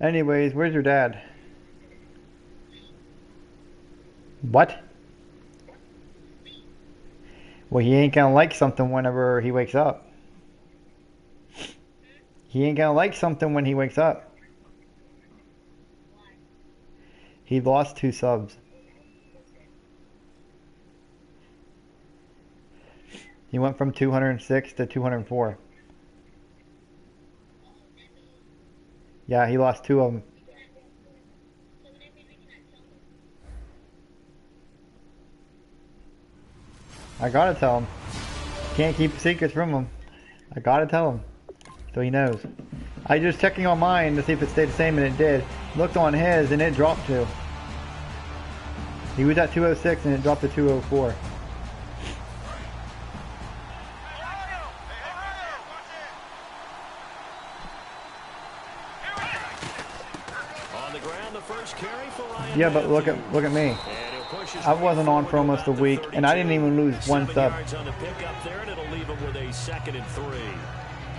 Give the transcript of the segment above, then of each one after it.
Anyways, where's your dad? What? Well, he ain't gonna like something whenever he wakes up. He ain't gonna like something when he wakes up. He lost 2 subs. He went from 206 to 204. Yeah, he lost 2 of them. I gotta tell him. Can't keep secrets from him. I gotta tell him. So he knows. I just checking on mine to see if it stayed the same, and it did. Looked on his and it dropped to. He was at 206 and it dropped to 204. Yeah, but look at me. I wasn't on for almost a week, and I didn't even lose 1 sub.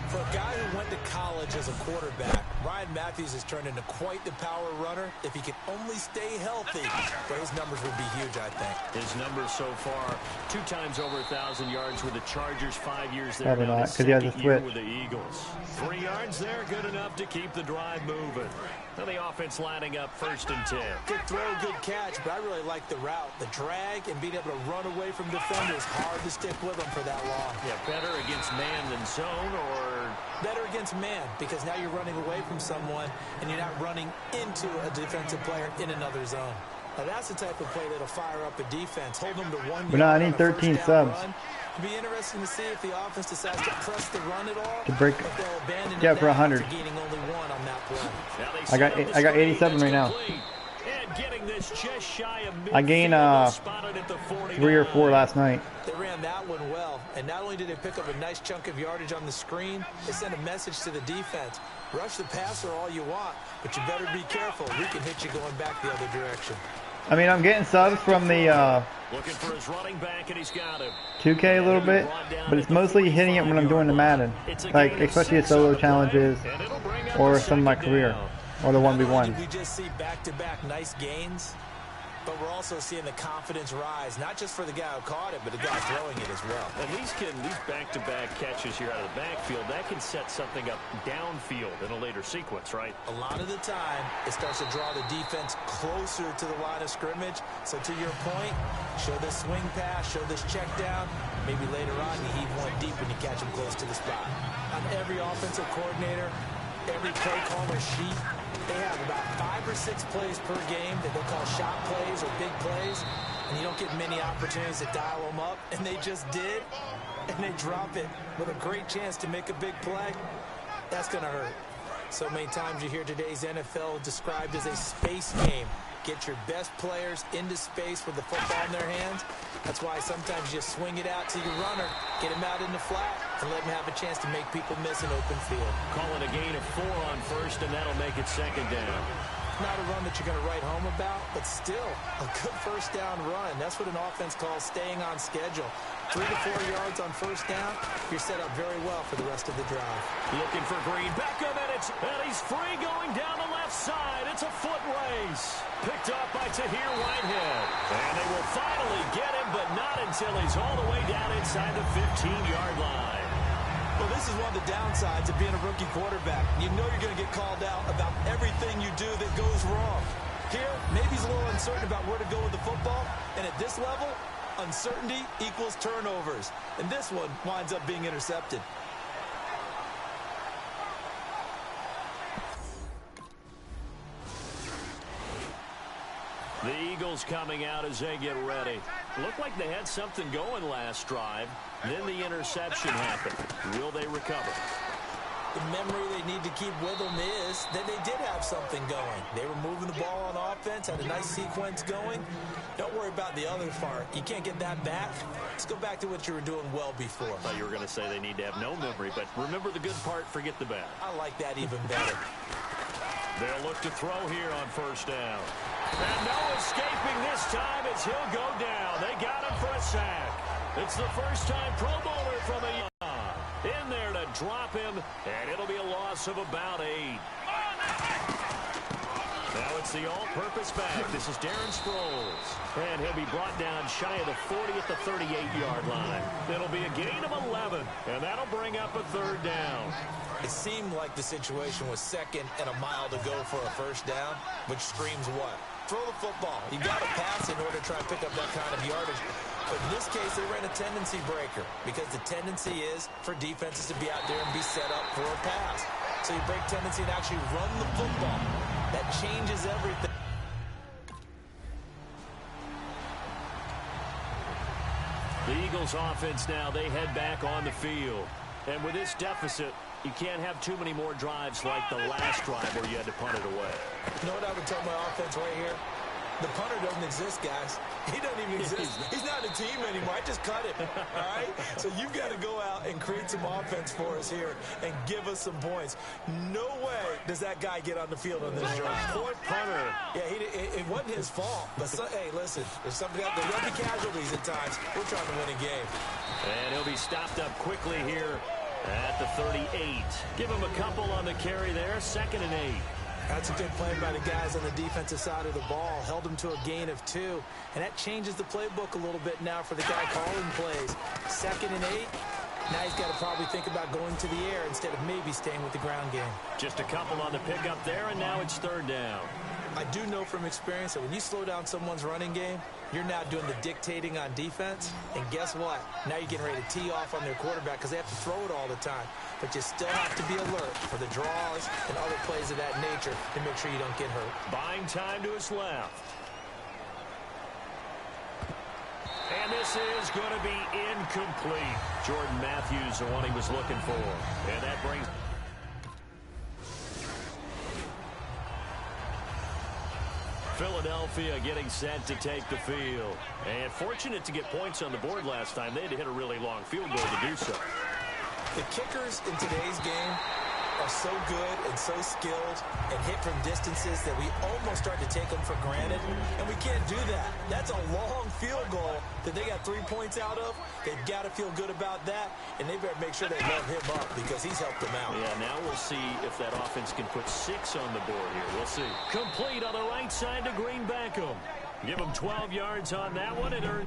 For a guy who went to college as a quarterback, Ryan Matthews has turned into quite the power runner. If he can only stay healthy, but his numbers would be huge, I think. His numbers so far, 2 times over 1,000 yards with the Chargers, 5 years there. Probably not, because he has a switch. With the Eagles. 3 yards there, good enough to keep the drive moving. Now the offense lining up 1st and 10. Good throw, good catch, but I really like the route. The drag and being able to run away from defenders, hard to stick with them for that long. Yeah, better against man than zone, or better against man, because now you're running away from someone and you're not running into a defensive player in another zone. Now that's the type of play that'll fire up a defense. Hold them to 1 yard. But no, I need 13 subs. It'll be interesting to see if the offense decides to press the run at all. To break. Yeah, for 100. Gaining only 1 on that play. I got 87 right now. I gained 3 or 4 last night. They ran that one well, and not only did they pick up a nice chunk of yardage on the screen, they sent a message to the defense. Rush the passer all you want, but you better be careful. We can hit you going back the other direction. I mean, I'm getting subs from the looking for his running back, and he's got him. 2K a little bit, but it's mostly hitting it when I'm doing the Madden, like especially the solo challenges or some of my career or the 1v1. We just see back-to-back nice gains, but we're also seeing the confidence rise, not just for the guy who caught it, but the guy throwing it as well. And these back-to-back catches here out of the backfield, that can set something up downfield in a later sequence, right? A lot of the time, it starts to draw the defense closer to the line of scrimmage. So to your point, show this swing pass, show this check down. Maybe later on, you heave one deep when you catch him close to the spot. On every offensive coordinator, every play caller sheet, they have about 5 or 6 plays per game that they call shot plays or big plays, and you don't get many opportunities to dial them up, and they just did, and they drop it with a great chance to make a big play. That's going to hurt. So many times you hear today's NFL described as a space game. Get your best players into space with the football in their hands. That's why sometimes you swing it out to your runner, get him out in the flat, and let him have a chance to make people miss an open field. Calling a gain of 4 on 1st, and that'll make it 2nd down. Not a run that you're going to write home about, but still a good 1st down run. That's what an offense calls staying on schedule. 3 to 4 yards on 1st down, you're set up very well for the rest of the drive. Looking for Green, back a minute, and he's free going down the left side. It's a foot race. Picked up by Tahir Whitehead. And they will finally get him, but not until he's all the way down inside the 15-yard line. Well, this is one of the downsides of being a rookie quarterback. You know you're going to get called out about everything you do that goes wrong. Here, maybe he's a little uncertain about where to go with the football, and at this level, uncertainty equals turnovers. And this one winds up being intercepted. The Eagles coming out as they get ready. Looked like they had something going last drive. Then the interception happened. Will they recover? The memory they need to keep with them is that they did have something going. They were moving the ball on offense, had a nice sequence going. Don't worry about the other part. You can't get that back. Let's go back to what you were doing well before. I thought you were going to say they need to have no memory, but remember the good part, forget the bad. I like that even better. They'll look to throw here on first down. And no escaping this time as he'll go down. They got him for a sack. It's the first time Pro Bowler from a in there to drop him, and it'll be a loss of about 8. Now it's the all-purpose back. This is Darren Sproles. And he'll be brought down shy of the 40 at the 38-yard line. It'll be a gain of 11, and that'll bring up a third down. It seemed like the situation was second and a mile to go for a first down, which screams what? Throw the football. You got to pass in order to try to pick up that kind of yardage. But in this case, they ran a tendency breaker because the tendency is for defenses to be out there and be set up for a pass. So you break tendency and actually run the football. That changes everything. The Eagles offense now, they head back on the field. And with this deficit, you can't have too many more drives like the last drive where you had to punt it away. You know what I would tell my offense right here? The punter doesn't exist, guys. He doesn't even exist. He's not a team anymore. I just cut him, all right? So you've got to go out and create some offense for us here and give us some points. No way does that guy get on the field on this drive. Poor punter. Yeah, it wasn't his fault. But, hey, listen, there's something out there. There'll be casualties at times. We're trying to win a game. And he'll be stopped up quickly here at the 38. Give him a couple on the carry there. 2nd and 8. That's a good play by the guys on the defensive side of the ball. Held them to a gain of 2. And that changes the playbook a little bit now for the guy calling plays. 2nd and 8. Now he's got to probably think about going to the air instead of maybe staying with the ground game. Just a couple on the pickup there, and now it's 3rd down. I do know from experience that when you slow down someone's running game, you're now doing the dictating on defense. And guess what? Now you're getting ready to tee off on their quarterback because they have to throw it all the time. But you still have to be alert for the draws and other plays of that nature to make sure you don't get hurt. Buying time to his left. And this is going to be incomplete. Jordan Matthews, the one he was looking for. And that brings... Philadelphia getting set to take the field. And fortunate to get points on the board last time. They had to hit a really long field goal to do so. The kickers in today's game are so good and so skilled and hit from distances that we almost start to take them for granted, and we can't do that. That's a long field goal that they got 3 points out of. They've got to feel good about that, and they better make sure they love him up because he's helped them out. Yeah, now we'll see if that offense can put 6 on the board here. We'll see. Complete on the right side to Green Beckham. Give him 12 yards on that one and earn.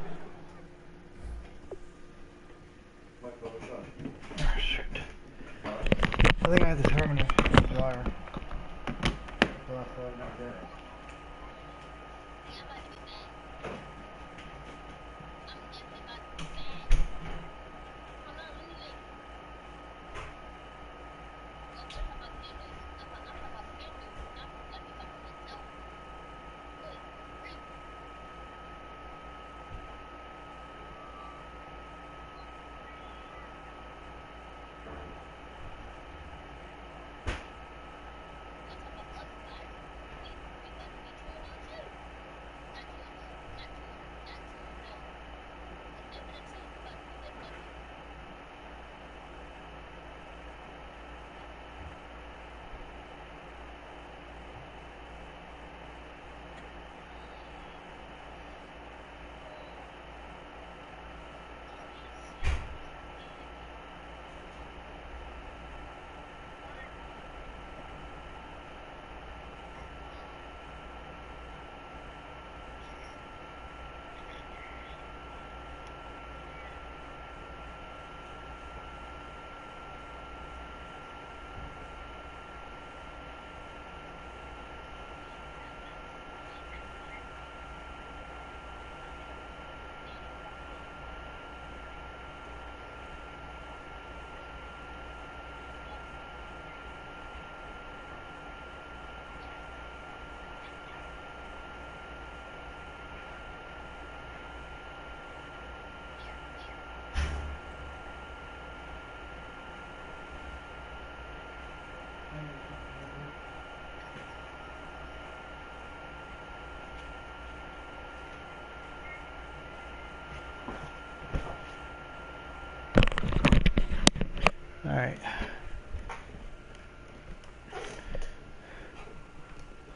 I think I have the terminal driver.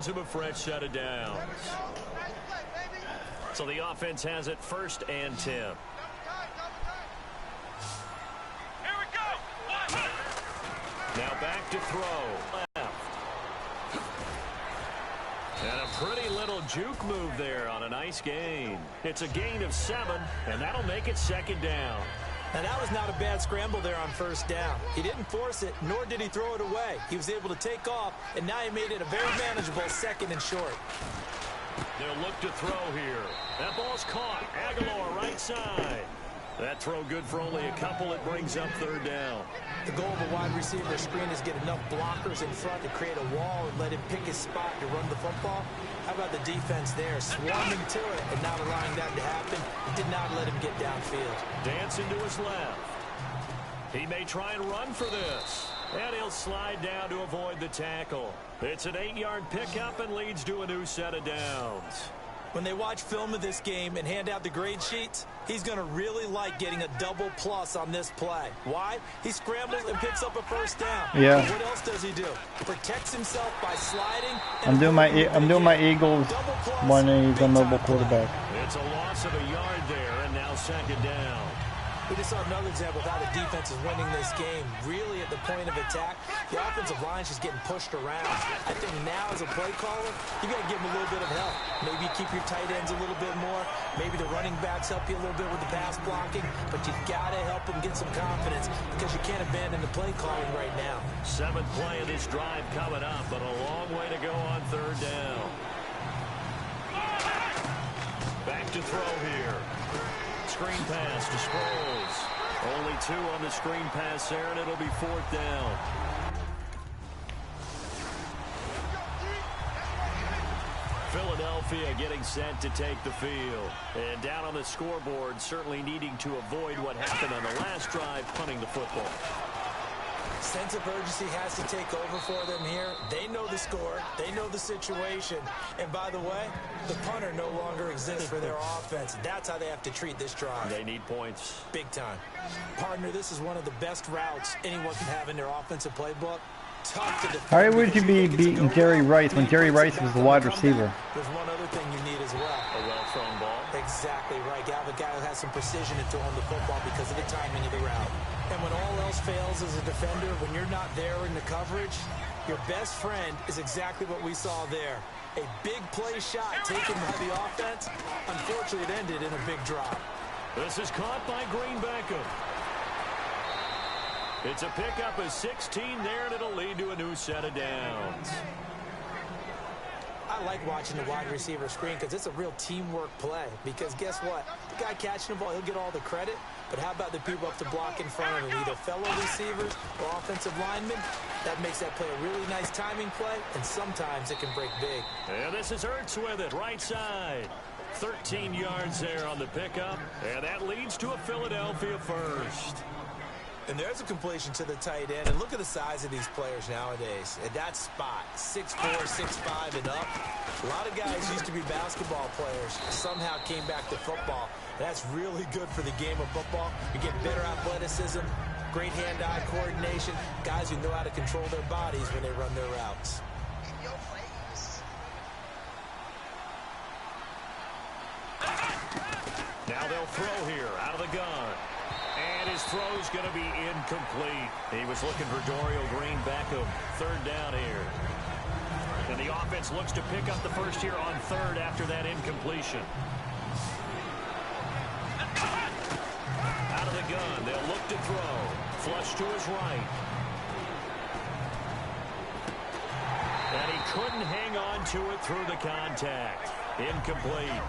hands him a fresh set of downs. So the offense has it 1st and 10. Here we go. Now back to throw. Left. And a pretty little juke move there on a nice gain. It's a gain of 7, and that'll make it 2nd down. Now, that was not a bad scramble there on 1st down. He didn't force it, nor did he throw it away. He was able to take off, and now he made it a very manageable 2nd and short. They'll look to throw here. That ball's caught. Aguilar right side. That throw good for only a couple. It brings up 3rd down. The goal of a wide receiver screen is get enough blockers in front to create a wall and let him pick his spot to run the football. How about the defense there, swarming to it and not allowing that to happen? It did not let him get downfield. Dancing to his left. He may try and run for this. And he'll slide down to avoid the tackle. It's an 8-yard pickup and leads to a new set of downs. When they watch film of this game and hand out the grade sheets, he's going to really like getting a double plus on this play. Why? He scrambles and picks up a 1st down. Yeah. What else does he do? Protects himself by sliding. I'm doing my Eagles one, and he's a mobile quarterback. It's a loss of a yard there, and now 2nd down. We just saw another example of how the defense is winning this game. Really at the point of attack, the offensive line is just getting pushed around. I think now as a play caller, you got to give them a little bit of help. Maybe keep your tight ends a little bit more. Maybe the running backs help you a little bit with the pass blocking. But you've got to help them get some confidence because you can't abandon the play calling right now. 7th play of this drive coming up, but a long way to go on 3rd down. Back to throw here. Screen pass to Sproles. Only 2 on the screen pass there, and it'll be 4th down. Philadelphia getting set to take the field. And down on the scoreboard, certainly needing to avoid what happened on the last drive, punting the football. Sense of urgency has to take over for them here. They know the score. They know the situation. And by the way, the punter no longer exists for their offense. That's how they have to treat this drive. They need points. Big time. Partner, this is one of the best routes anyone can have in their offensive playbook. Tough to defend. How would you be beating Jerry Rice when Jerry Rice was the wide receiver? There's one other thing you need as well. A well-thrown ball. Exactly right. You have a guy who has some precision in throwing the football because of the timing of the route. And when all else fails as a defender, when you're not there in the coverage, your best friend is exactly what we saw there. A big play shot taken by the offense. Unfortunately, it ended in a big drop. This is caught by Green Beckham. It's a pickup of 16 there, and it'll lead to a new set of downs. I like watching the wide receiver screen because it's a real teamwork play. Because guess what? The guy catching the ball, he'll get all the credit. But how about the people up to block in front of him, either fellow receivers or offensive linemen? That makes that play a really nice timing play, and sometimes it can break big. And this is Ertz with it, right side. 13 yards there on the pickup, and that leads to a Philadelphia first. And there's a completion to the tight end. And look at the size of these players nowadays. At that spot, 6'4", 6'5", and up. A lot of guys used to be basketball players. Somehow came back to football. That's really good for the game of football. You get better athleticism, great hand-eye coordination, guys who know how to control their bodies when they run their routes. Now they'll throw here out of the gun. And his throw's going to be incomplete. He was looking for Dorial Green Beckham. 3rd down here. And the offense looks to pick up the first here on 3rd after that incompletion. Out of the gun, they'll look to throw. Flush to his right. And he couldn't hang on to it through the contact. Incomplete.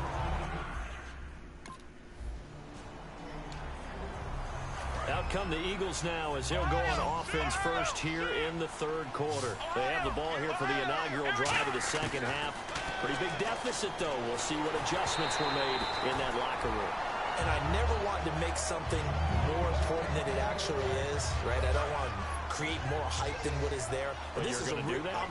Out come the Eagles now as they'll go on offense first here in the 3rd quarter. They have the ball here for the inaugural drive of the 2nd half. Pretty big deficit, though. We'll see what adjustments were made in that locker room. And I never want to make something more important than it actually is, right? I don't want to create more hype than what is there. But this is I'm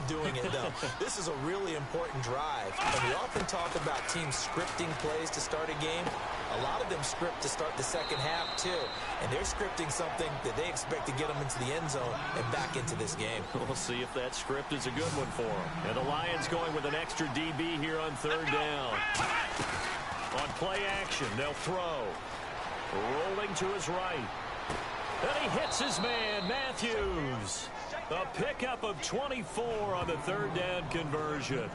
doing it, though. This is a really important drive. And we often talk about teams scripting plays to start a game. A lot of them script to start the second half, too. And they're scripting something that they expect to get them into the end zone and back into this game. We'll see if that script is a good one for them. And the Lions going with an extra DB here on third down. On play action, they'll throw. Rolling to his right. And he hits his man, Matthews. A pickup of 24 on the third down conversion.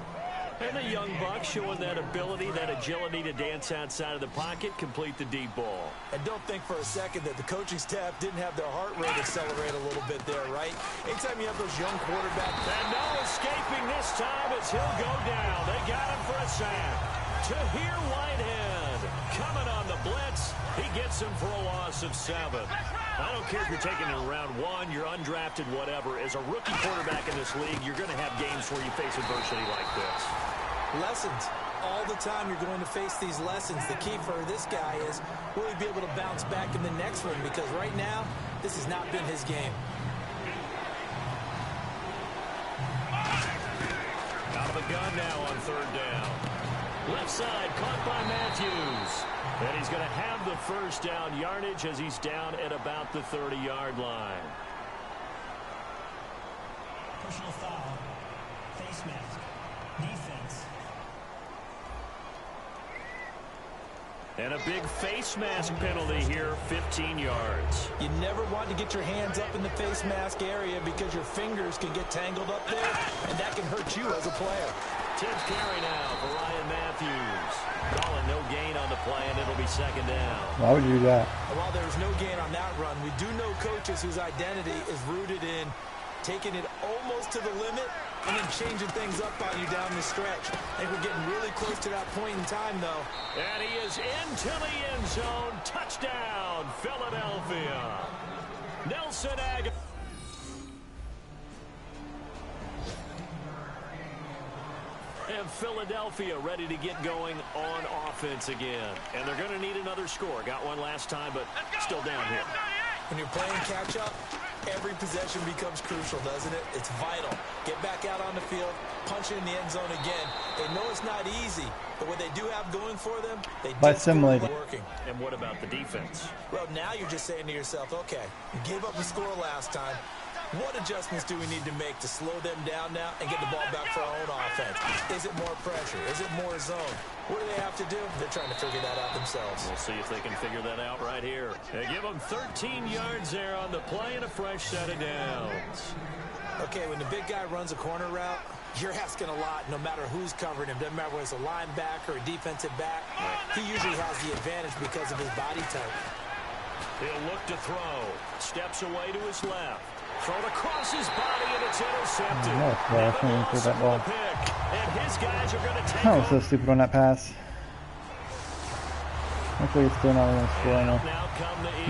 And the young buck showing that ability, that agility to dance outside of the pocket, complete the deep ball. And don't think for a second that the coaching staff didn't have their heart rate accelerate a little bit there, right? Anytime you have those young quarterbacks. And no escaping this time as he'll go down. They got him for a sack. Tahir Whitehead coming on the blitz. He gets him for a loss of 7. I don't care if you're taking it in round 1, you're undrafted, whatever. As a rookie quarterback in this league, you're going to have games where you face adversity like this. Lessons. All the time you're going to face these lessons. The key for this guy is, will he be able to bounce back in the next one? Because right now, this has not been his game. Out of the gun now on third down. Left side caught by Matthews. And he's going to have the first down yardage as he's down at about the 30-yard line. Personal foul. Face mask. Defense. And a big face mask penalty here, 15 yards. You never want to get your hands up in the face mask area because your fingers can get tangled up there, and that can hurt you as a player. 10th carry now for Ryan Matthews. Calling no gain on the play, and it'll be second down. Why would you do that? While there was no gain on that run, we do know coaches whose identity is rooted in taking it almost to the limit and then changing things up on you down the stretch. I think we're getting really close to that point in time, though. And he is into the end zone. Touchdown, Philadelphia. Nelson Agholor. And Philadelphia ready to get going on offense again. And they're going to need another score. Got one last time, but still down here. When you're playing catch-up, every possession becomes crucial, doesn't it? It's vital. Get back out on the field, punch it in the end zone again. They know it's not easy, but what they do have going for them, they do working. And what about the defense? Well, now you're just saying to yourself, okay, we gave up a score last time. What adjustments do we need to make to slow them down now and get the ball back for our own offense? Is it more pressure? Is it more zone? What do they have to do? They're trying to figure that out themselves. We'll see if they can figure that out right here. They give them 13 yards there on the play and a fresh set of downs. Okay, when the big guy runs a corner route, you're asking a lot no matter who's covering him. Doesn't matter whether it's a linebacker or a defensive back. He usually has the advantage because of his body type. He'll look to throw. Steps away to his left. Thrown across his body, and it's intercepted. I can't throw that ball. And his guys are going to take I was so stupid on that pass. Hopefully it's still not going to score now.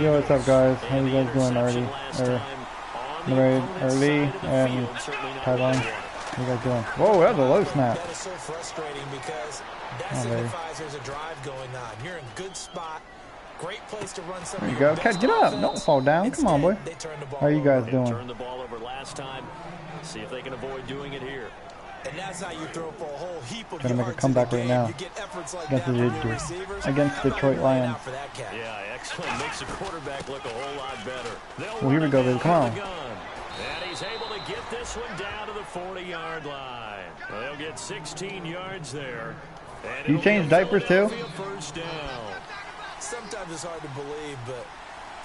Yo, what's up, guys? How you guys doing already? Early and Taiwan. How you guys doing? Whoa, that was a low snap. That is so frustrating because that signifies there's a drive going on. You're in a good spot. Great place to run some. There you go. Get up. Don't fall down. Come on, boy. How are you guys doing? Turned the ball over last time. See if they can avoid doing it here. And that's how you throw for a whole heap of Gonna make a comeback right now. Against Detroit Lions. Yeah, excellent. Makes the quarterback look a whole lot better. Well, here we go, baby. Come on. And he's able to get this one down to the 40-yard line. Well, they'll get 16 yards there. You changed diapers too? First down. Sometimes it's hard to believe, but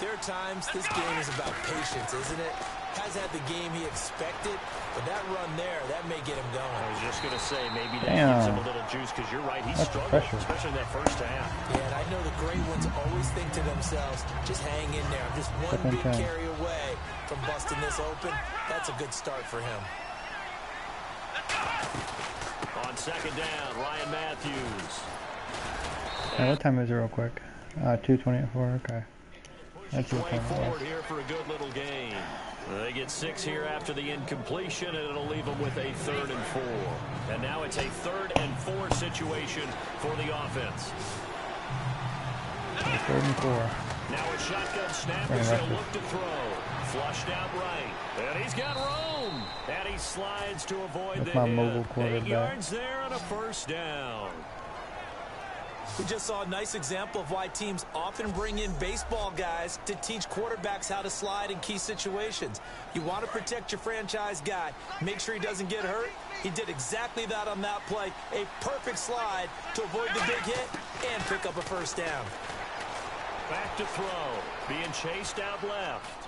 there are times this game is about patience, isn't it? Has had the game he expected, but that run there, that may get him going. I was just going to say, maybe that gives him a little juice, because you're right, he struggled, especially in that first half. Yeah, and I know the great ones always think to themselves, just hang in there. I'm just one big carry away from busting this open. That's a good start for him. On second down, Ryan Matthews. What time is it real quick? 2:24, okay. That's the way forward here for a good little game. They get 6 here after the incompletion, and it'll leave them with a 3rd and 4. And now it's a 3rd and 4 situation for the offense. 3rd and 4. Now a shotgun snap as they'll look to throw. Flushed out right. And he's got room. And he slides to avoid That's the my hit. mobile 8 quarterback. yards there and a first down. We just saw a nice example of why teams often bring in baseball guys to teach quarterbacks how to slide in key situations. You want to protect your franchise guy. Make sure he doesn't get hurt. He did exactly that on that play. A perfect slide to avoid the big hit and pick up a first down. Back to throw. Being chased out left.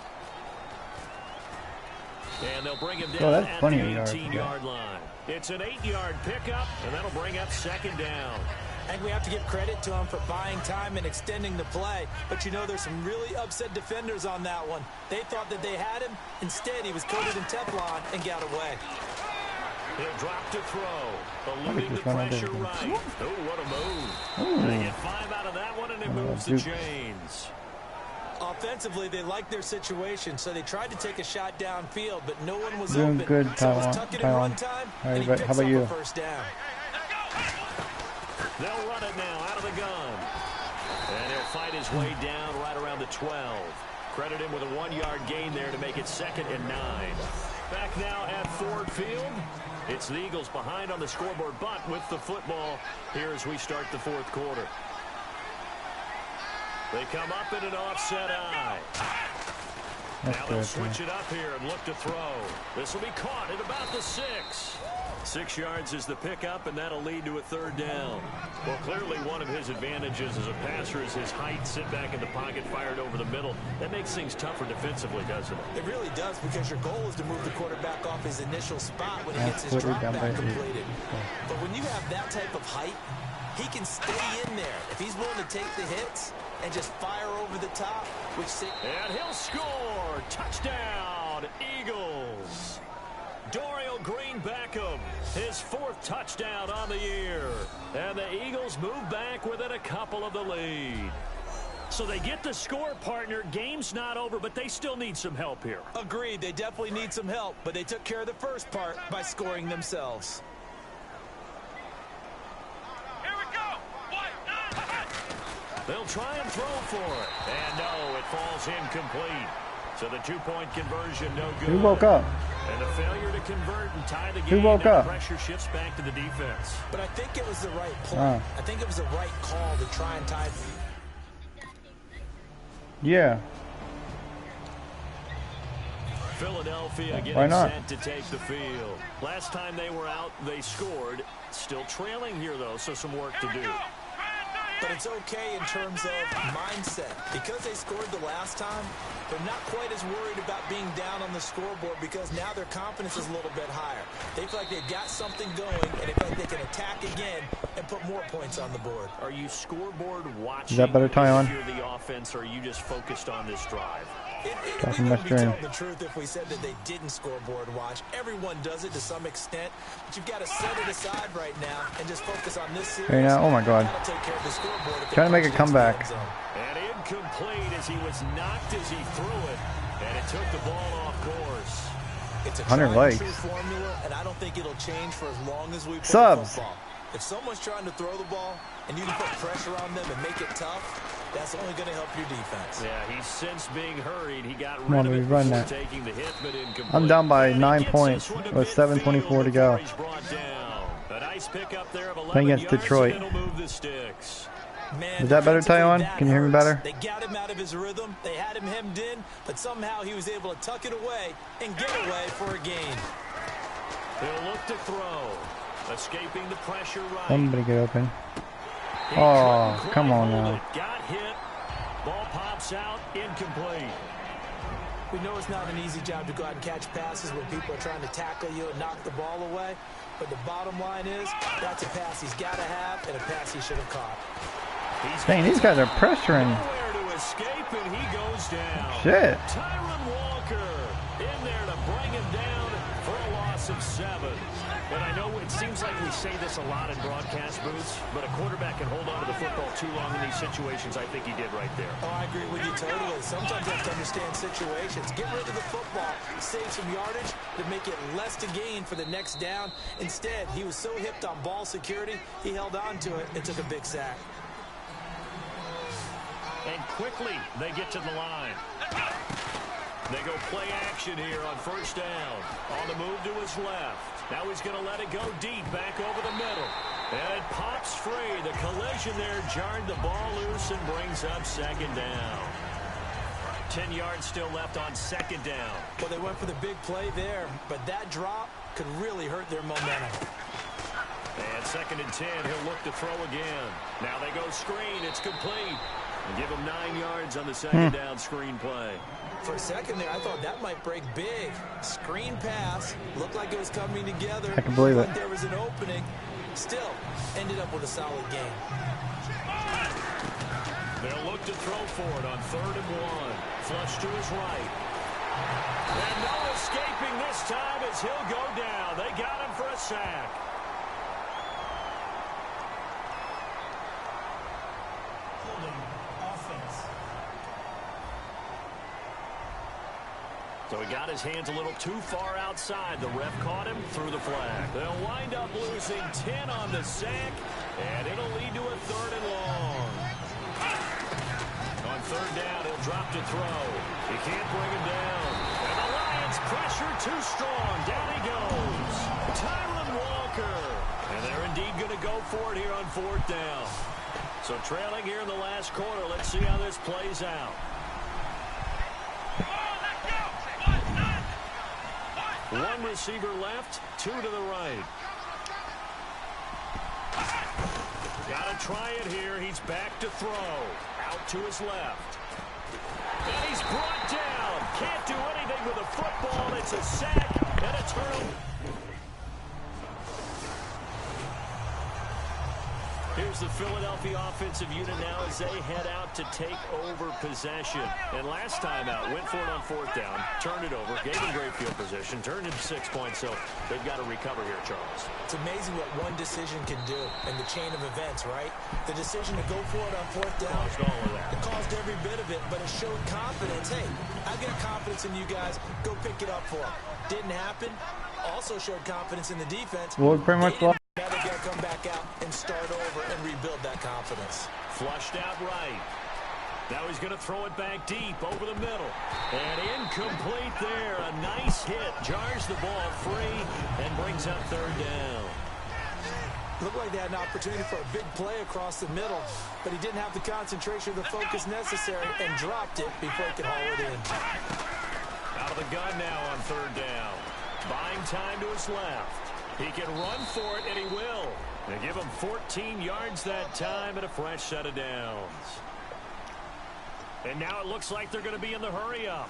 And they'll bring him down that's at plenty the of yards, 18-yard line. It's an 8-yard pickup, and that'll bring up second down. I think we have to give credit to him for buying time and extending the play. But you know, there's some really upset defenders on that one. They thought that they had him. Instead, he was coated in Teflon and got away. He'll drop to throw. Eluding the pressure right. Oh, what a move. They get 5 out of that one, and it moves the chains. Offensively, they liked their situation, so they tried to take a shot downfield, but no one was Doing open. good, So it was Tyler. tuck it in run time, All and he right, picks how about up you? a first down. They'll run it now out of the gun. And he'll fight his way down right around the 12. Credit him with a 1-yard gain there to make it 2nd and 9. Back now at Ford Field. It's the Eagles behind on the scoreboard, but with the football here as we start the 4th quarter. They come up in an offset eye. Now they'll switch it up here and look to throw. This will be caught at about the 6. 6 yards is the pickup, and that'll lead to a 3rd down. Well, clearly one of his advantages as a passer is his height. Sit back in the pocket, fired over the middle. That makes things tougher defensively, doesn't it? It really does, because your goal is to move the quarterback off his initial spot when he gets his drop back completed. But when you have that type of height, he can stay in there. If he's willing to take the hits and just fire over the top, and he'll score. Touchdown, Eagles. Dorial Green-Beckham, his 4th touchdown on the year. And the Eagles move back within a couple of the lead. So they get the score, partner. Game's not over, but they still need some help here. Agreed, they definitely need some help, but they took care of the first part by scoring themselves. Here we go. They'll try and throw for it. And no, it falls incomplete. So the 2-point conversion, no good. Who woke up? And a failure to convert and tie the game. Who woke up? Pressure shifts back to the defense. But I think it was the right play. I think it was the right call to try and tie. Yeah. Philadelphia getting set to take the field. Last time they were out, they scored. Still trailing here, though, so some work to do. But it's okay in terms of mindset. Because they scored the last time, they're not quite as worried about being down on the scoreboard, because now their confidence is a little bit higher. They feel like they've got something going, and they feel like they can attack again and put more points on the board. Are you scoreboard watching? Is that better, Tyon? If you're the offense, or are you just focused on this drive? We wouldn't be telling the truth if we said that they didn't scoreboard watch. Everyone does it to some extent, but you've got to set it aside right now and just focus on this series. Hey now, oh my God. Take care of the scoreboard. Trying to make a comeback. And incomplete as he was knocked as he threw it, and it took the ball off course. It's a 100 likes. formula, and I don't think it'll change for as long as we play Subs. football. If someone's trying to throw the ball and you can put pressure on them and make it tough, that's only going to help your defense. Yeah, he's since being hurried. He got rid of it before taking the hit, but incomplete. I'm down by 9 points with 7:24 to go. A nice pickup there of 11 Playing against yards, Detroit. and it'll move the sticks. Man, Is that better, Tyon? Can you hear me better? They got him out of his rhythm. They had him hemmed in, but somehow he was able to tuck it away and get away for a gain. He'll look to throw. Escaping the pressure right. Somebody get open. Oh, come on now. Got hit. Ball pops out. Incomplete. We know it's not an easy job to go out and catch passes when people are trying to tackle you and knock the ball away. But the bottom line is, that's a pass he's got to have and a pass he should have caught. Dang, these guys are pressuring. Nowhere to escape, and he goes down. Shit. Tyron Walker in there to bring him down for a loss of 7. But I know it seems like we say this a lot in broadcast booths, but a quarterback can hold on to the football too long in these situations. I think he did right there. Oh, I agree with you totally. Sometimes you have to understand situations. Get rid of the football, save some yardage to make it less to gain for the next down. Instead, he was so hipped on ball security, he held on to it and took a big sack. And quickly, they get to the line. They go play action here on first down. On the move to his left. Now he's going to let it go deep back over the middle. And it pops free. The collision there jarred the ball loose and brings up second down. 10 yards still left on second down. Well, they went for the big play there, but that drop could really hurt their momentum. And second and 10, he'll look to throw again. Now they go screen. It's complete. And give him 9 yards on the second down screen play. For a second there, I thought that might break big. Screen pass. Looked like it was coming together. I can believe it. Like there was an opening. Still, ended up with a solid game. They'll look to throw for it on 3rd and 1. Flush to his right. And no escaping this time as he'll go down. They got him for a sack. Holding offense. So he got his hands a little too far outside. The ref caught him, threw the flag. They'll wind up losing 10 on the sack, and it'll lead to a 3rd and long. On 3rd down, he'll drop to throw. He can't bring him down. And the Lions pressure too strong. Down he goes. Tyron Walker. And they're indeed going to go for it here on 4th down. So trailing here in the last quarter. Let's see how this plays out. One receiver left, 2 to the right. Got to try it here. He's back to throw. Out to his left. And he's brought down. Can't do anything with a football. It's a sack and a turnover. Here's the Philadelphia offensive unit now as they head out to take over possession. And last time out, went for it on 4th down, turned it over, gave them great field position, turned into 6 points, so they've got to recover here, Charles. It's amazing what one decision can do in the chain of events, right? The decision to go for it on 4th down, Caused all of that. It caused every bit of it, but it showed confidence. Hey, I've got confidence in you guys. Go pick it up for them. Didn't happen. Also showed confidence in the defense. Well, pretty much lost. Now they got to come back out and start over and rebuild that confidence. Flushed out right. Now he's going to throw it back deep over the middle. And incomplete there. A nice hit. Jars the ball free and brings up 3rd down. Looked like they had an opportunity for a big play across the middle, but he didn't have the concentration or the focus necessary and dropped it before he could haul it in. Out of the gun now on 3rd down. Buying time to his left. He can run for it, and he will. They give him 14 yards that time and a fresh set of downs. And now it looks like they're going to be in the hurry-up.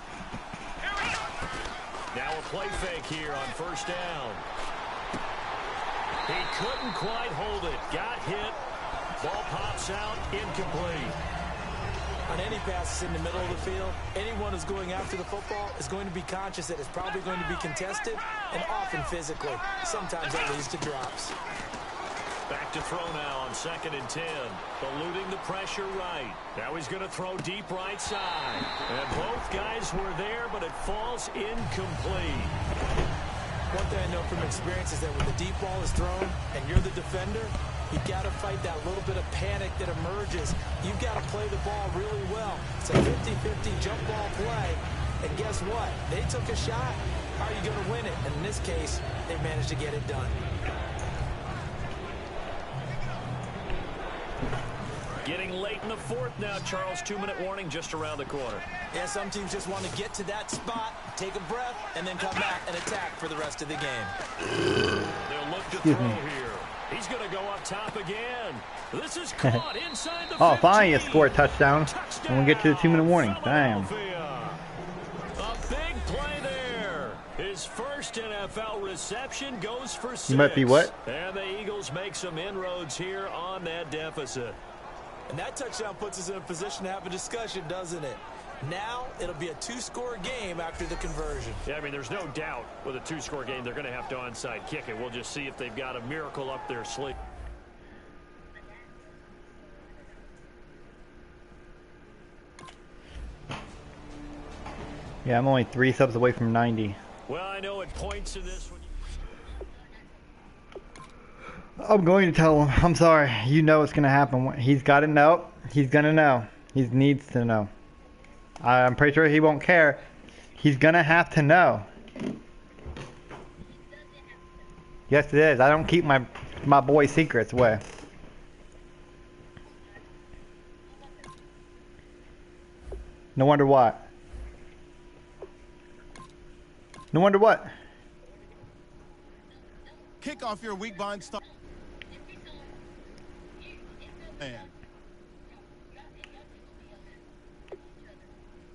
Now a play fake here on 1st down. He couldn't quite hold it. Got hit. Ball pops out. Incomplete. On any passes in the middle of the field, anyone who's going after the football is going to be conscious that it's probably going to be contested and often physically. Sometimes that leads to drops. Back to throw now on 2nd and 10. Eluding the pressure right. Now he's going to throw deep right side. And both guys were there, but it falls incomplete. One thing I know from experience is that when the deep ball is thrown and you're the defender, you've got to fight that little bit of panic that emerges. You've got to play the ball really well. It's a 50-50 jump ball play. And guess what? They took a shot. How are you going to win it? And in this case, they managed to get it done. Getting late in the 4th now, Charles. 2-minute warning just around the corner. Yeah, some teams just want to get to that spot, take a breath, and then come back and attack for the rest of the game. They'll look to throw here. He's going to go up top again. This is caught inside the 15. Oh, finally you score a touchdown. And we get to the 2-minute warning. Damn. A big play there. His first NFL reception goes for 6. You might be what? And the Eagles make some inroads here on that deficit. And that touchdown puts us in a position to have a discussion, doesn't it? Now, it'll be a 2-score game after the conversion. Yeah, I mean, there's no doubt with a 2-score game, they're going to have to onside kick it. We'll just see if they've got a miracle up their sleeve. Yeah, I'm only 3 subs away from 90. Well, I know it points to this one. I'm going to tell him. I'm sorry. You know what's going to happen. He's got to know. He's going to know. He needs to know. I'm pretty sure he won't care. He's gonna have to know. Yes, it is. I don't keep my boy's secrets away. No wonder what. No wonder what. Kick off your week behind star. Man.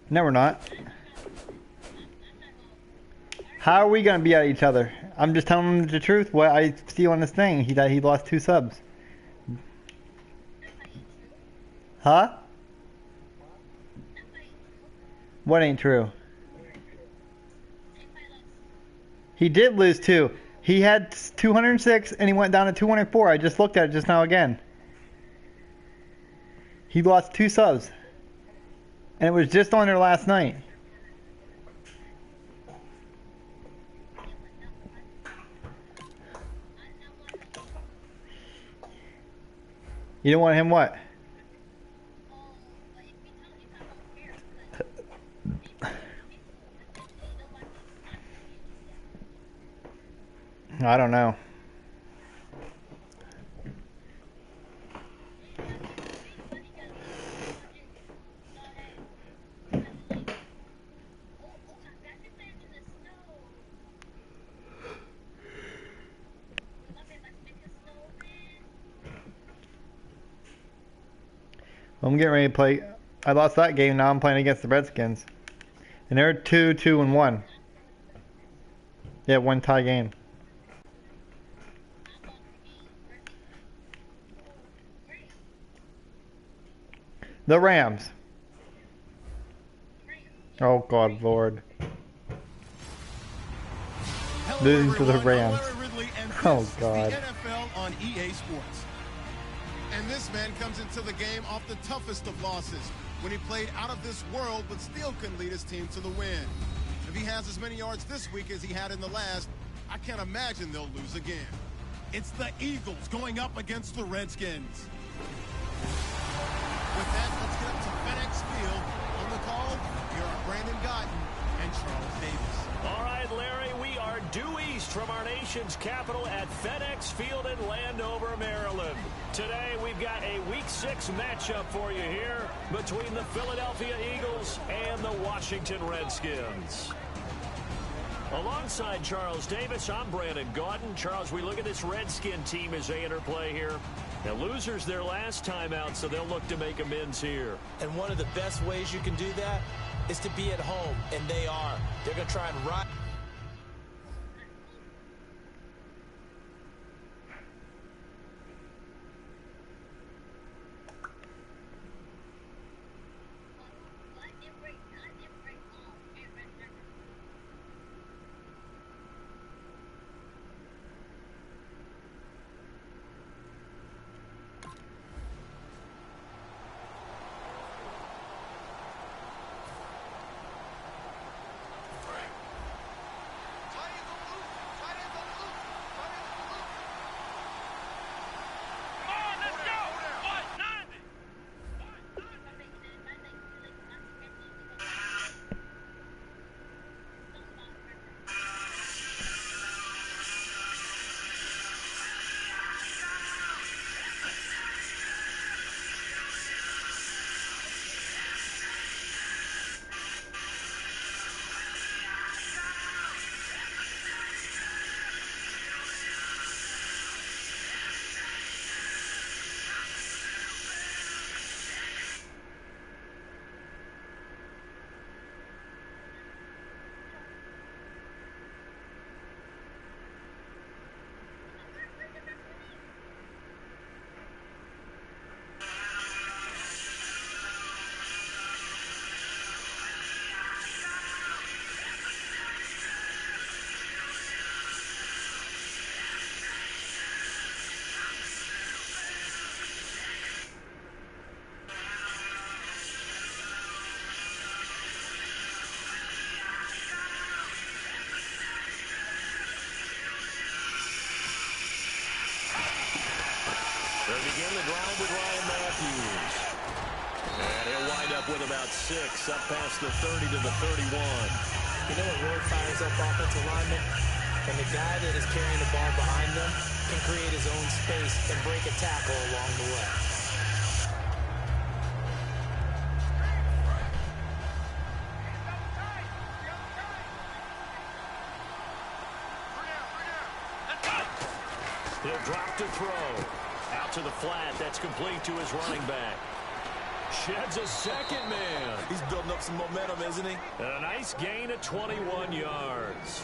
No, we're not. How are we gonna be at each other? I'm just telling him the truth. What I see on this thing, he lost 2 subs. Huh? What ain't true? He did lose 2. He had 206 and he went down to 204. I just looked at it just now again. He lost 2 subs. And it was just on there last night. You don't want him what? I don't know. I'm getting ready to play. I lost that game. Now I'm playing against the Redskins, and they're 2-2-1. Yeah, 1 tie game. The Rams. Oh God, Lord. Losing to the Rams. Oh God. The NFL on EA Sports. And this man comes into the game off the toughest of losses when he played out of this world but still couldn't lead his team to the win. If he has as many yards this week as he had in the last, I can't imagine they'll lose again. It's the Eagles going up against the Redskins. With that, let's get up to FedEx Field. On the call, here are Brandon Gotton and Charles Davis. All right, Larry, we are due east from our nation's capital at FedEx Field in Landover, Maryland. Today, we've got a Week 6 matchup for you here between the Philadelphia Eagles and the Washington Redskins. Alongside Charles Davis, I'm Brandon Gaughton. Charles, we look at this Redskin team as they interplay here. Now, losers their last time out, so they'll look to make amends here. And one of the best ways you can do that is to be at home, and they are. They're going to try and ride. They begin the drive with Ryan Matthews. And he'll wind up with about 6, up past the 30 to the 31. You know what really fires up offensive linemen? When the guy that is carrying the ball behind them can create his own space and break a tackle along the way. He'll drop to throw. Out to the flat. That's complete to his running back. Sheds a second man. He's building up some momentum, isn't he? And a nice gain of 21 yards.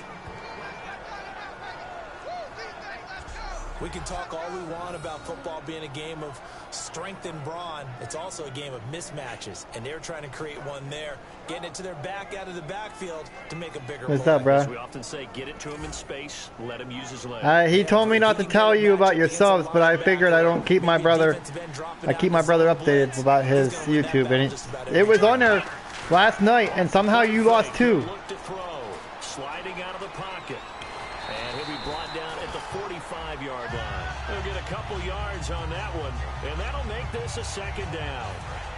We can talk all we want about football being a game of strength and brawn. It's also a game of mismatches, and they're trying to create one there, getting it to their back out of the backfield to make a bigger What's play. up, bro? As we often say, get it to him in space, let him use his leg. He told me not to tell you about your subs, but I figured I don't keep my brother. I keep my brother updated about his YouTube, and it was on there last night, and somehow you lost too. Look to throw, sliding out of the pocket, and he'll be brought down at the 45-yard line. He'll get a couple yards on that one, and that'll make this a second down.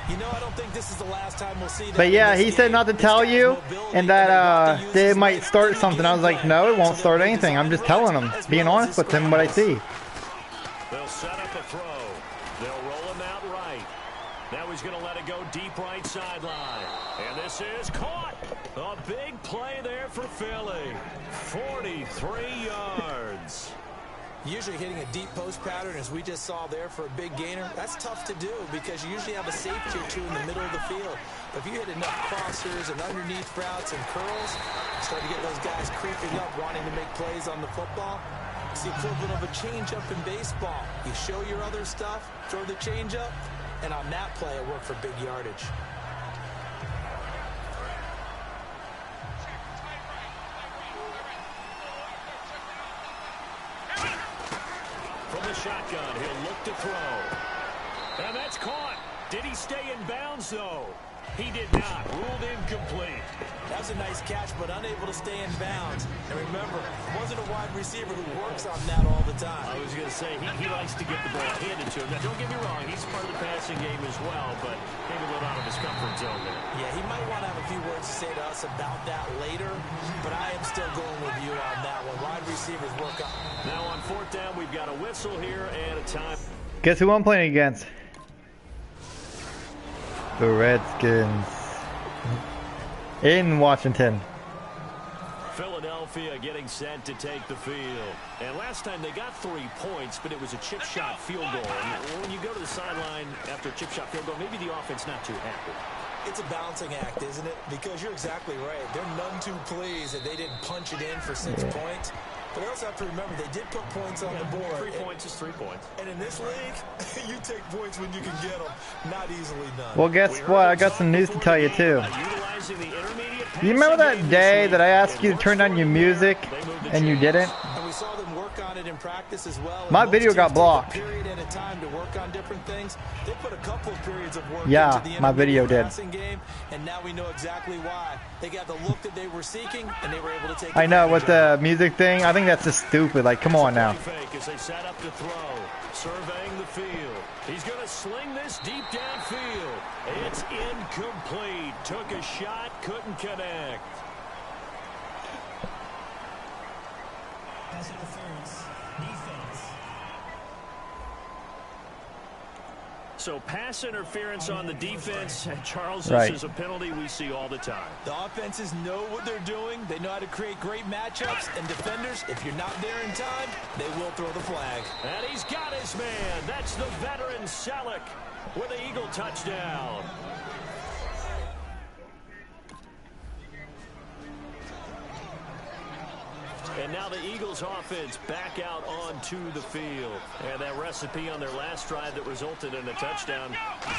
You know, I don't think this is the last time we'll see that. But yeah, he said not to tell you, and that they might start something. I was like, no, it won't start anything. I'm just telling him, being honest with him, what I see. They'll set up a throw. They'll roll him out right. Now he's going to let it go deep right sideline. And this is caught. A big play there for Philly. 43 yards. Usually hitting a deep post pattern, as we just saw there, for a big gainer, that's tough to do because you usually have a safety or two in the middle of the field. But if you hit enough crossers and underneath routes and curls, start to get those guys creeping up, wanting to make plays on the football. It's the equivalent of a change-up in baseball. You show your other stuff, throw the change-up, and on that play, it worked for big yardage. From the shotgun, he'll look to throw. And that's caught. Did he stay in bounds, though? He did not. Ruled incomplete. That was a nice catch, but unable to stay in bounds. And remember, it wasn't a wide receiver who works on that all the time. I was going to say, he likes to get the ball handed to him. Now, don't get me wrong, he's part of the passing game as well, but maybe a little out of his comfort zone there. Yeah, he might want to have a few words to say to us about that later, but I am still going with you on that one. Wide receivers work on. Now on fourth down, we've got a whistle here and a time. Guess who I'm playing against? The Redskins. In Washington. Philadelphia getting set to take the field. And last time they got 3 points, but it was a chip shot field goal. And when you go to the sideline after a chip shot field goal, maybe the offense not too happy. It's a balancing act, isn't it? Because you're exactly right. They're none too pleased that they didn't punch it in for 6 points. But they also have to remember they did put points on the board. 3 points is 3 points. And in this league, you take points when you can get them. Not easily done. Well, guess what? I got some news to tell you too. You remember that day that I asked you to turn on your music and you didn't? And we saw them work on it in practice as well. My video got blocked. Period at a time to work on different things. They put a couple of periods of work Yeah, into the my video did. passing game, and now we know exactly why. They got the look that they were seeking, and they were able to take. I know, with the music thing, I think that's just stupid. Like, come on now. Fake as they set up to throw, surveying the field. He's going to sling this deep downfield. It's incomplete. Took a shot, couldn't connect. Pass interference. Defense. So pass interference on the defense. And Charles, this Right. is a penalty we see all the time. The offenses know what they're doing. They know how to create great matchups. And defenders, if you're not there in time, they will throw the flag. And he's got his man. That's the veteran Selleck with the Eagle touchdown. And now the Eagles offense back out onto the field. And that recipe on their last drive that resulted in a touchdown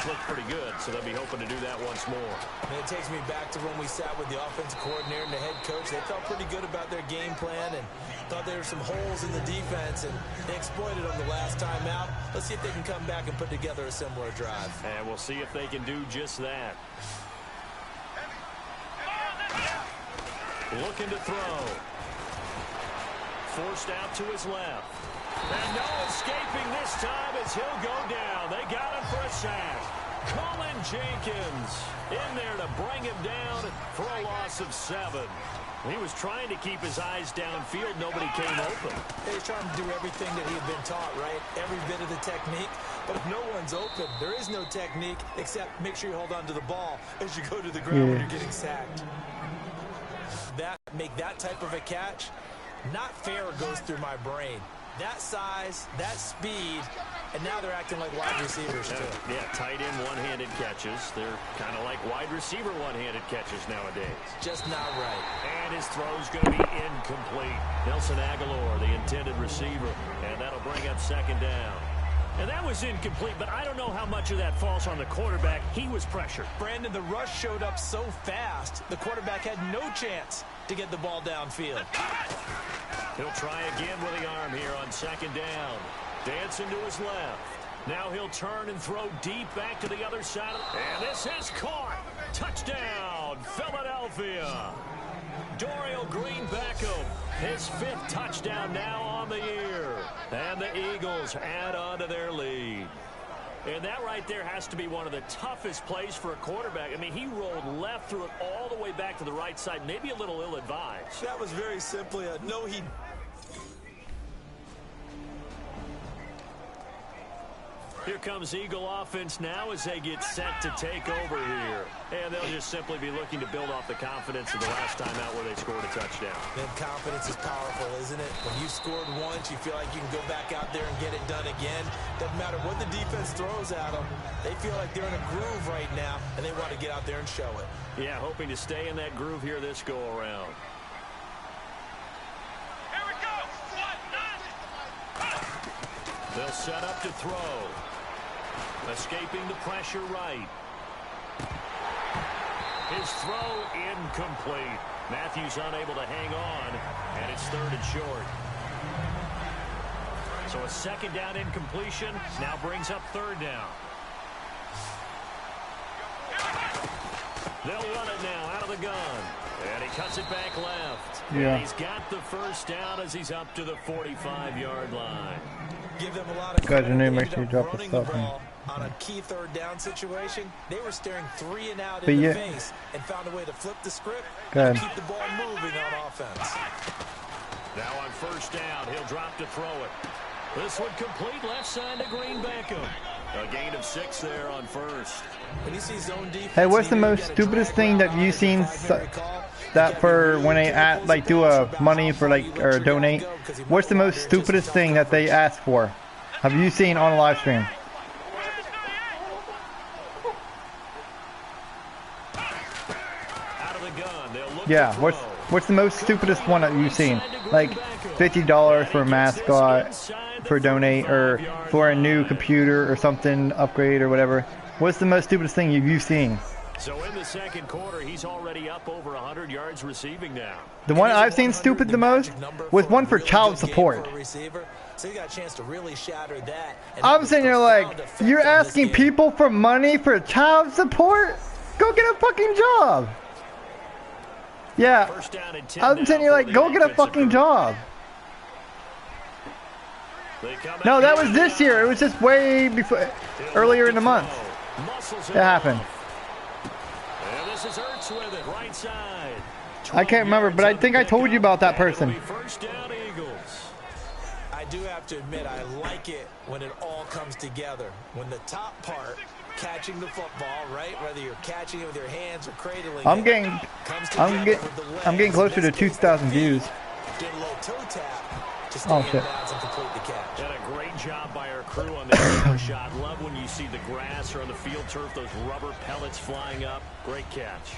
looked pretty good. So they'll be hoping to do that once more. And it takes me back to when we sat with the offensive coordinator and the head coach. They felt pretty good about their game plan and thought there were some holes in the defense, and they exploited them the last time out. Let's see if they can come back and put together a similar drive. And we'll see if they can do just that. Looking to throw. Forced out to his left. And no escaping this time as he'll go down. They got him for a sack. Colin Jenkins in there to bring him down for a loss of 7. He was trying to keep his eyes downfield. Nobody came open. He's trying to do everything that he had been taught, right? Every bit of the technique. But if no one's open, there is no technique except make sure you hold on to the ball as you go to the ground when you're getting sacked. Make that type of a catch, not fair goes through my brain. That size, that speed, and now they're acting like wide receivers too. Yeah, tight end one-handed catches. They're kind of like wide receiver one-handed catches nowadays. Just not right. And his throw's going to be incomplete. Nelson Aguilar, the intended receiver, and that'll bring up 2nd down. And that was incomplete, but I don't know how much of that falls on the quarterback. He was pressured. Brandon, the rush showed up so fast, the quarterback had no chance to get the ball downfield. He'll try again with the arm here on 2nd down. Dancing to his left. Now he'll turn and throw deep back to the other side. And this is caught. Touchdown, Philadelphia. Dorial Green-Beckham, his 5th touchdown now on the year. And the Eagles add on to their lead. And that right there has to be one of the toughest plays for a quarterback. I mean, he rolled left, threw it all the way back to the right side, maybe a little ill-advised. That was very simply a no. Here comes Eagle offense now as they get set to take over here. And they'll just simply be looking to build off the confidence of the last time out where they scored a touchdown. Then confidence is powerful, isn't it? When you scored once, you feel like you can go back out there and get it done again. Doesn't matter what the defense throws at them. They feel like they're in a groove right now, and they want to get out there and show it. Yeah, hoping to stay in that groove here this go-around. Here we go. 1, 9. They'll set up to throw. Escaping the pressure right. His throw incomplete. Matthews unable to hang on, and it's 3rd and short. So a 2nd down incompletion now brings up 3rd down. They'll run it now out of the gun. And he cuts it back left. Yeah. And he's got the 1st down as he's up to the 45-yard line. Give them a lot of Guys, credit. I knew They make sure you ended drop up the running stuff the in. ball on a key 3rd down situation. They were staring 3 and out But in yeah. the face and found a way to flip the script Good. and keep the ball moving on offense. Now on 1st down, he'll drop to throw it. This one complete left side to Green-Beckham. A gain of 6 there on 1st. When you see zone defense, Hey, what's the you know you most gotta stupidest drag thing route that you've seen that you for gotta when they be like do a money for like or donate? What's the most stupidest thing that they ask for? Have you seen on a live stream? Out of the gun, they'll look Yeah, to what's the most stupidest one that you've seen? Like $50 for a mascot for donate or for a new computer or something upgrade or whatever. What's the most stupidest thing you've seen? So in the 2nd quarter, he's already up over 100 yards receiving now. The one I've seen stupid the most was one for child support. So you got a chance to really shatter that. I'm sitting there like, you're asking people for money for child support? Go get a fucking job. Yeah, I'm sitting here like, go get a fucking job. No, that was this year. It was just way before, earlier in the month. It happened. And this is Ertz with it, right side. I can't remember, but I think I told you about that person. 1st down, Eagles. I do have to admit, I like it when it all comes together. When the top part, catching the football, right? Whether you're catching it with your hands or cradling I'm it, getting, comes I'm together getting, with the legs. I'm getting closer to Let's get 2,000 the feet. views. Did a little toe tap to stay Oh, in shit. bounds and complete the catch. Did a great job by our crew on the camera shot. Love when you see the grass or on the field turf, those rubber pellets flying up. Great catch.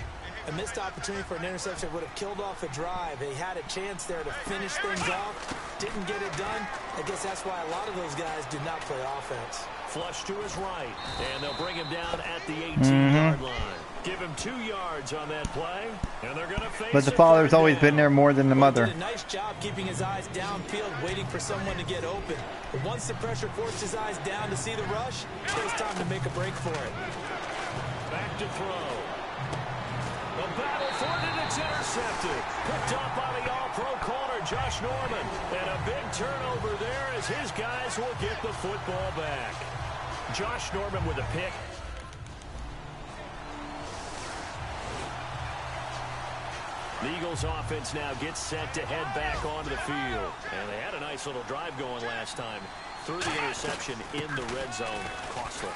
A missed opportunity for an interception would have killed off a drive. They had a chance there to finish things off. Didn't get it done. I guess that's why a lot of those guys did not play offense. Flush to his right, and they'll bring him down at the 18-yard line. Give him 2 yards on that play, and they're going to face. But the father's always been there more than the He mother. did a nice job keeping his eyes downfield, waiting for someone to get open. But once the pressure forced his eyes down to see the rush, it was time to make a break for it. Back to throw. The battle for it, and it's intercepted. Picked up by the all-pro corner, Josh Norman. And a big turnover there as his guys will get the football back. Josh Norman with a pick. The Eagles offense now gets set to head back onto the field. And they had a nice little drive going last time. Threw the interception in the red zone. Costly.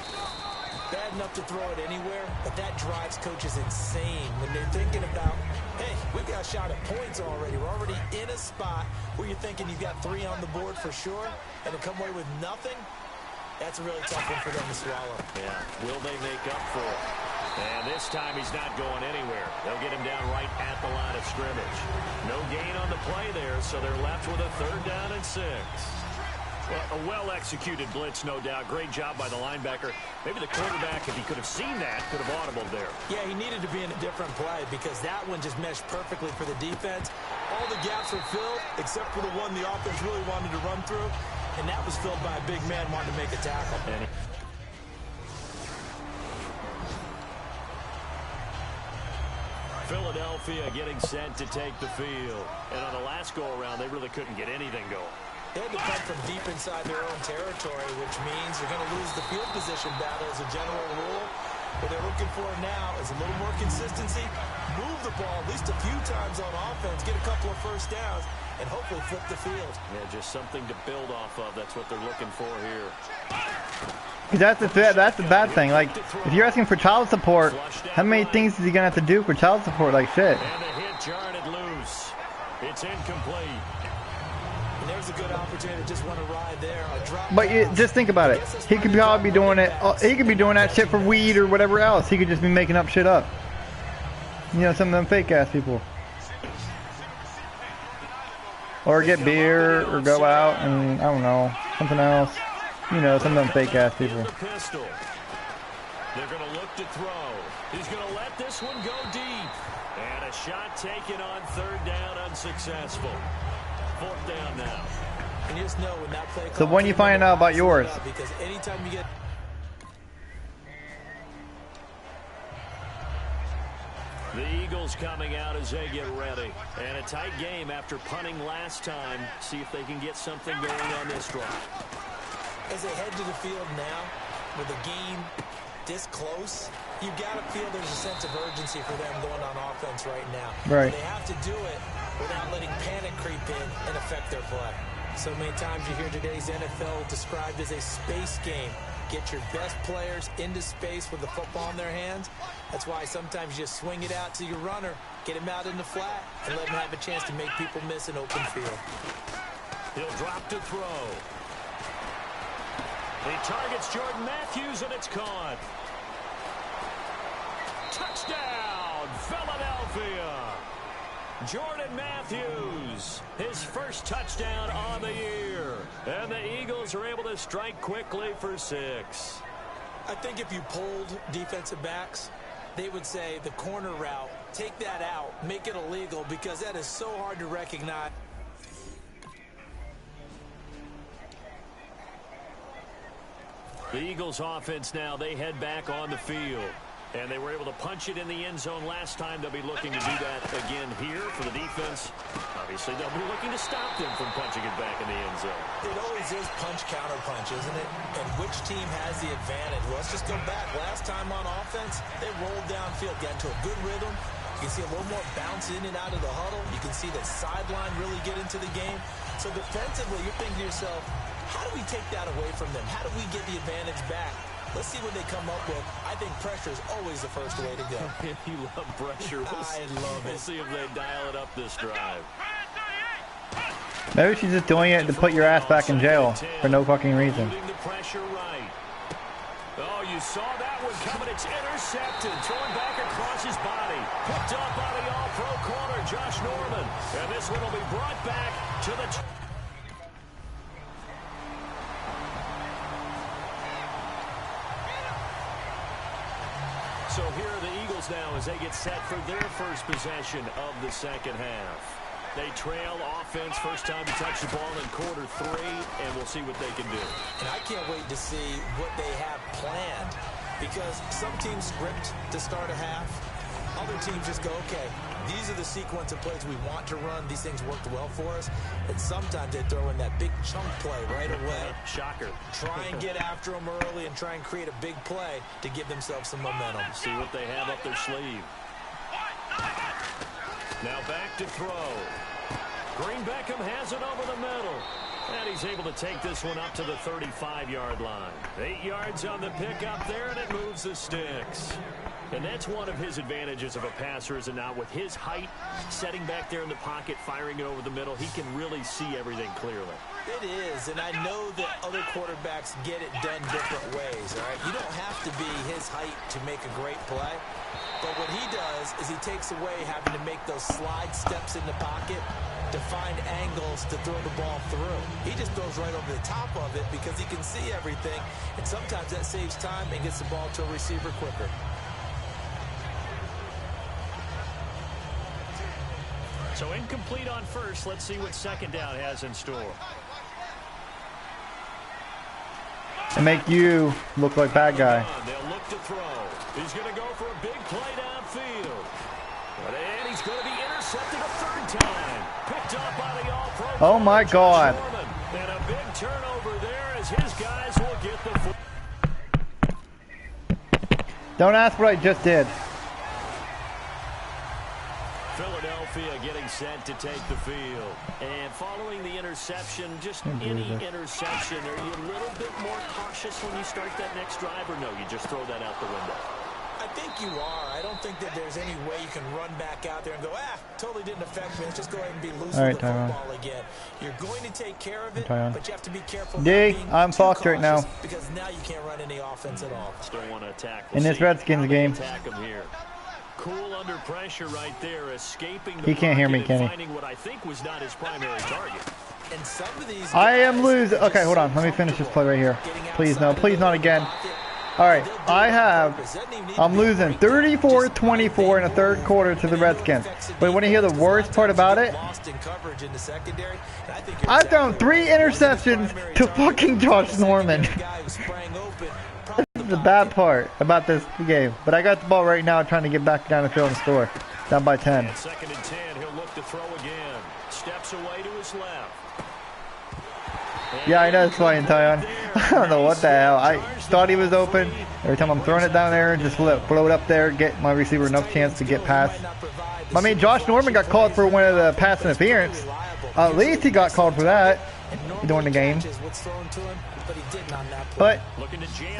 Bad enough to throw it anywhere, but that drives coaches insane when they're thinking about, hey, we've got a shot at points already. We're already in a spot where you're thinking you've got 3 on the board for sure, and to come away with nothing, that's a really tough one for them to swallow. Yeah, will they make up for it? And this time he's not going anywhere. They'll get him down right at the line of scrimmage. No gain on the play there, so they're left with a 3rd down and 6. Well, a well-executed blitz, no doubt. Great job by the linebacker. Maybe the quarterback, if he could have seen that, could have audibled there. Yeah, he needed to be in a different play because that one just meshed perfectly for the defense. All the gaps were filled except for the one the offense really wanted to run through, and that was filled by a big man wanting to make a tackle. Philadelphia getting set to take the field. And on the last go-around, they really couldn't get anything going. They had to come from deep inside their own territory, which means you're going to lose the field position battle as a general rule. What they're looking for now is a little more consistency, move the ball at least a few times on offense, get a couple of first downs, and hopefully flip the field. Yeah, just something to build off of. That's what they're looking for here. That's the bad thing. Like, if you're asking for child support, how many things is he gonna have to do for child support? Like shit. And the hit jarred it loose. It's incomplete. And there's a good opportunity to just want to ride there. But just think about it. He could probably be doing it. He could be doing that shit for weed or whatever else. He could just be making up shit up. You know, some of them fake ass people. Or get beer or go out and I don't know, something else. You know, some of them fake ass people. They're going to look to throw. He's going to let this one go deep. And a shot taken on 3rd down, unsuccessful. 4th down now. And you just know when that play. So when you find out about yours? Because anytime you get. The Eagles coming out as they get ready. And a tight game after punting last time. See if they can get something going on this drive. As they head to the field now, with a game this close, you've got to feel there's a sense of urgency for them going on offense right now. Right. They have to do it without letting panic creep in and affect their play. So many times you hear today's NFL described as a space game. Get your best players into space with the football in their hands. That's why sometimes you just swing it out to your runner, get him out in the flat, and let him have a chance to make people miss an open field. He'll drop to throw. He targets Jordan Matthews, and it's caught. Touchdown, Philadelphia. Jordan Matthews, his first touchdown on the year. And the Eagles are able to strike quickly for 6. I think if you polled defensive backs, they would say the corner route, take that out, make it illegal, because that is so hard to recognize. The Eagles offense now, they head back on the field. And they were able to punch it in the end zone last time. They'll be looking to do that again here for the defense. Obviously, they'll be looking to stop them from punching it back in the end zone. It always is punch-counter-punch, isn't it? And which team has the advantage? Well, let's just go back. Last time on offense, they rolled downfield, got into a good rhythm. You can see a little more bounce in and out of the huddle. You can see the sideline really get into the game. So defensively, you're thinking to yourself, how do we take that away from them? How do we get the advantage back? Let's see what they come up with. I think pressure is always the first way to go. You love pressure. I love it. We'll see if they dial it up this drive. Maybe she's just doing it to put your ass back in jail for no fucking reason. The pressure right. Oh, you saw that one coming. It's intercepted. Throwing back across his body. Picked up by the all-pro corner, Josh Norman. And this one will be brought back to the... So here are the Eagles now as they get set for their first possession of the second half. They trail offense first time to touch the ball in quarter 3, and we'll see what they can do. And I can't wait to see what they have planned, because some teams script to start a half. Other teams just go, okay, these are the sequence of plays we want to run. These things worked well for us. And sometimes they throw in that big chunk play right away. Shocker. Try and get after them early and try and create a big play to give themselves some momentum. See what they have up their sleeve. Now back to throw. Green Beckham has it over the middle. And he's able to take this one up to the 35-yard line. 8 yards on the pickup there, and it moves the sticks. And that's one of his advantages of a passer, is it not? With his height, setting back there in the pocket, firing it over the middle, he can really see everything clearly. It is, and I know that other quarterbacks get it done different ways, all right? You don't have to be his height to make a great play. But what he does is he takes away having to make those slide steps in the pocket to find angles to throw the ball through. He just throws right over the top of it because he can see everything, and sometimes that saves time and gets the ball to a receiver quicker. So incomplete on first. Let's see what second down has in store. And make you look like bad guy. They'll look to throw. He's going to go for a big play downfield. And he's going to be intercepted a third time. Picked up by the all-pro. Oh my God. And a big turnover there as his guys will get the... Don't ask what I just did. Philadelphia getting set to take the field. And following the interception, just any interception, are you a little bit more cautious when you start that next drive, or no, you just throw that out the window? I think you are. I don't think that there's any way you can run back out there and go, totally didn't affect me. Let's just go ahead and be loose with the football again. You're going to take care of it, but you have to be careful. I'm fucked right now. Because now you can't run any offense at all. Still want to attack. In this Redskins game. Attack him here. Cool under pressure right there, escaping the he can't hear me, can he? Finding what I think was not his primary target. And some of these I am losing. Okay, hold on. Let me finish this play right here. Please, no. Please not again. All right. I'm losing 34-24 in the third quarter to the Redskins. But you want to hear the worst part about it? I've thrown 3 interceptions to fucking Josh Norman. The bad part about this game, but I got the ball right now, trying to get back down the field and score. Down by 10. And 2nd and 10. He'll look to throw again. Steps away to his left. Yeah, I know it's flying, Tyon. I don't know what the hell. I thought he was open. Every time I'm throwing it down there, just throw it up there, get my receiver enough chance to get past. I mean, Josh Norman got called for one of the pass interference. At least he got called for that during the game. But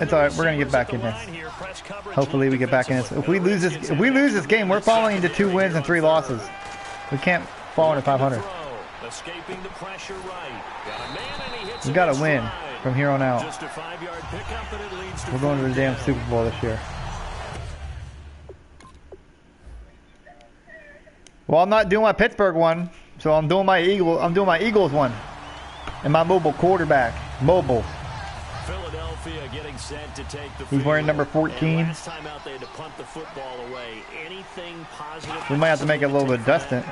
it's all right. We're gonna get back in this. Hopefully, we get back in this. If we lose this game, we're falling into 2 wins and 3 losses. We can't fall into 500. We gotta win from here on out. We're going to the damn Super Bowl this year. Well, I'm not doing my Pittsburgh one, so I'm doing my Eagles one, and my mobile quarterback, mobile. Philadelphia getting set to take the He's wearing number 14. Last time out they had to punt the football away. Anything positive? We might have to make a little adjustments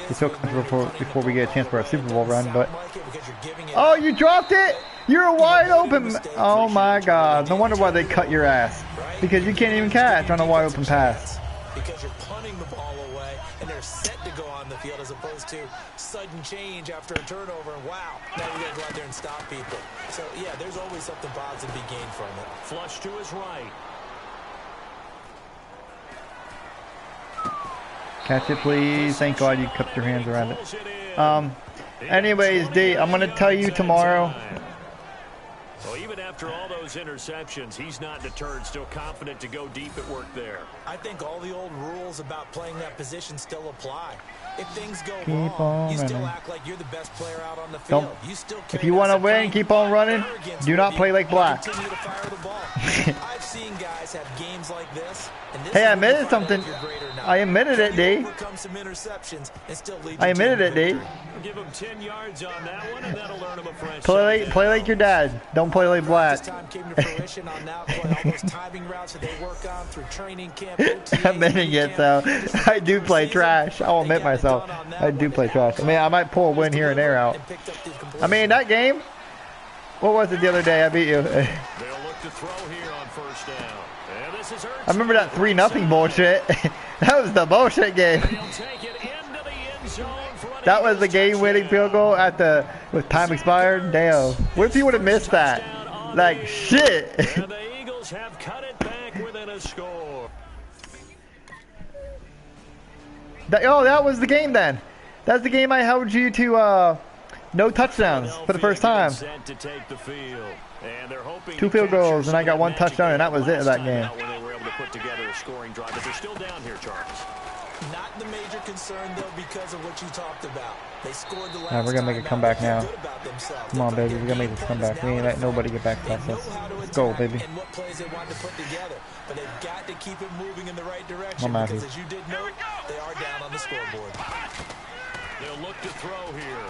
before we get a chance for a Super Bowl run. But oh, you dropped it! You're wide open. Oh my God! No wonder why they cut your ass, because you can't even catch on a wide open pass. Because you're punting the ball away and they're set to go on the field, as opposed to sudden change after a turnover, and wow, now we gotta go out there and stop people. So yeah, there's always something positive to be gained from it. Flush to his right. Catch it, please. Thank God you cupped your hands around it. Anyways, D, I'm gonna tell you tomorrow. Well, even after all those interceptions, he's not deterred, still confident to go deep at work there. I think all the old rules about playing that position still apply. If things go Keep wrong, you on still running. act like you're the best player out on the field. You still If you want to win, keep on running. Do not play like black. Continue to fire the ball. I've seen guys have games like this. And this Hey, I is when you admitted find out something. if you're great or not. I admitted it, Can you D. overcome some interceptions and still lead I your team admitted to it, D. victory? Give him 10 yards on that one, and that'll earn him a fresh Play like your dad. Don't play like black. This time came to fruition on that play. All those timing routes that they work on through training camp. I'm admitting it, so I do play trash. I'll admit myself. I do play trash. I mean, I might pull a win here and there out. I mean, that game, what was it the other day? I beat you. They'll look to throw here on first down. And this is I remember that 3-0 bullshit. That was the bullshit game. That was the game-winning field goal with time expired. Damn. What if he would have missed that? Like shit. And the Eagles have cut it back within a score. That was the game then. That's the game I held you to no touchdowns for the first time. 2 field goals, and I got 1 touchdown, and that was it of that game. Not the major concern though because of what you talked about. They scored the last Alright, we're gonna make a comeback now. Come on, baby, we're gonna make this comeback. We ain't letting nobody get back past us. Let's go, baby. And what plays they want to put together, but they've got to keep it moving in the right direction I'm happy. because, as you did note, they are down on the scoreboard. They'll look to throw here.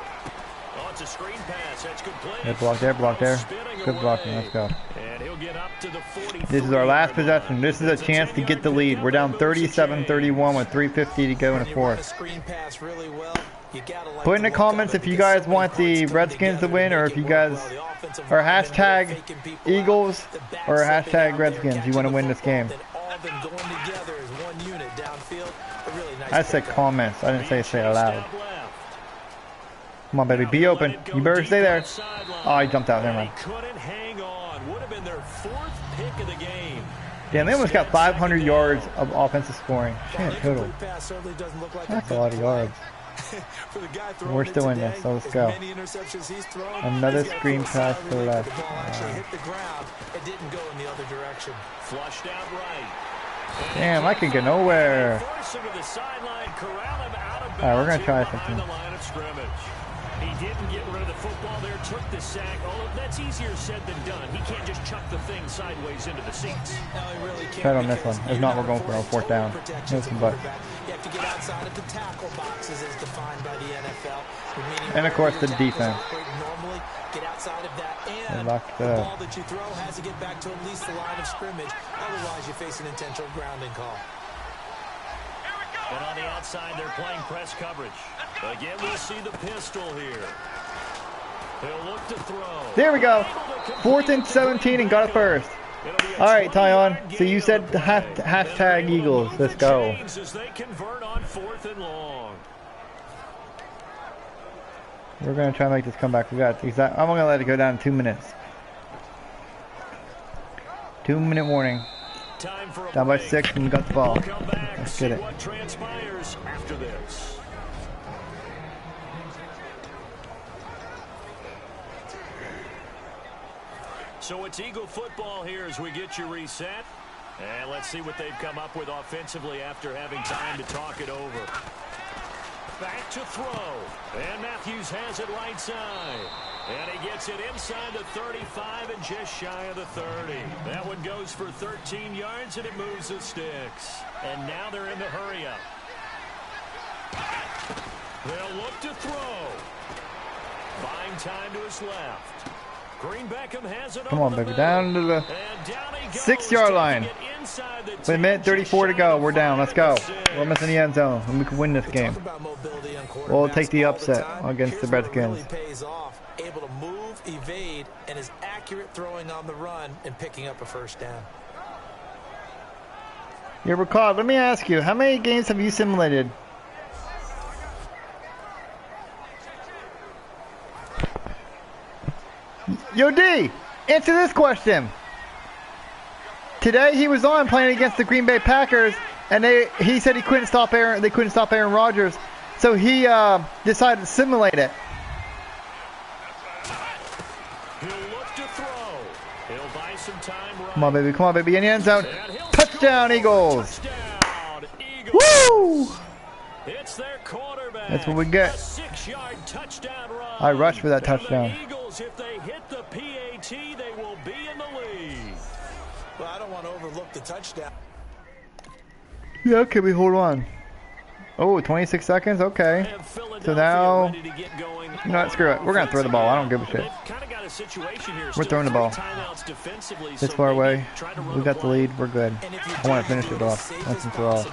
Oh, it's a screen pass. That's good play. Good block there, block there. Good blocking. Let's go. And he'll get up to the 43. This is our last possession. This is a chance to get the lead. We're down 37-31 with 3:50 to go in the fourth. Put in the comments if you guys want the Redskins to win, or if you guys are hashtag Eagles or hashtag Redskins. You want to win this game. I said comments. I didn't say it aloud. Come on, baby. Be open. You better stay there. Oh, he jumped out. Never mind. Couldn't hang on. Would have been their 4th pick of the game. Damn, they almost got 500 yards of offensive scoring. Shit, total. That's a lot of yards. We're still in this, so let's go. Another screen pass to the left. Damn, I could get nowhere. Alright, we're gonna try something. He didn't get rid of the football there, took the sack. Oh, that's easier said than done. He can't just chuck the thing sideways into the seats. Try it on this one. If not, we're going for a 4th down. Here's some butt. You have to get outside of the tackle boxes as defined by the NFL. And of course the defense. Normally, get outside of that, and the ball that you throw has to get back to at least the line of scrimmage. Otherwise, you face an intentional grounding call. And on the outside, they're playing press coverage. Again, we'll see the pistol here. He'll look to throw. There we go. 4th and 17 and got it first. All right, Tyon. So you said the hashtag Eagles. Let's go. As they convert on 4th and long. We're gonna try to make this comeback. We got exact. I'm gonna let it go down in 2 minutes. 2-minute warning. Down by 6 and we got the ball. Let's get it. What transpires after this? So it's Eagle football here as we get you reset. And let's see what they've come up with offensively after having time to talk it over. Back to throw. And Matthews has it right side. And he gets it inside the 35 and just shy of the 30. That one goes for 13 yards and it moves the sticks. And now they're in the hurry up. They'll look to throw. Buying time to his left. Green Beckham has it. Come on, baby. Down to the 6-yard line. With a minute 34 to go. We're down. Let's go. We're missing the end zone, and we can win this game. We'll take the upset against the Redskins. Able to move, evade, and is accurate throwing on the run and picking up a 1st down. You ever caught? Let me ask you, how many games have you simulated? Yo, D, answer this question. Today he was on playing against the Green Bay Packers, and he said he couldn't stop Aaron. They couldn't stop Aaron Rodgers, so he decided to simulate it. He'll look to throw. He'll buy some time. Come on, baby. Come on, baby. In the end zone. Touchdown, Eagles. Touchdown, Eagles. Woo! It's their quarterback. That's what we get. A 6-yard touchdown run. I rushed for that touchdown. The Eagles, if they hit the PAT, they will be in the lead. Well, I don't want to overlook the touchdown. Yeah, okay, we hold on. Oh, 26 seconds? Okay. So now, you know what, screw it. We're going to throw the ball. I don't give a shit. We're throwing the ball. This far away. We got the lead. We're good. I want to finish it off once and for all. And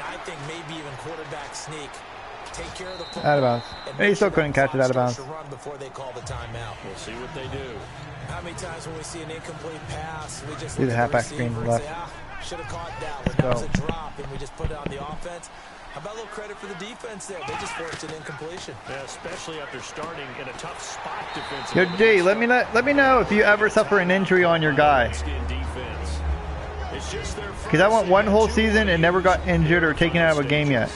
I think maybe even quarterback sneak. Take care of the out of bounds. And he still couldn't catch it out of bounds. Before they call the timeout. We'll see what they do. How many times when we see an incomplete pass, we just do the halfback screen left. Should have caught that one. That was a drop, and we just put it on the offense. How about a little credit for the defense there? They just forced an incompletion. Yeah, especially after starting in a tough spot defensively. Yo, D, let me know if you ever suffer an injury on your guy. Because I went one whole season and never got injured or taken out of a game yet.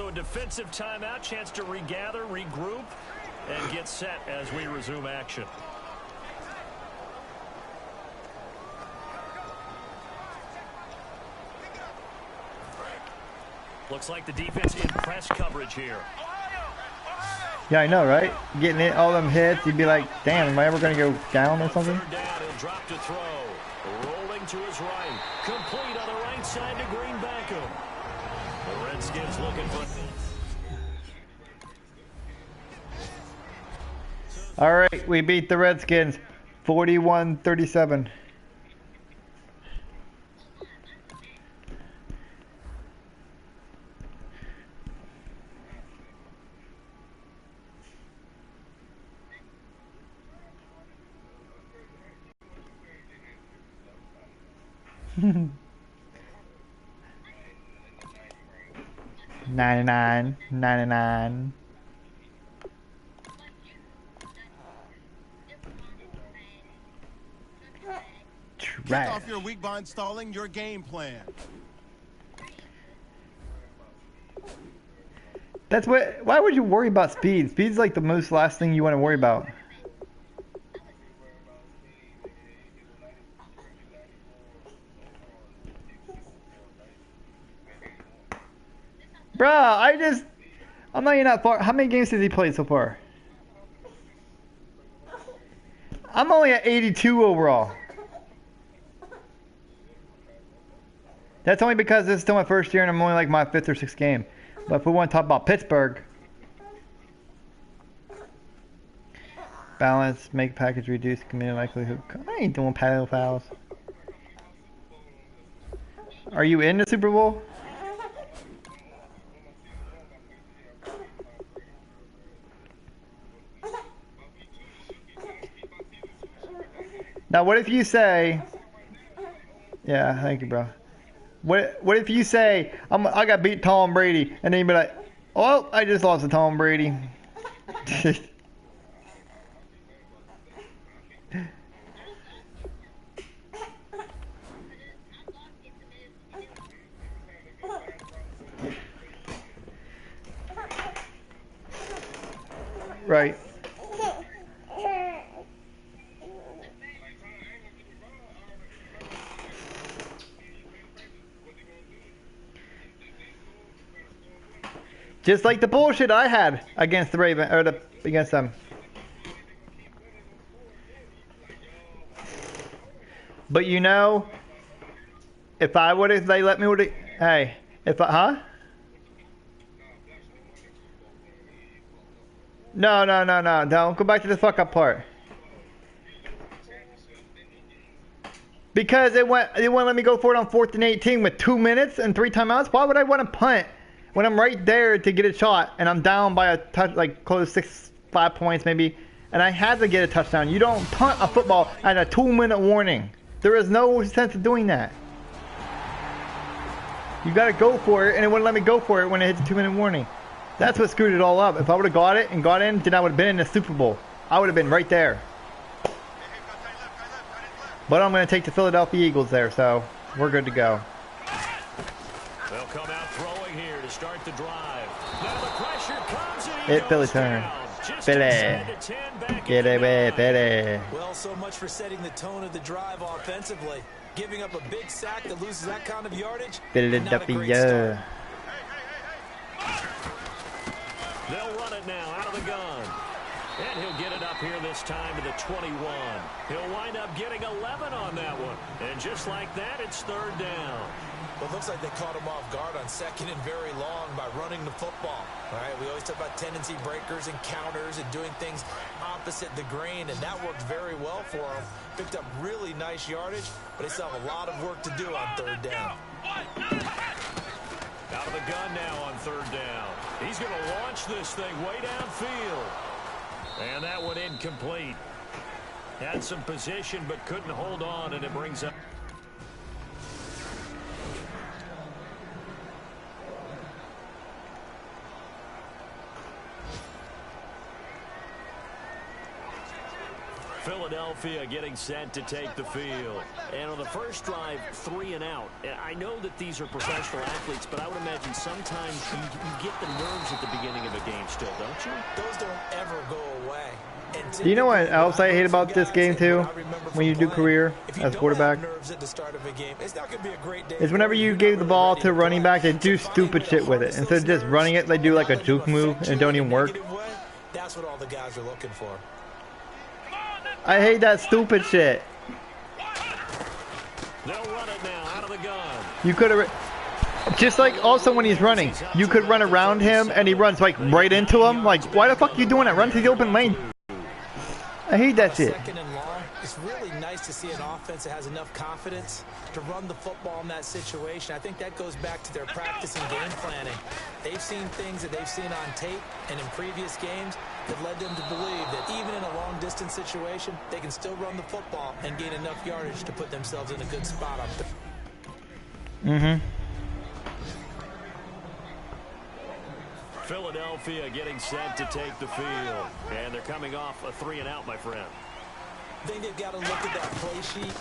So a defensive timeout, chance to regather, regroup, and get set as we resume action. Looks like the defense in press coverage here. Yeah, I know, right? Getting it, all them hits, you'd be like, damn, am I ever going to go down or something? Third down, he'll drop to throw. Rolling to his right. Complete on the right side to Green Beckham. The Redskins looking for... All right, we beat the Redskins 41-37. $99. Kick off your week by installing your game plan. That's what. Why would you worry about speed? Speed's like the most last thing you want to worry about. Bruh, I'm not even that far. How many games has he played so far? I'm only at 82 overall. That's only because this is still my first year and I'm only like my 5th or 6th game. But if we want to talk about Pittsburgh, balance, make package, reduce committed likelihood. I ain't doing paddle fouls. Are you in the Super Bowl? Now, what if you say, yeah, thank you, bro. What if you say, I got beat Tom Brady, and then you be like, oh, I just lost to Tom Brady. Right. Just like the bullshit I had against the Raven, or against them. But you know, if I would have, they let me would have, hey, if I, huh? No, don't go back to the fuck up part. Because they wouldn't let me go for it on 4th and 18 with 2 minutes and 3 timeouts. Why would I want to punt when I'm right there to get a shot and I'm down by a touch, like close 5 points maybe, and I had to get a touchdown? You don't punt a football at a 2-minute warning. There is no sense of doing that. You got to go for it, and it wouldn't let me go for it when it hit the 2-minute warning. That's what screwed it all up. If I would have got it and got in, then I would have been in the Super Bowl. I would have been right there. But I'm going to take the Philadelphia Eagles there, so we're good to go. They'll come out throwing here to start the drive. Now the pressure comes and It's Philly's turn. Philly. Get away, Philly. Well, so much for setting the tone of the drive offensively. Giving up a big sack that loses that kind of yardage. Philadelphia. They'll run it now out of the gun. And he'll get it up here this time to the 21. He'll wind up getting 11 on that one. And just like that, it's 3rd down. Well, it looks like they caught him off guard on 2nd and very long by running the football. All right, we always talk about tendency breakers and counters and doing things opposite the grain, and that worked very well for him. Picked up really nice yardage, but they still have a lot of work to do on 3rd down. Out of the gun now on 3rd down. He's going to launch this thing way downfield. And that one incomplete. Had some position but couldn't hold on, and it brings up. Philadelphia getting set to take the field. And on the first drive, 3 and out. I know that these are professional athletes, but I would imagine sometimes you get the nerves at the beginning of a game still, don't you? Those don't ever go away. Do you know what else I hate about this game too? When you do career as quarterback, is whenever you gave the ball to running back, they do stupid shit with it. Instead of just running it, they do like a juke move and it don't even work. That's what all the guys are looking for. I hate that stupid shit. They'll run it now out of the gun. You could have, just like also when he's running, you could run around him and he runs like right into him. Like, why the fuck are you doing that? Run to the open lane. I hate that shit. Second and long. It's really nice to see an offense that has enough confidence to run the football in that situation. I think that goes back to their practice and game planning. They've seen things that they've seen on tape and in previous games that led them to believe that even in a long-distance situation, they can still run the football and gain enough yardage to put themselves in a good spot on Philadelphia getting set to take the field. And they're coming off a 3 and out, my friend. I think they've got to look at that play sheet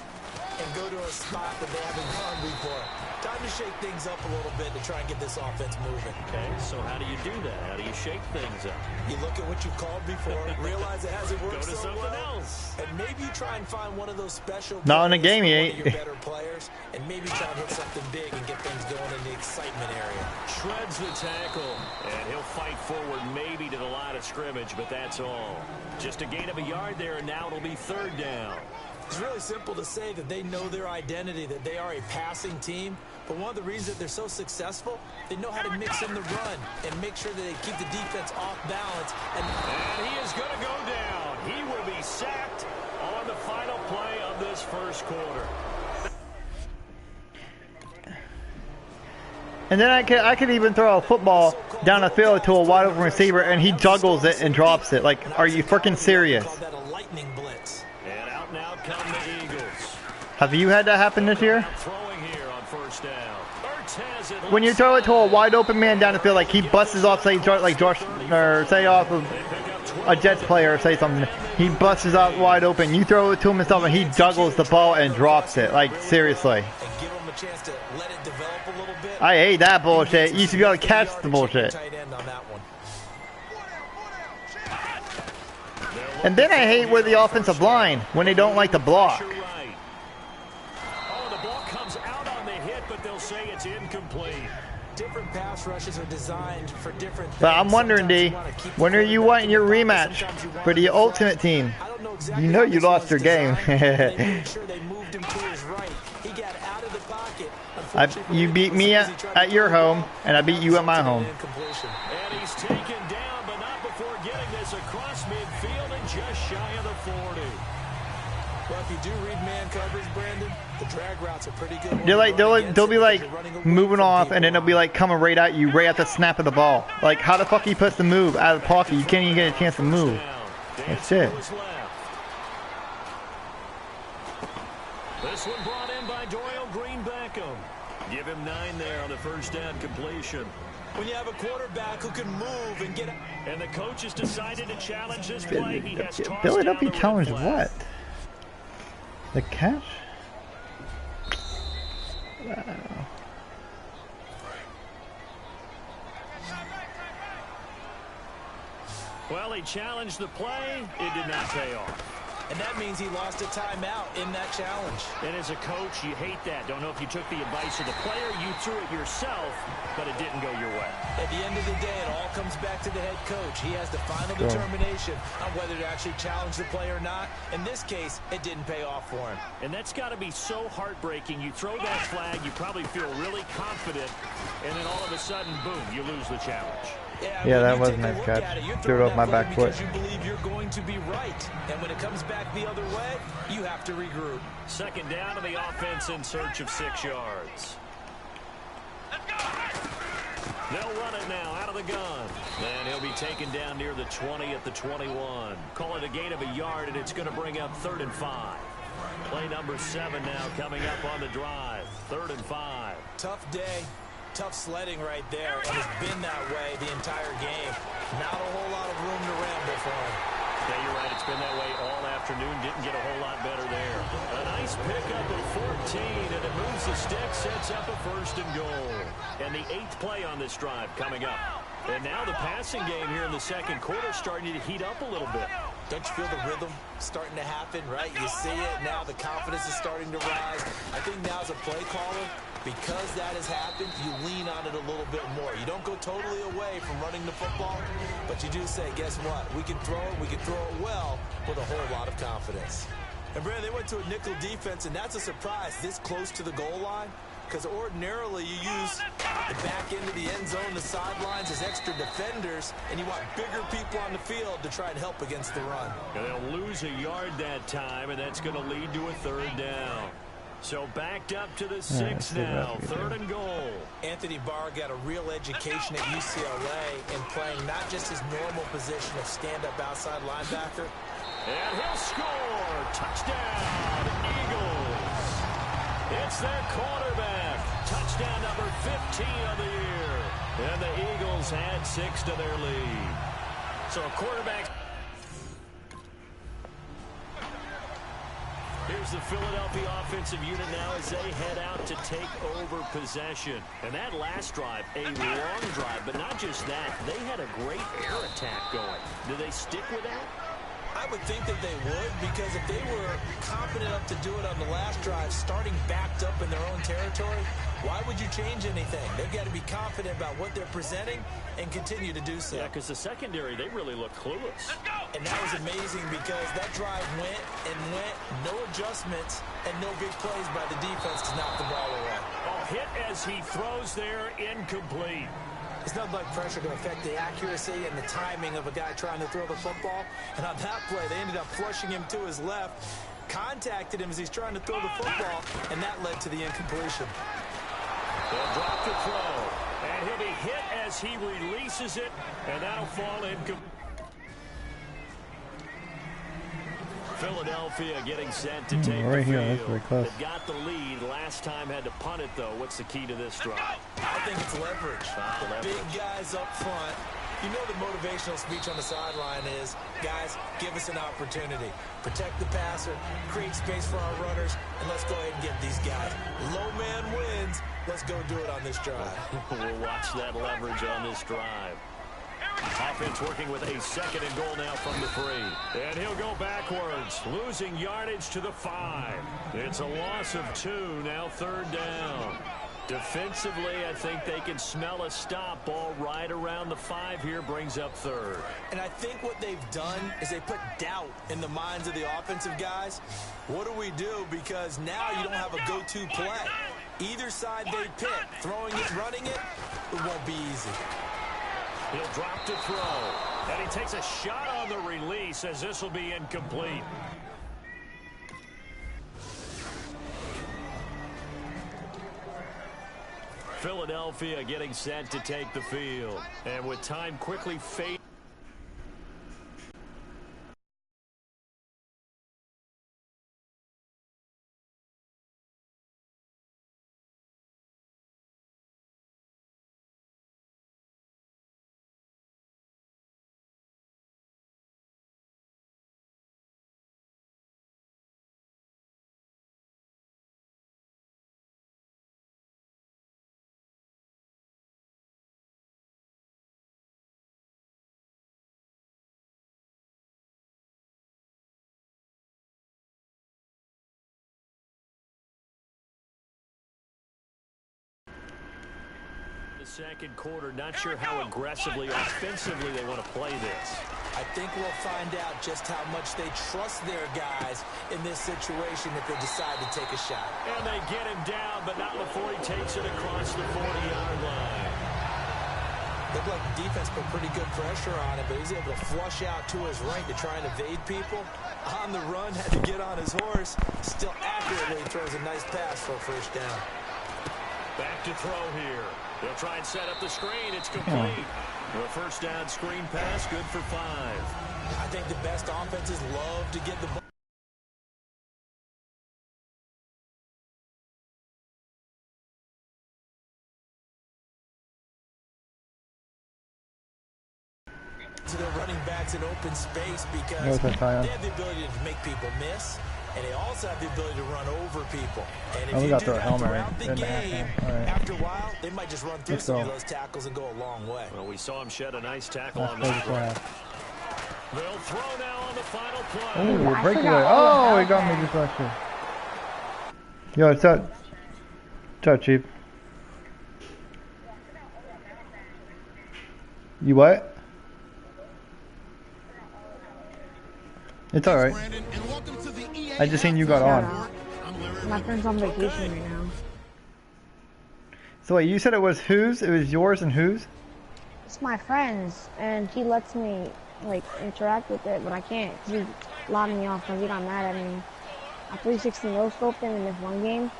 and go to a spot that they haven't gone before. Time to shake things up a little bit to try and get this offense moving. Okay, so how do you do that? How do you shake things up? You look at what you've called before, realize it hasn't worked Go to so something well, else. and maybe you try and find one of those special Not in a plays game, he from one ain't. of your better players, and maybe try and hit something big and get things going in the excitement area. Shreds the tackle, and he'll fight forward maybe to the line of scrimmage, but that's all. Just a gain of a yard there, and now it'll be 3rd down. It's really simple to say that they know their identity, that they are a passing team. But one of the reasons that they're so successful, they know how to mix in the run and make sure that they keep the defense off balance. And he is going to go down. He will be sacked on the final play of this first quarter. And then I could even throw a football down the field to a wide open receiver and he juggles it and drops it. Like, are you freaking serious? call that a lightning blitz. And out now come the Eagles. Have you had that happen this year? Throwing here on 1st down. Ertz has it. When you throw it to a wide open man down the field, like he busts off, say like Josh, or say off of a Jets player, or say something, he busts out wide open. You throw it to him and stuff, and he juggles the ball and drops it. Like, seriously. And give them a chance to let it develop a little bit. I hate that bullshit. You should be able to catch the bullshit. Tight end on that one. And then I hate with the offensive line when they don't like to block. You're right. Oh, the ball comes out on the hit, but they'll say it's incomplete. Different pass rushes are designed for different things. But I'm wondering, D, when are you wanting your rematch for the ultimate team? I don't know exactly You know you how lost this your was game. designed. They made sure they moved him to his right. He got out of the pocket. You beat me at your home, and I beat you at my home. And he's taken down, but not before getting this across midfield and just shy of the 40. Well, if you do read man coverage, Brandon, the drag routes are pretty good. They're like they'll be like moving off, and then they'll be like coming right at you right at the snap of the ball. Like, how the fuck are you supposed to move out of the pocket? You can't even get a chance to move. That's it. This one brought in by Doyle Green Beckham. Give him 9 there on the 1st down completion. When you have a quarterback who can move and get... And the coach has decided to challenge this play. He has tossed Philadelphia down the challenged red flag. what? The catch? Wow. Well, he challenged the play. It did not pay off. And that means he lost a timeout in that challenge. And as a coach, you hate that. Don't know if you took the advice of the player. You threw it yourself, but it didn't go your way. At the end of the day, it all comes back to the head coach. He has the final determination on whether to actually challenge the play or not. In this case, it didn't pay off for him. And that's got to be so heartbreaking. You throw that flag, you probably feel really confident, and then all of a sudden, boom, you lose the challenge. Yeah, that was a nice catch. Threw it off my back foot. Because you believe you're going to be right. And when it comes back the other way, you have to regroup. 2nd down to the offense in search of 6 yards. They'll run it now out of the gun. And he'll be taken down near the 20 at the 21. Call it a gain of a yard, and it's going to bring up 3rd and 5. Play number 7 now coming up on the drive. 3rd and 5. Tough day. Tough sledding right there, and it's been that way the entire game. Not a whole lot of room to ramble for him. Yeah, you're right. It's been that way all afternoon. Didn't get a whole lot better there. A nice pickup of 14, and it moves the stick, sets up a 1st and goal. And the 8th play on this drive coming up. And now the passing game here in the 2nd quarter starting to heat up a little bit. Don't you feel the rhythm starting to happen, right? You see it now. The confidence is starting to rise. I think now as a play caller, because that has happened, you lean on it a little bit more. You don't go totally away from running the football, but you do say, guess what? We can throw it. We can throw it well with a whole lot of confidence. And, Brandon, they went to a nickel defense, and that's a surprise this close to the goal line. Because ordinarily you use the back end of the end zone, the sidelines as extra defenders, and you want bigger people on the field to try and help against the run. And they'll lose a yard that time, and that's going to lead to a 3rd down. So backed up to the 6 now, 3rd and goal. Anthony Barr got a real education at UCLA in playing not just his normal position of stand-up outside linebacker. And he'll score. Touchdown, Eagles. It's their quarterback. Touchdown number 15 of the year. And the Eagles add 6 to their lead. So a quarterback. Here's the Philadelphia offensive unit now as they head out to take over possession. And that last drive, a long drive, but not just that. They had a great air attack going. Do they stick with that? I would think that they would, because if they were confident enough to do it on the last drive, starting backed up in their own territory, why would you change anything? They've got to be confident about what they're presenting and continue to do so. Yeah, because the secondary, they really look clueless. And that was amazing because that drive went and went, no adjustments, and no big plays by the defense to knock the ball away. Oh, hit as he throws there, incomplete. It's nothing like pressure to affect the accuracy and the timing of a guy trying to throw the football. And on that play, they ended up flushing him to his left, contacted him as he's trying to throw the football, and that led to the incompletion. They'll drop the throw, and he'll be hit as he releases it, and that'll fall incomplete. Philadelphia getting set to take right the here, field. that's very close. They've got the lead. Last time had to punt it, though. What's the key to this drive? I think it's leverage. Leverage. Big guys up front. You know the motivational speech on the sideline is, guys, give us an opportunity. Protect the passer, create space for our runners, and let's go ahead and get these guys. Low man wins. Let's go do it on this drive. We'll watch that leverage on this drive. Offense working with a 2nd and goal now from the 3. And he'll go backwards, losing yardage to the 5. It's a loss of 2, now 3rd down. Defensively, I think they can smell a stop. Ball right around the 5 here, brings up 3rd. And I think what they've done is they put doubt in the minds of the offensive guys. What do we do? Because now you don't have a go-to play. Either side they pick, throwing it, running it, it won't be easy. He'll drop to throw. And he takes a shot on the release as this will be incomplete. Philadelphia getting set to take the field. And with time quickly fading. Second quarter, not sure how aggressively, offensively they want to play this. I think we'll find out just how much they trust their guys in this situation if they decide to take a shot. And they get him down, but not before he takes it across the 40-yard line. Looked like the defense put pretty good pressure on him, but he was able to flush out to his right to try and evade people. On the run, had to get on his horse. Still accurately throws a nice pass for a 1st down. Back to throw here. They'll try and set up the screen. It's complete. A 1st down screen pass, good for 5. I think the best offenses love to get the ball to their running running backs in open space because No, they it's not. have the ability to make people miss, and they also have the ability to run over people. And if we you got do through a that helmet throughout the in the half game, now. All right. after a while, they might just run through Let's some go. of those tackles and go a long way. Well, we saw him shed a nice tackle That's on close that to play. half. They'll throw now on the final play. Ooh, I breakaway. forgot all Oh, he about got me that. just last year. Yo, what's up? What's up, Chief? You what? It's alright. Brandon, and welcome to the EA I just seen you got Halftime on. Report. I'm Larry My Rick. friend's on vacation right now. So wait, you said it was whose? It was yours and whose? It's my friend's, and he lets me like interact with it, but I can't. He locked me off because he got mad at me. I 360 no scoped him in this one game.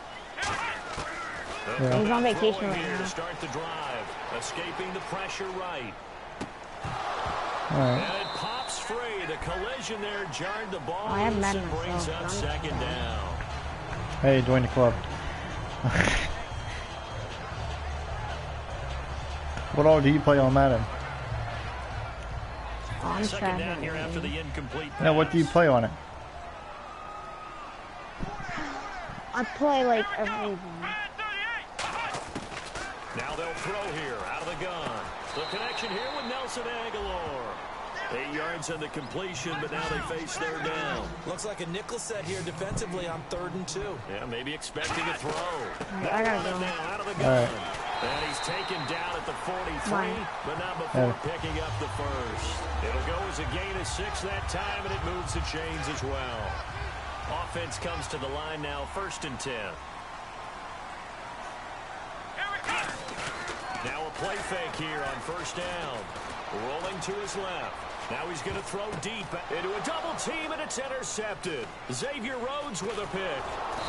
Yeah. He's on vacation Throwing right here to now. start the drive. Escaping the pressure right. Alright. And it pops free. The collision there jarred the ball I have loose Madden and brings myself, up but I'm second down. Hey, join the club. What all do you play on Madden? Oh, I'm Second trash down at here it. after the incomplete pass. Now, what do you play on it? I play like everything. Now they'll throw here out of the gun. The connection here with Nelson Aguilar. 8 yards on the completion, but now they face third down. Looks like a nickel set here defensively on 3rd and 2. Yeah, maybe expecting a throw. I gotta go. Now out of the gun. All right. And he's taken down at the 43, Bye. but not before Yeah. picking up the first. It'll go as a gain of 6 that time, and it moves the chains as well. Offense comes to the line now, 1st and 10. Now a play fake here on 1st down. Rolling to his left. Now he's going to throw deep into a double team, and it's intercepted. Xavier Rhodes with a pick.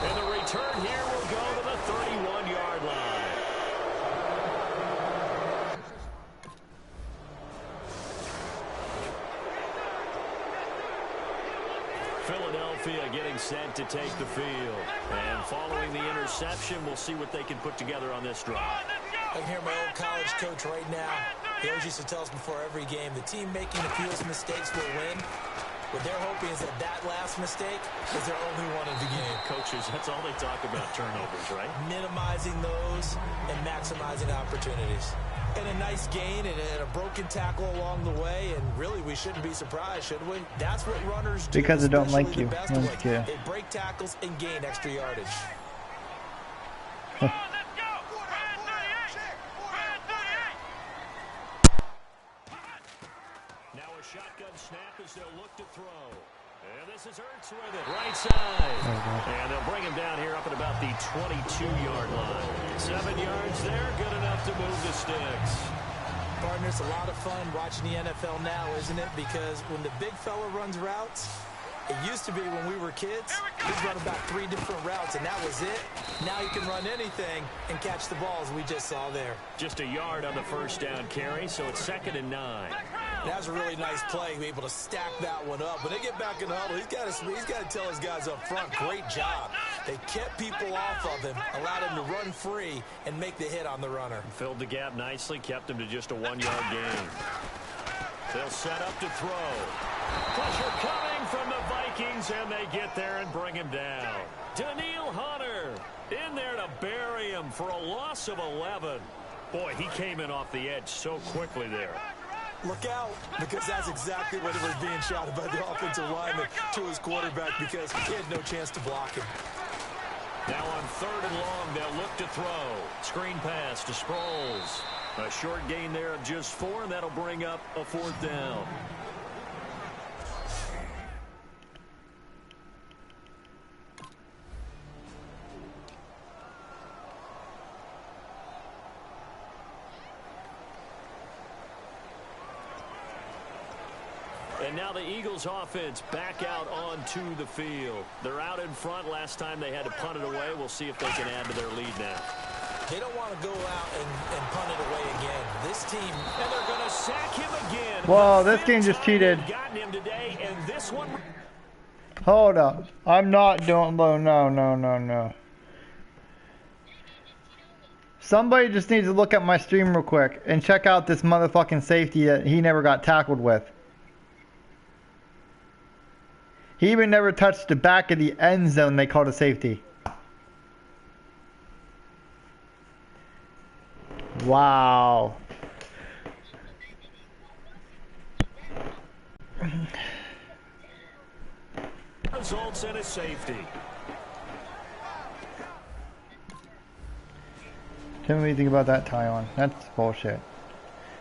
And the return here will go to the 31-yard line. Philadelphia getting set to take the field. And following the interception, we'll see what they can put together on this drive. I can hear my old college coach right now. He always used to tell us before every game, the team making the fewest mistakes will win. What they're hoping is that that last mistake is their only one of the game. Coaches, that's all they talk about, turnovers, right? Minimizing those and maximizing opportunities. And a nice gain and a broken tackle along the way, and really we shouldn't be surprised, should we? That's what runners do. Because they don't like especially you. the best I'm ones. just kidding. They break tackles and gain extra yardage. Now a shotgun snap as they'll look to throw. And this is Ertz with it. Right side. And they'll bring him down here up at about the 22-yard line. 7 yards there, good enough to move the sticks. Partner, it's a lot of fun watching the NFL now, isn't it? Because when the big fella runs routes, it used to be when we were kids, he'd run about 3 different routes, and that was it. Now you can run anything and catch the balls we just saw there. Just a yard on the first down carry, so it's 2nd and 9. That was a really nice play, be able to stack that one up. When they get back in the huddle, he's got to tell his guys up front, great job. They kept people off of him, allowed him to run free and make the hit on the runner. Filled the gap nicely, kept him to just a 1-yard gain. They'll set up to throw. Pressure coming from the Vikings, and they get there and bring him down. Daniil Hunter in there to bury him for a loss of 11. Boy, he came in off the edge so quickly there. Look out, because that's exactly what it was being shouted by the offensive lineman to his quarterback because he had no chance to block him. Now on 3rd and long, they'll look to throw. Screen pass to Sproles. A short gain there of just 4, and that'll bring up a 4th down. And now the Eagles offense back out onto the field. They're out in front. Last time they had to punt it away. We'll see if they can add to their lead now. They don't want to go out and punt it away again. This team, And they're going to sack him again. Whoa, this game just cheated. Gotten him today, and this one. Hold up. I'm not doing low. No. Somebody just needs to look at my stream real quick and check out this motherfucking safety that he never got tackled with. He even never touched the back of the end zone. They called a safety. Wow. Results in a safety. Tell me what you think about that tie on. That's bullshit.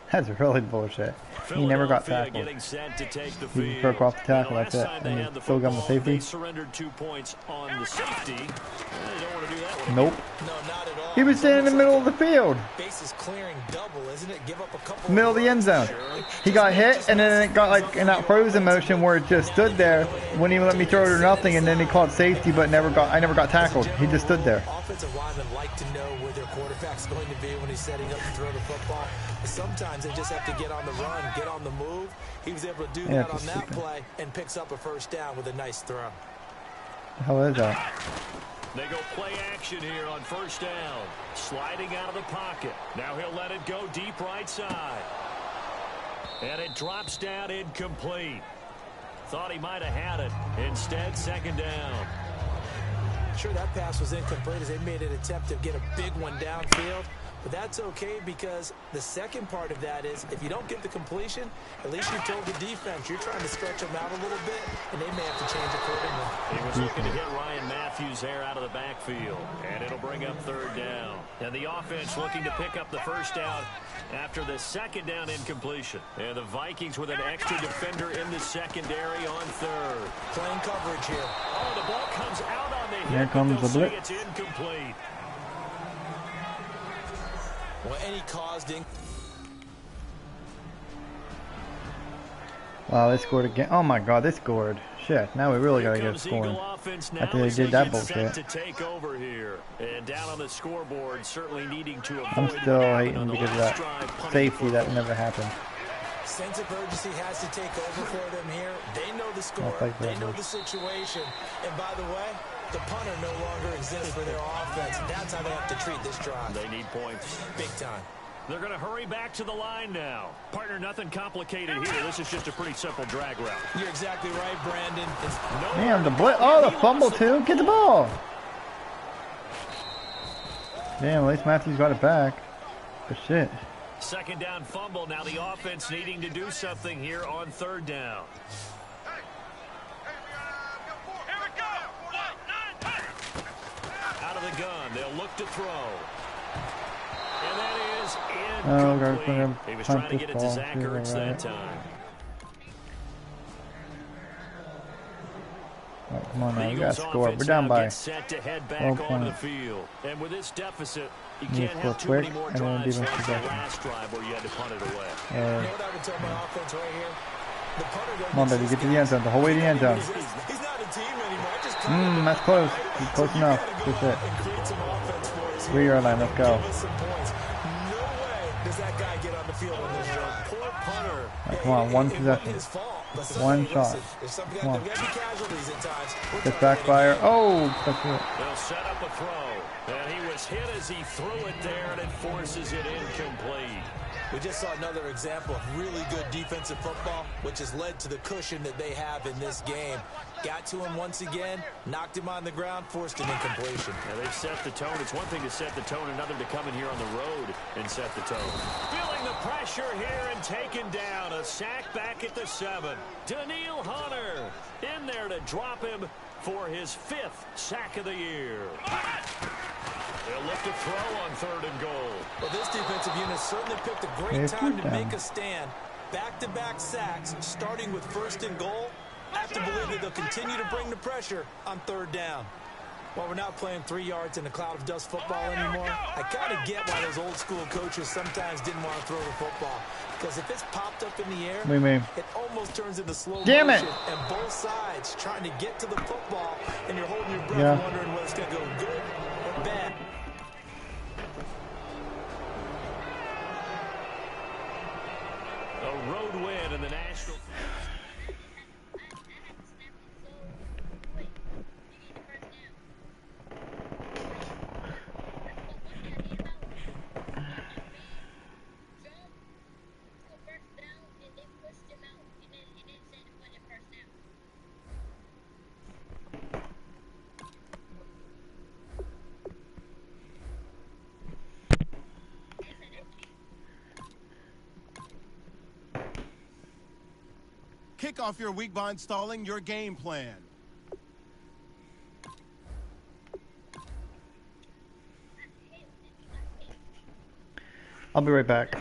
That's really bullshit. He never got tackled. He broke off the tackle, that's it. And he still got him a safety. They surrendered 2 points on the safety. They don't want to do that one. Nope. No, not at all. He was standing in the middle of the field. Bases clearing double, isn't it? Give up a couple Middle of the end zone. He got hit, and then it got like in that frozen motion where it just stood there. Wouldn't even let me throw it or nothing, and then he called safety, but I never got tackled. He just stood there. Offensive linemen like to know where their quarterback's going to be when he's setting up to throw the football. Sometimes they just have to get on the run, get on the move. He was able to do that on that play and picks up a first down with a nice throw. How is that? They go play action here on first down. Sliding out of the pocket. Now he'll let it go deep right side. And it drops down incomplete. Thought he might have had it. Instead, second down. Sure, that pass was incomplete as they made an attempt to get a big one downfield. But that's okay because the second part of that is if you don't get the completion, at least you told the defense you're trying to stretch them out a little bit, and they may have to change accordingly. He was looking to hit Ryan Matthews there out of the backfield, and it'll bring up third down. And the offense looking to pick up the first down after the second down incompletion. And the Vikings with an extra defender in the secondary on third. Playing coverage here. Oh, the ball comes out on the hit. Here comes the blitz. It's incomplete. Well, any caused in. Wow, they scored again. Oh my god, they scored. Shit, now we really gotta get scoring. After they did that bullshit. To take over here. And down on the scoreboard, certainly needing to avoid. I'm still hating because of that safety that never happened. Sense of urgency has to take over for them here. They know the score. They know the situation. And by the way, the punter no longer exists for their offense. That's how they have to treat this drive. They need points. Big time. They're going to hurry back to the line now. Partner, nothing complicated here. This is just a pretty simple drag route. You're exactly right, Brandon. Damn, the blitz. Oh, the fumble too. Get the ball. Damn, at least Matthews got it back. But shit. Second down fumble. Now the offense needing to do something here on third down. Out of the gun. They'll look to throw. And that is incomplete. He was trying to get it to Zach Ertz that time. Right, come on now, we gotta score. We're down by set to head 12 back on the field. And with this deficit, you can't have too many more drives like the last drive where you had to punt it away. You know what I would tell my offense right here? The punter come on, baby, get to the end zone. The whole way to the end zone. He's not a team anymore. That's close. Close enough. Good shit. 3-yard line, let's go. No way does that guy get on the field on this drive. Poor punter. Right, come on, one possession. One shot. Come on. Just backfire. Oh, that's it. They'll set up a throw. And he was hit as he threw it there, and it forces it incomplete. We just saw another example of really good defensive football, which has led to the cushion that they have in this game. Got to him once again, knocked him on the ground, forced an incompletion. Now they've set the tone. It's one thing to set the tone, another to come in here on the road and set the tone. Feeling the pressure here and taken down. A sack back at the 7. Daniil Hunter in there to drop him for his 5th sack of the year. They'll look to throw on 3rd and goal. Well, this defensive unit certainly picked a great time to make a stand. Back-to-back sacks, starting with 1st and goal. I have to believe that they'll continue to bring the pressure on 3rd down. While we're not playing 3 yards in a cloud of dust football anymore, I kind of get why those old-school coaches sometimes didn't want to throw the football. Because if it's popped up in the air, it almost turns into slow motion. And both sides trying to get to the football, and you're holding your breath wondering whether it's going to go good or bad. A road win in the National. Kick off your week by installing your game plan. I'll be right back.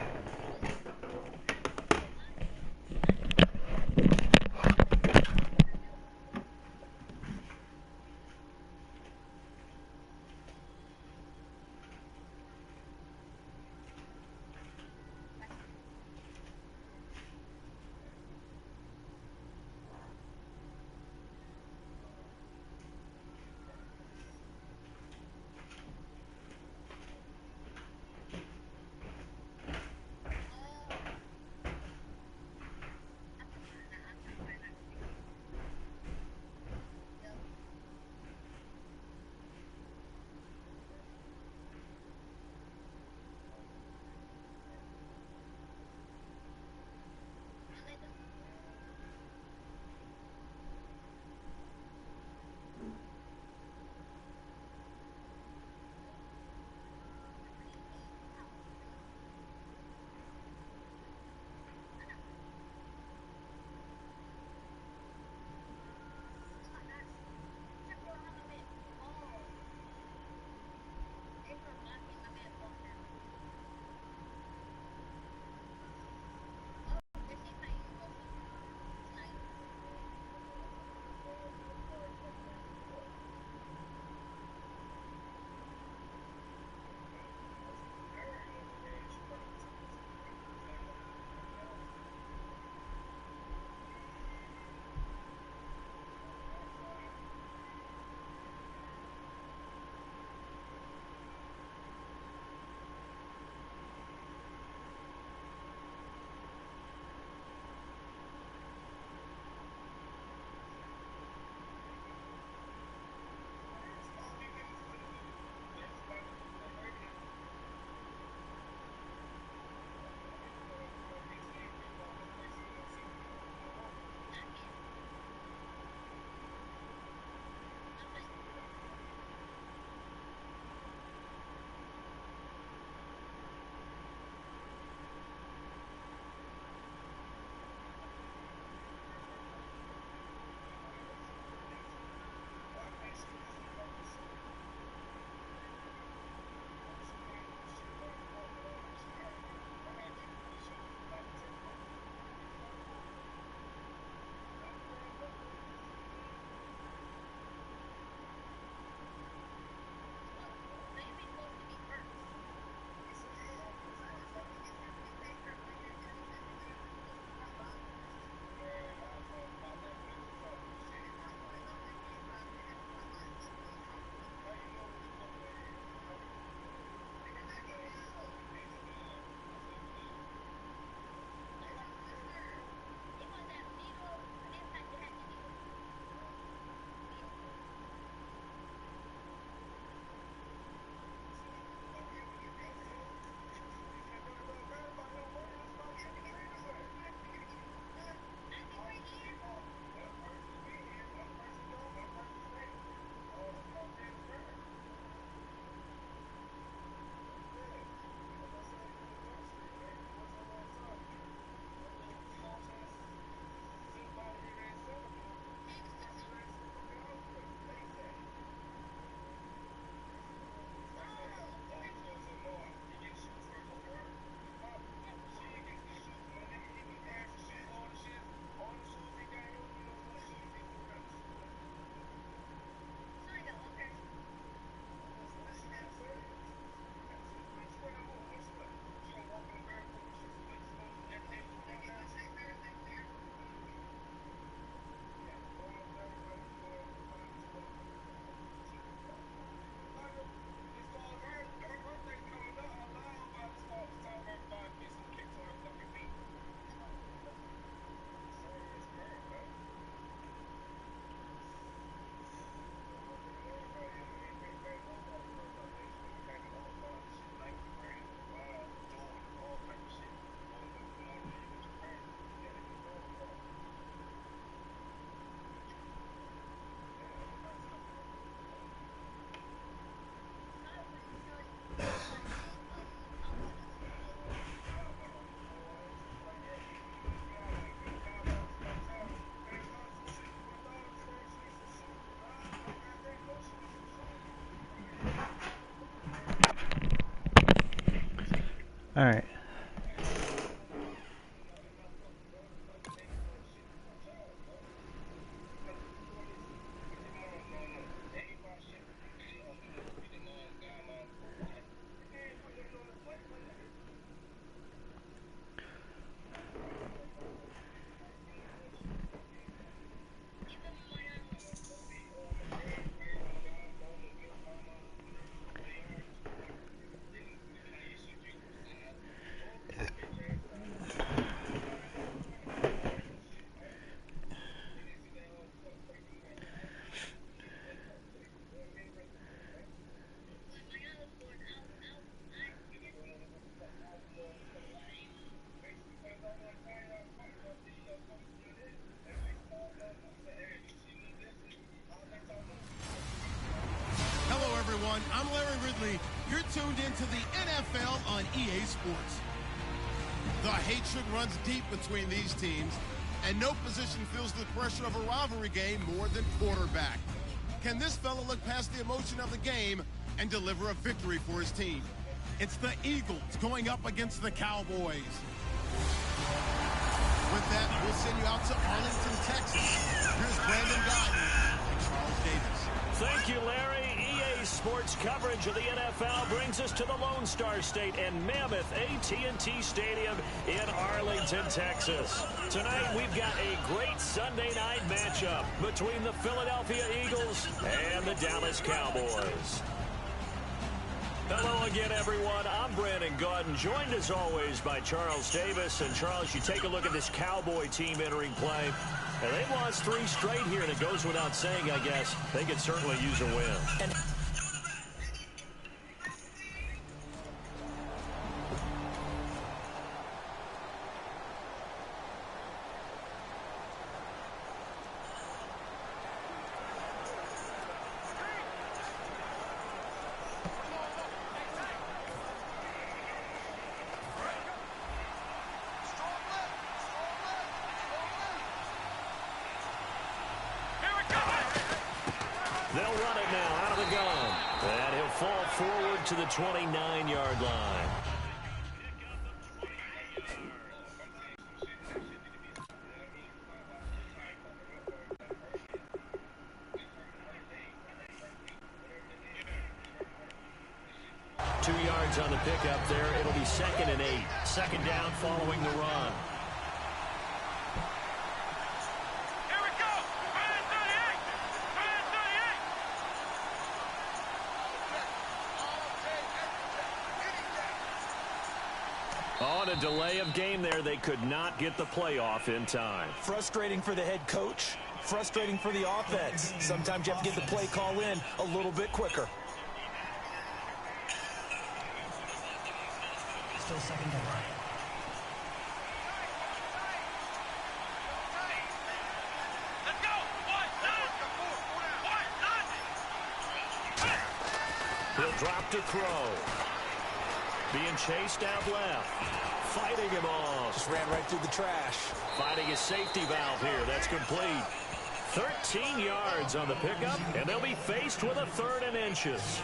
All right. I'm Larry Ridley. You're tuned into the NFL on EA Sports. The hatred runs deep between these teams, and no position feels the pressure of a rivalry game more than quarterback. Can this fella look past the emotion of the game and deliver a victory for his team? It's the Eagles going up against the Cowboys. With that, we'll send you out to Arlington, Texas. Here's Brandon Guyton and Charles Davis. Thank you, Larry. EA Sports coverage of the NFL brings us to the Lone Star State and mammoth AT&T Stadium in Arlington, Texas. Tonight, we've got a great Sunday night matchup between the Philadelphia Eagles and the Dallas Cowboys. Hello again, everyone. I'm Brandon Guyton, joined as always by Charles Davis. And Charles, you take a look at this Cowboy team entering play. And they've lost 3 straight here, and it goes without saying, I guess, they could certainly use a win. They'll run it now out of the gun. And he'll fall forward to the 29-yard line. Two yards on the pickup there. It'll be 2nd and 8. 2nd down following the run. On a delay of game there, they could not get the playoff in time. Frustrating for the head coach, frustrating for the offense. Sometimes you have to get the play call in a little bit quicker. Still 2nd down. He'll drop to throw. Being chased out left. Fighting him off. Just ran right through the trash. Finding his safety valve here. That's complete. 13 yards on the pickup, and they'll be faced with a 3rd and inches.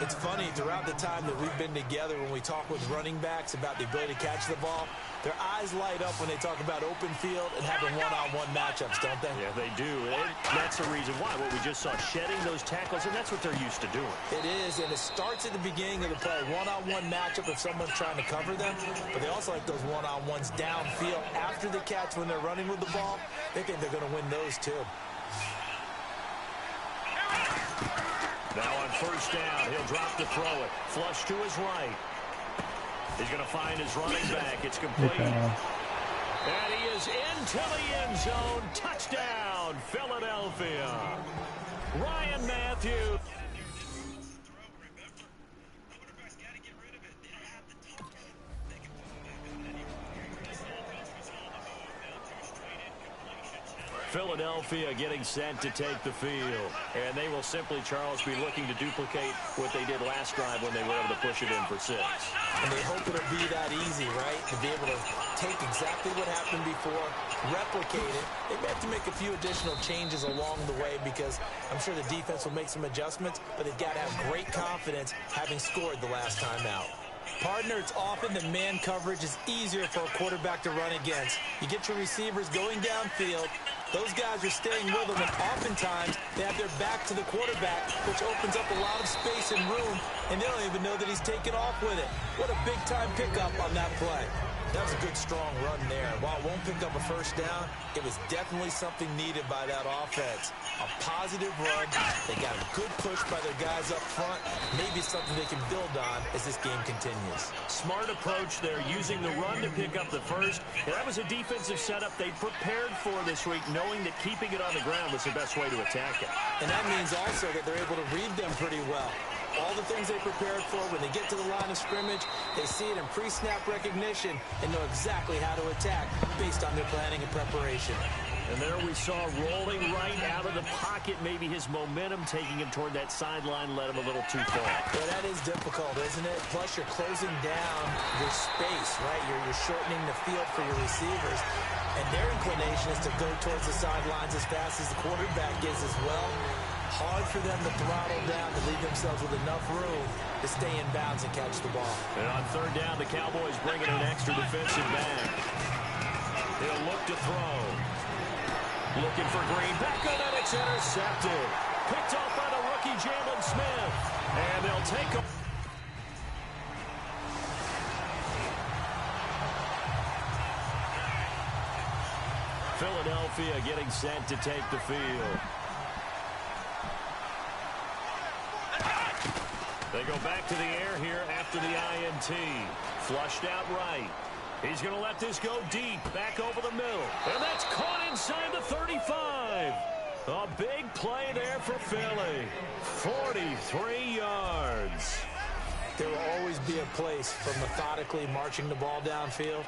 It's funny, throughout the time that we've been together, when we talk with running backs about the ability to catch the ball, their eyes light up when they talk about open field and having one-on-one matchups, don't they? Yeah, they do. And that's the reason why. What we just saw, shedding those tackles, and that's what they're used to doing. It is, and it starts at the beginning of the play. One-on-one matchup if someone's trying to cover them, but they also like those one-on-ones downfield after the catch when they're running with the ball. They think they're going to win those, too. Now on 1st down, he'll drop to throw it. Flush to his right. He's going to find his running back. It's complete. And he is into the end zone. Touchdown, Philadelphia. Ryan Matthews. Philadelphia getting set to take the field. And they will simply, Charles, be looking to duplicate what they did last drive when they were able to push it in for 6. And they hope it'll be that easy, right? To be able to take exactly what happened before, replicate it. They may have to make a few additional changes along the way because I'm sure the defense will make some adjustments, but they've got to have great confidence having scored the last time out. Partner, it's often that man coverage is easier for a quarterback to run against. You get your receivers going downfield. Those guys are staying with them, and oftentimes they have their back to the quarterback, which opens up a lot of space and room, and they don't even know that he's taken off with it. What a big-time pickup on that play. That was a good, strong run there. While it won't pick up a first down, it was definitely something needed by that offense. A positive run. They got a good push by their guys up front. Maybe something they can build on as this game continues. Smart approach there, using the run to pick up the first. And that was a defensive setup they prepared for this week, knowing that keeping it on the ground was the best way to attack it. And that means also that they're able to read them pretty well. All the things they prepared for, when they get to the line of scrimmage, they see it in pre-snap recognition and know exactly how to attack based on their planning and preparation. And there we saw rolling right out of the pocket. Maybe his momentum taking him toward that sideline led him a little too far. Yeah, that is difficult, isn't it? Plus, you're closing down your space, right? You're shortening the field for your receivers. And their inclination is to go towards the sidelines as fast as the quarterback is as well. Hard for them to throttle down to leave themselves with enough room to stay in bounds and catch the ball. And on third down, the Cowboys bring in an extra defensive back. He'll look to throw. Looking for Green. Back on that, it's intercepted. Picked off by the rookie Jalen Smith. And they'll take him. Philadelphia getting set to take the field. They go back to the air here after the INT. Flushed out right. He's going to let this go deep, back over the middle. And that's caught inside the 35. A big play there for Philly. 43 yards. There will always be a place for methodically marching the ball downfield.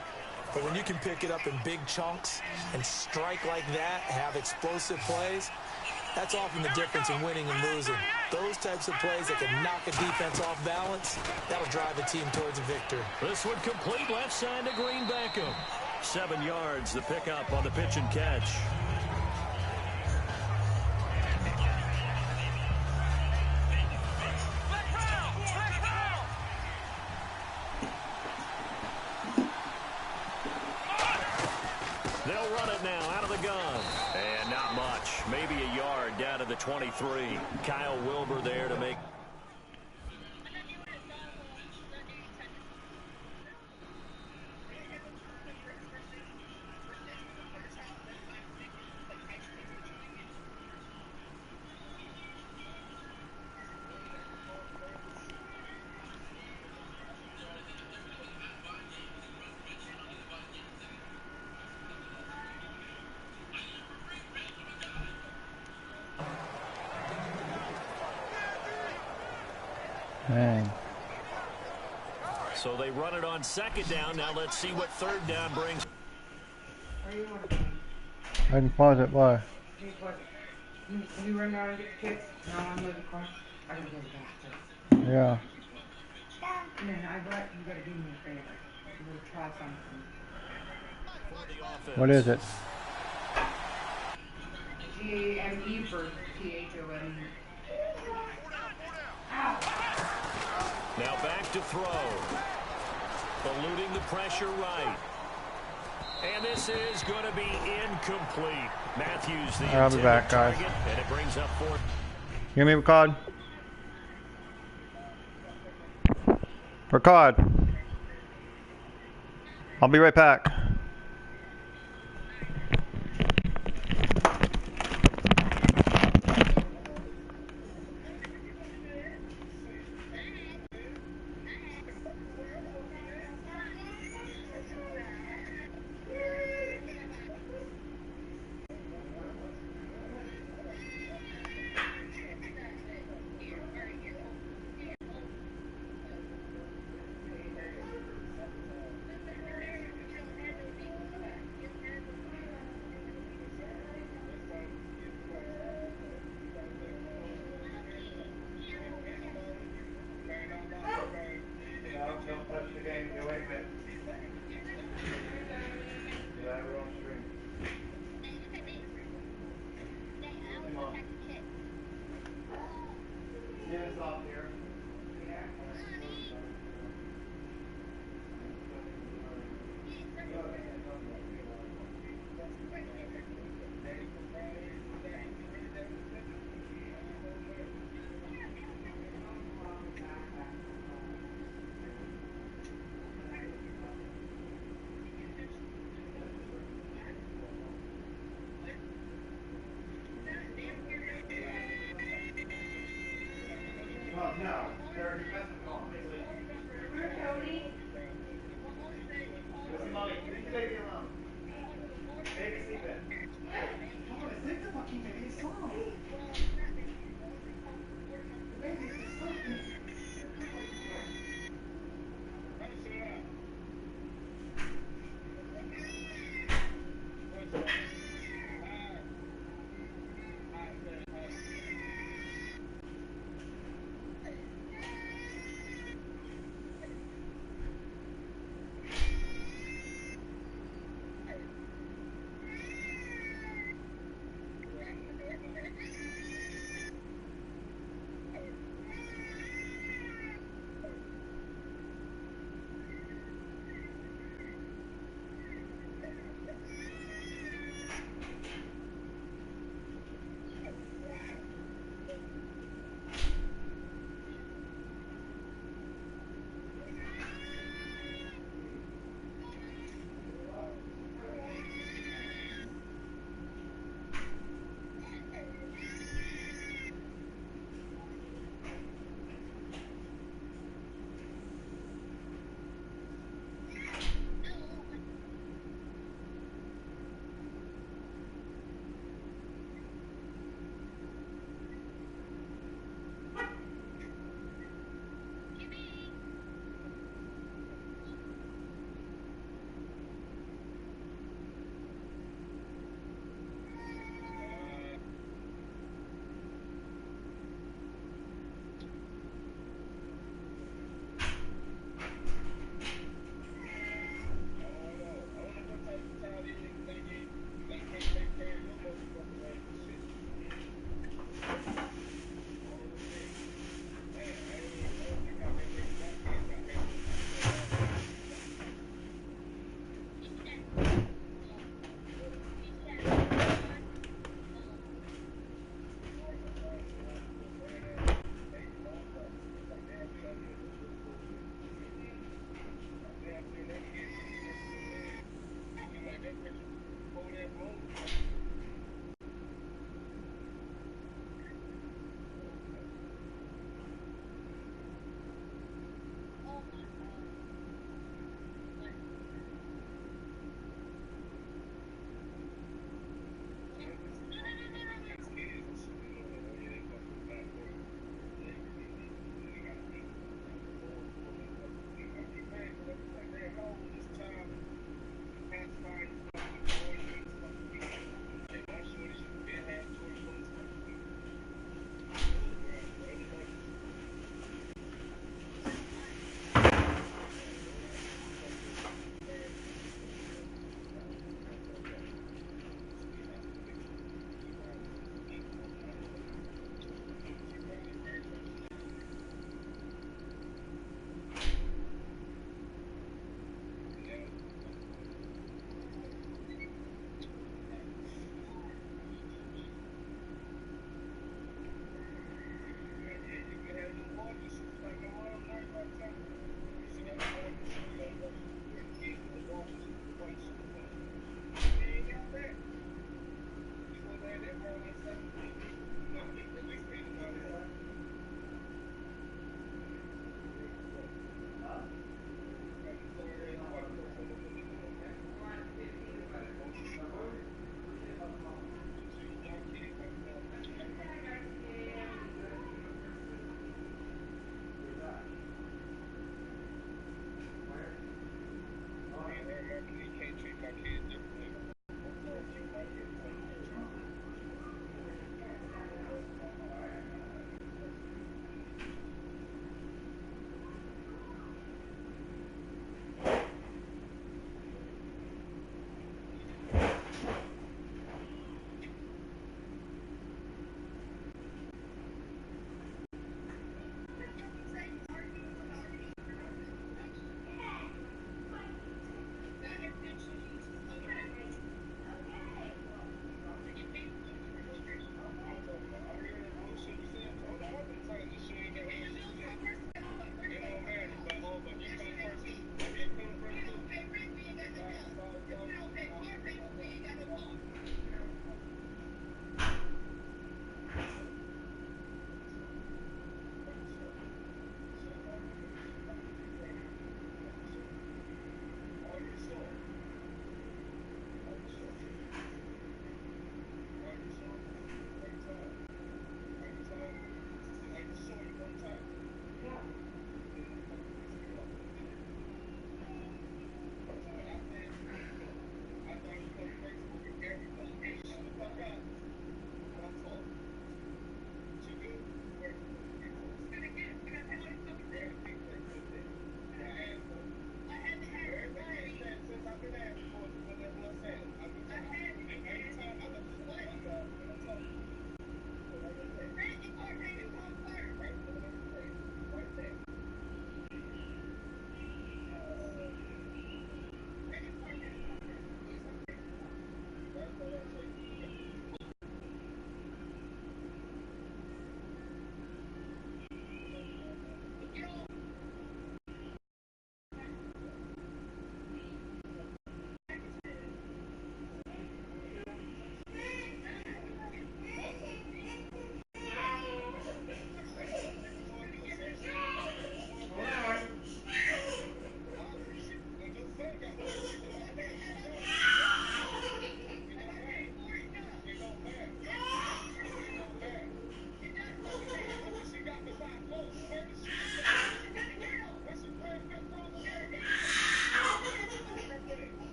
But when you can pick it up in big chunks and strike like that, have explosive plays, that's often the difference in winning and losing. Those types of plays that can knock a defense off balance, that'll drive a team towards a victory. This one complete left side to Green Beckham. 7 yards, the pickup on the pitch and catch. They'll run it now out of the gun. And not much. Maybe a yard down to the 23. Kyle Wilbur there to make. Man. So they run it on second down. Now let's see what third down brings. I can pause it. Why? You run down and get the kids. Now I'm moving car. I gotta go to the bathroom. Yeah. And then you gotta do me a favor. I'm gonna try something. What is it? GAME for THOM. Now back to throw. Eluding the pressure right. And this is going to be incomplete. Matthews, the I'll be back, guys. target, and it brings up fourth. Give me a card. Record. I'll be right back. No, they're defensive gone. Cody. Go see mommy. Leave the baby alone. Baby sleeping. Oh, sleep the fucking baby song. The baby's just sleeping.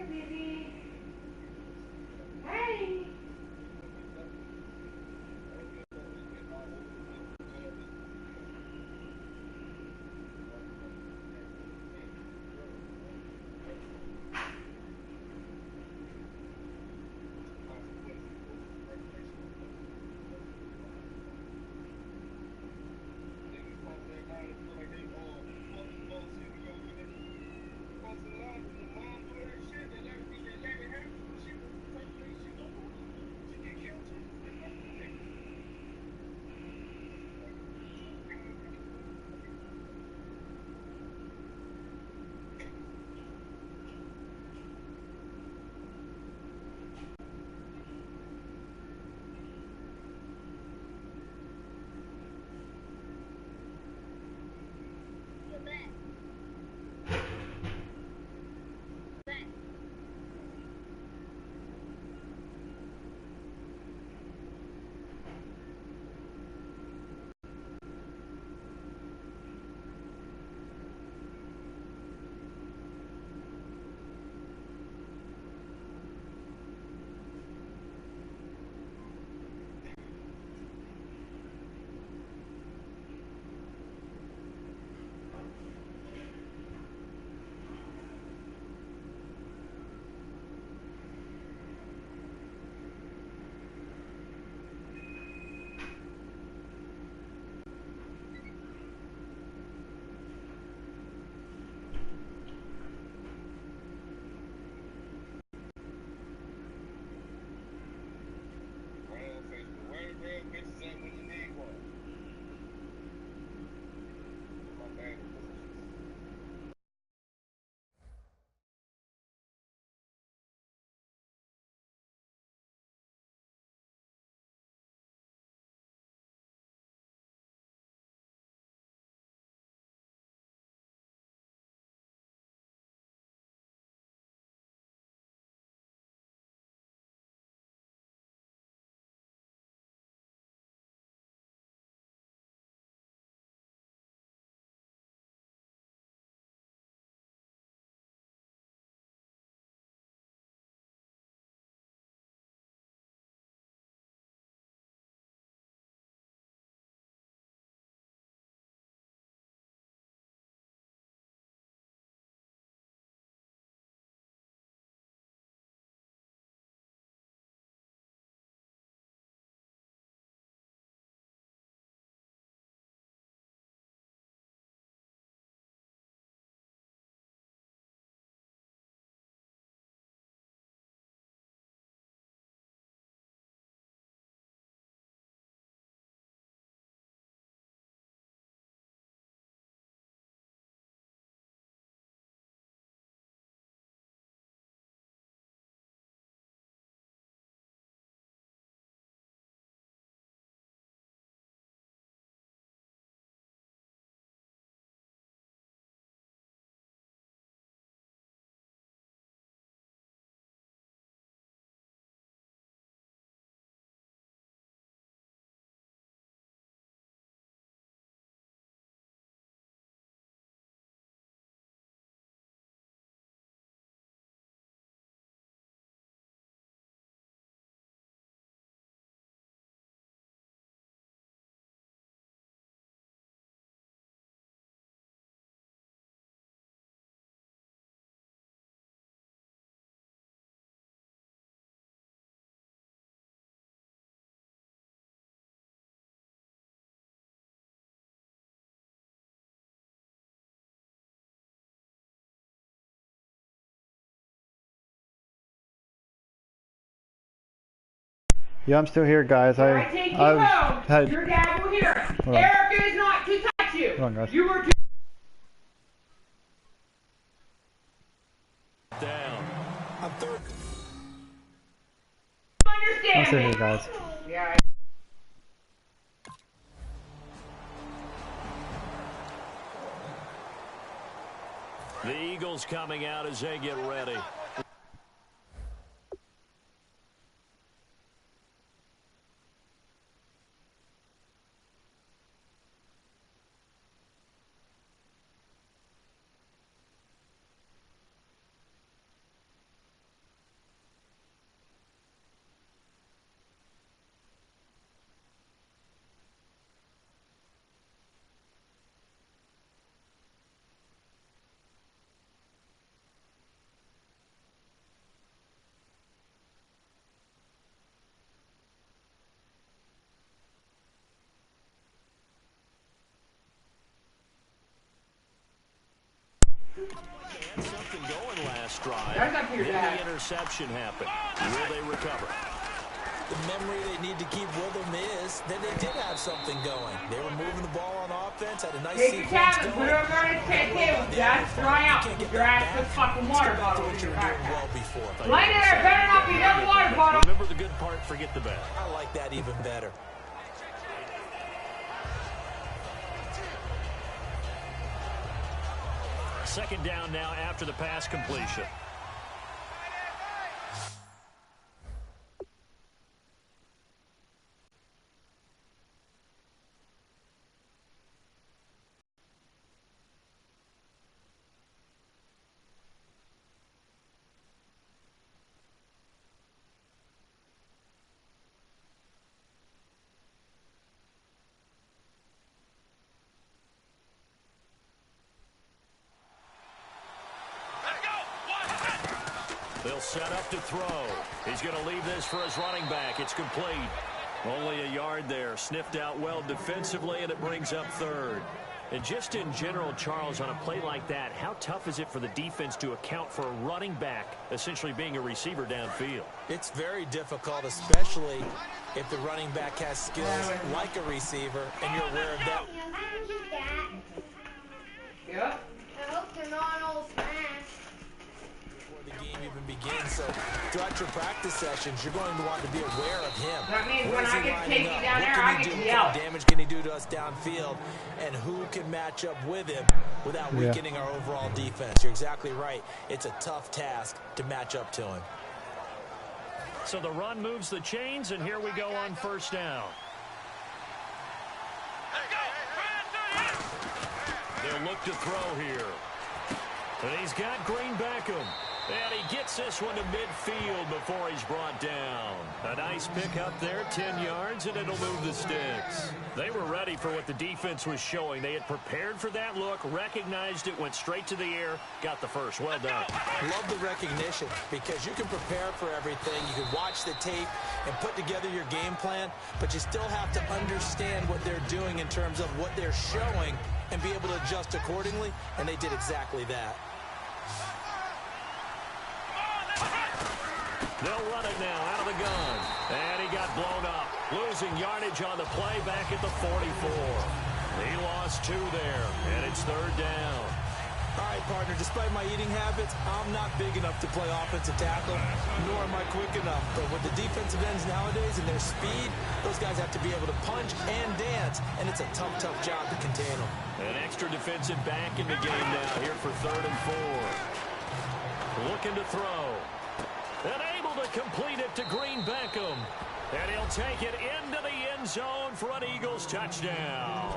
baby. Hey. Yeah, I'm still here, guys. I take you home. Your dad will hear it. Erica is not to touch you. Hold on, guys. You were to Down. On third. I'm understand still me. here, guys. Yeah. The Eagles coming out as they get ready. They had something going last drive. That's up to your Then dad. the interception happened. Will they recover? The memory they need to keep with them is that they did have something going. They were moving the ball on offense, had a nice Take your sequence tablet, going. put it over on his table, Josh. Dry out. Put your ass this fucking water bottle in your backpack. Before. Light it there, better not be no water bottle. Remember the good part, forget the bad. I like that even better. Second down now after the pass completion. They'll set up to throw. He's going to leave this for his running back. It's complete. Only a yard there. Sniffed out well defensively, and it brings up third. And just in general, Charles, on a play like that, how tough is it for the defense to account for a running back essentially being a receiver downfield? It's very difficult, especially if the running back has skills like a receiver, and you're aware of that. Yep. I hope they're not all smashed. Before the game even begins, so throughout your practice sessions, you're going to want to be aware of him. That means Where when is I he get to lining take you up? down What there, can I he get do? to What yell. kind of damage can he do to us downfield? And who can match up with him without weakening our overall defense? You're exactly right. It's a tough task to match up to him. So the run moves the chains, and here we go on first down. They'll look to throw here. And he's got Green Beckham. And he gets this one to midfield before he's brought down. A nice pick up there, 10 yards, and it'll move the sticks. They were ready for what the defense was showing. They had prepared for that look, recognized it, went straight to the air, got the first. Well done. Love the recognition because you can prepare for everything. You can watch the tape and put together your game plan, but you still have to understand what they're doing in terms of what they're showing and be able to adjust accordingly, and they did exactly that. They'll run it now out of the gun. And he got blown up. Losing yardage on the play back at the 44. He lost 2 there, and it's third down. All right, partner, despite my eating habits, I'm not big enough to play offensive tackle, nor am I quick enough. But with the defensive ends nowadays and their speed, those guys have to be able to punch and dance, and it's a tough, tough job to contain them. An extra defensive back in the game now here for 3rd and 4. Looking to throw. And able to complete it to Green Beckham. And he'll take it into the end zone for an Eagles touchdown.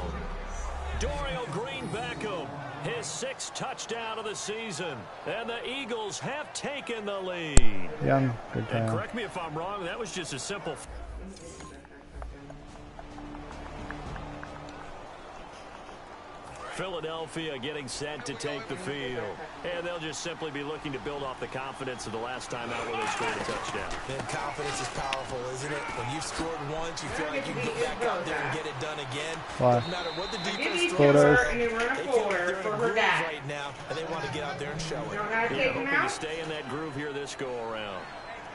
Dorial Green Beckham, his 6th touchdown of the season. And the Eagles have taken the lead. Young, good And time. correct me if I'm wrong, that was just a simple... Philadelphia getting set to take the field. And they'll just simply be looking to build off the confidence of the last time out where they scored a touchdown. Man, confidence is powerful, isn't it? When you've scored once, you feel like you can go back out there and get it done again. Wow. Doesn't matter what the Give defense me throws. Timber and you run a They feel like folder they're in for a her groove dad. right now, and they want to get out there and show You it. don't know how to take him Hoping to out? stay in that groove here this go around.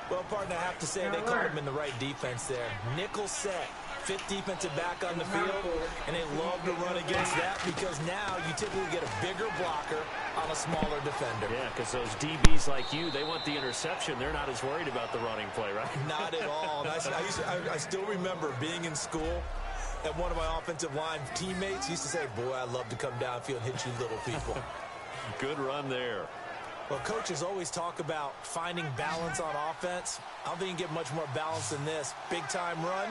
Well, partner, I have to say they caught him in the right defense there. Nickel set. 5th defensive back on the field, and they love to run against that because now you typically get a bigger blocker on a smaller defender. Yeah, because those DBs like you, they want the interception. They're not as worried about the running play, right? Not at all. I still remember being in school, and one of my offensive line teammates used to say, boy, I'd love to come downfield and hit you little people. Good run there. Well, coaches always talk about finding balance on offense. I don't think you can get much more balance than this. Big-time run,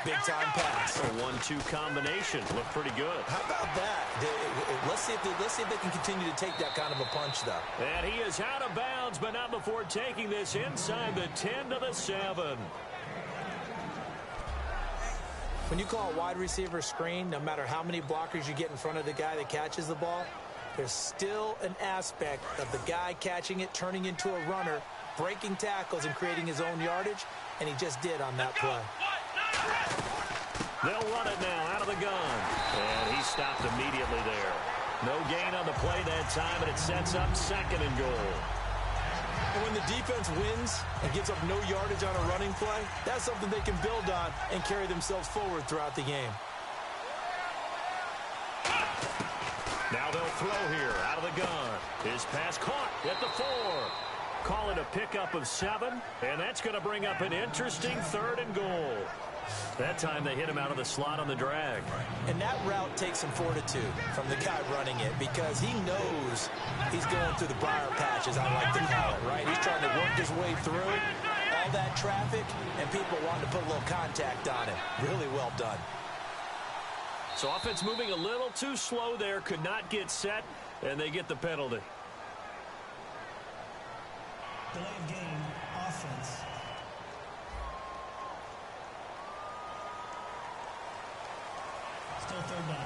big-time pass. A 1-2 combination. Looked pretty good. How about that? Let's see if they can continue to take that kind of a punch, though. And he is out of bounds, but not before taking this inside the 10 to the 7. When you call a wide receiver screen, no matter how many blockers you get in front of the guy that catches the ball, there's still an aspect of the guy catching it, turning into a runner, breaking tackles and creating his own yardage, and he just did on that play. They'll run it now out of the gun. And he stopped immediately there. No gain on the play that time, and it sets up 2nd and goal. And when the defense wins and gives up no yardage on a running play, that's something they can build on and carry themselves forward throughout the game. Now they'll throw here out of the gun. His pass caught at the 4. Call it a pickup of 7, and that's going to bring up an interesting 3rd and goal. That time they hit him out of the slot on the drag. And that route takes some fortitude from the guy running it because he knows he's going through the briar patch, as I like to call it, right? He's trying to work his way through all that traffic, and people wanting to put a little contact on it. Really well done. So offense moving a little too slow there, could not get set, and they get the penalty. Delay of game, offense. Still 3rd down.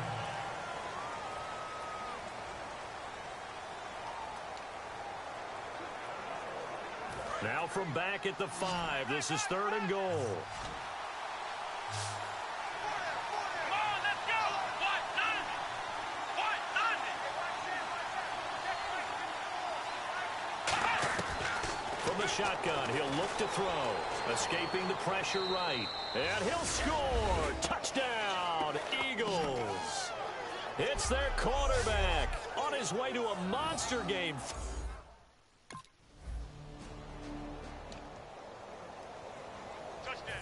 Now from back at the 5, this is 3rd and goal. From the shotgun, he'll look to throw. Escaping the pressure right. And he'll score. Touchdown, Eagles. It's their quarterback on his way to a monster game.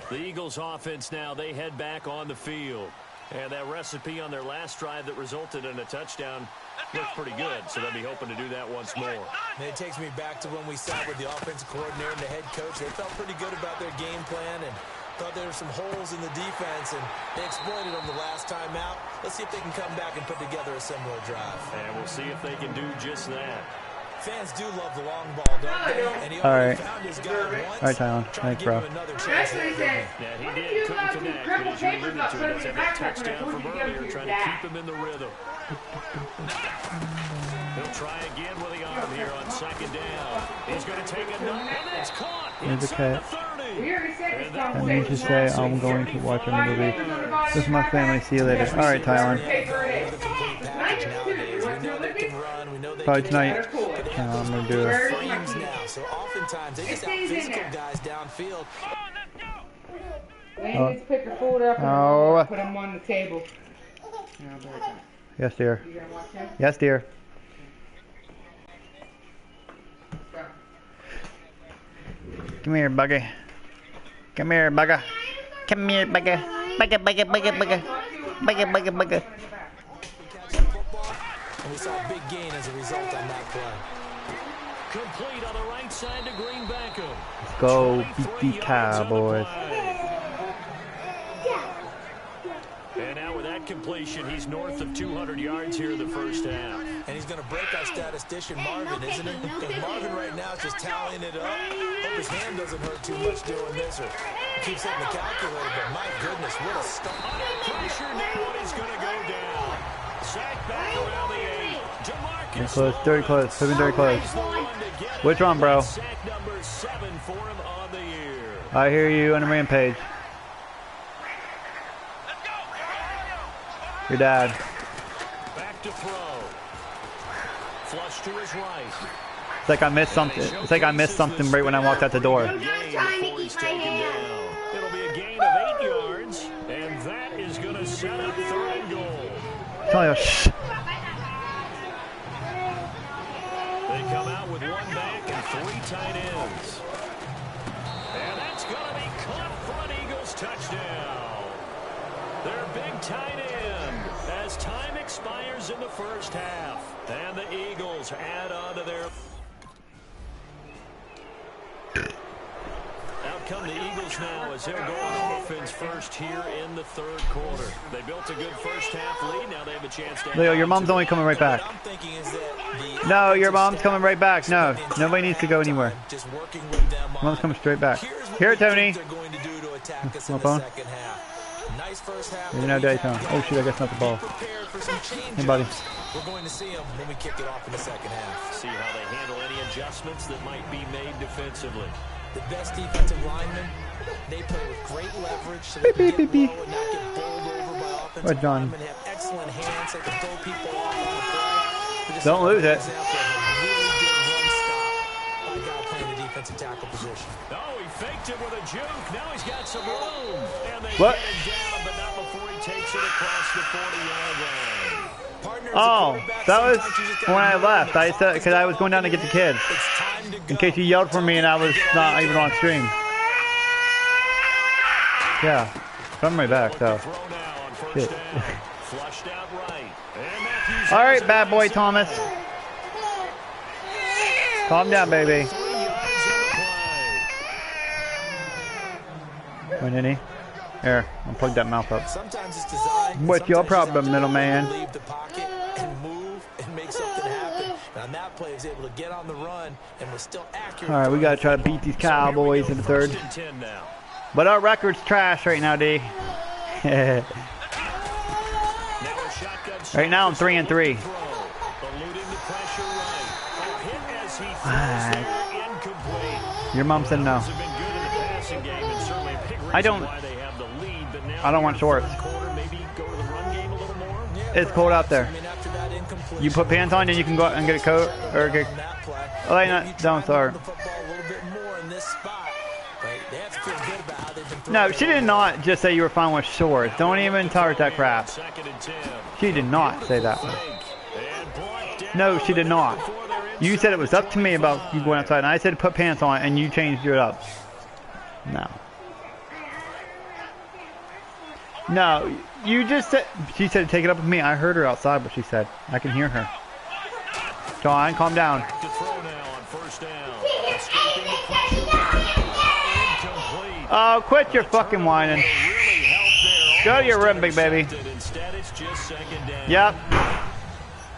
The Eagles offense now, they head back on the field. And that recipe on their last drive that resulted in a touchdown looks pretty good, so they'll be hoping to do that once more. And it takes me back to when we sat with the offensive coordinator and the head coach. They felt pretty good about their game plan and thought there were some holes in the defense, and they exploited them the last time out. Let's see if they can come back and put together a similar drive. And we'll see if they can do just that. Fans do love the long ball, don't they? And he already found his guy once. All right, Tyler. Thanks, bro. Yeah, he did. Couldn't connect, but as you alluded to, he does have that touchdown from earlier, trying to keep him in the rhythm. He'll try again with the arm here on 2nd down. He's going to take another, and it's caught inside the 30. I need to say I'm going to watch a movie. This is my family. See you later. All right, Tyler. Probably tonight. I'm going to do it. So oftentimes they just have physical guys downfield. Then just pick your food up and put them on the table. Yes, dear. You gonna watch him? Yes, dear. Come here, bugger. Come here, bugger. Come here, bugger. Bugger, bugger, bugger, bugger. Bugger, bugger, bugger. And we saw a big gain as a result on that play. Complete on the right side to Green Beckham. Let's go, beat the Cowboys. And now with that completion, he's north of 200 yards here in the first half. And he's going to break our statistician Marvin, isn't he? Because Marvin right now is just tallying it up. Hope his hand doesn't hurt too much doing this, or keeps hitting the calculator. But my goodness, what a start. Under pressure now, and he's going to go down. Sacked back around the 8. Close, dirty close, put him dirty close. Which one, bro? Sack number 7 for him on the year. I hear you on a rampage. Your dad. Back to throw. Flush to his right. It's like I missed something. It's like I missed something right when I walked out the door. It'll be a gain of 8 yards, and that is going to set up 3rd and goal. Tell you, shh. They come out with 1 back and 3 tight ends. And that's going to be caught for an Eagles touchdown. Their big tight end as time expires in the first half. And the Eagles add on to their... Out come the Eagles now as they'll go on offense first here in the 3rd quarter. They built a good first half lead. Now they have a chance to... Leo, your mom's only coming right back. No, your mom's coming right back. No, nobody needs to go anywhere. Mom's coming straight back. Here, Tony. My phone. You're now daytime. Oh shit, I guess not the ball. Hey, buddy. We're going to see them when we kick it off in the second half. See how they handle any adjustments that might be made defensively. The best defensive linemen, they play with great leverage so they can get low and not get bowled over by offensive linemen. They have excellent hands. They can throw people off on the play. Don't lose it. Really good run stop by a guy playing the defensive tackle position. Oh, he faked it with a juke. Now he's got some room. And they What? get him down, but not before he takes it across the 40-yard line. Oh, that was when I left. I said because I was going down to get the kids. In case you yelled for me and I was not even on stream. Yeah, I'm right back. So, shit. All right, bad boy Thomas. Calm down, baby. When any? Here, I'll plug that mouth up. Sometimes it's designed. What's your problem, middleman? Leave the pocket and move and make something happen. And on that play, he was able to get on the run and was still accurate. All right, we gotta try to beat these Cowboys in the third. But our record's trash right now, D. Right now I'm 3-3. Your mom said no. I don't want shorts. It's cold out there. You put pants on and you can go out and get a coat or get. Oh, don't start. No, she did not just say you were fine with shorts. Don't even tell her that crap. She did not say that. No, she did not. You said it was up to me about you going outside, and I said put pants on, and you changed it up. No. No, you just said, she said take it up with me. I heard her outside what she said. I can hear her. John, calm down. Oh, quit your fucking whining. Go to your room, big baby. Yep.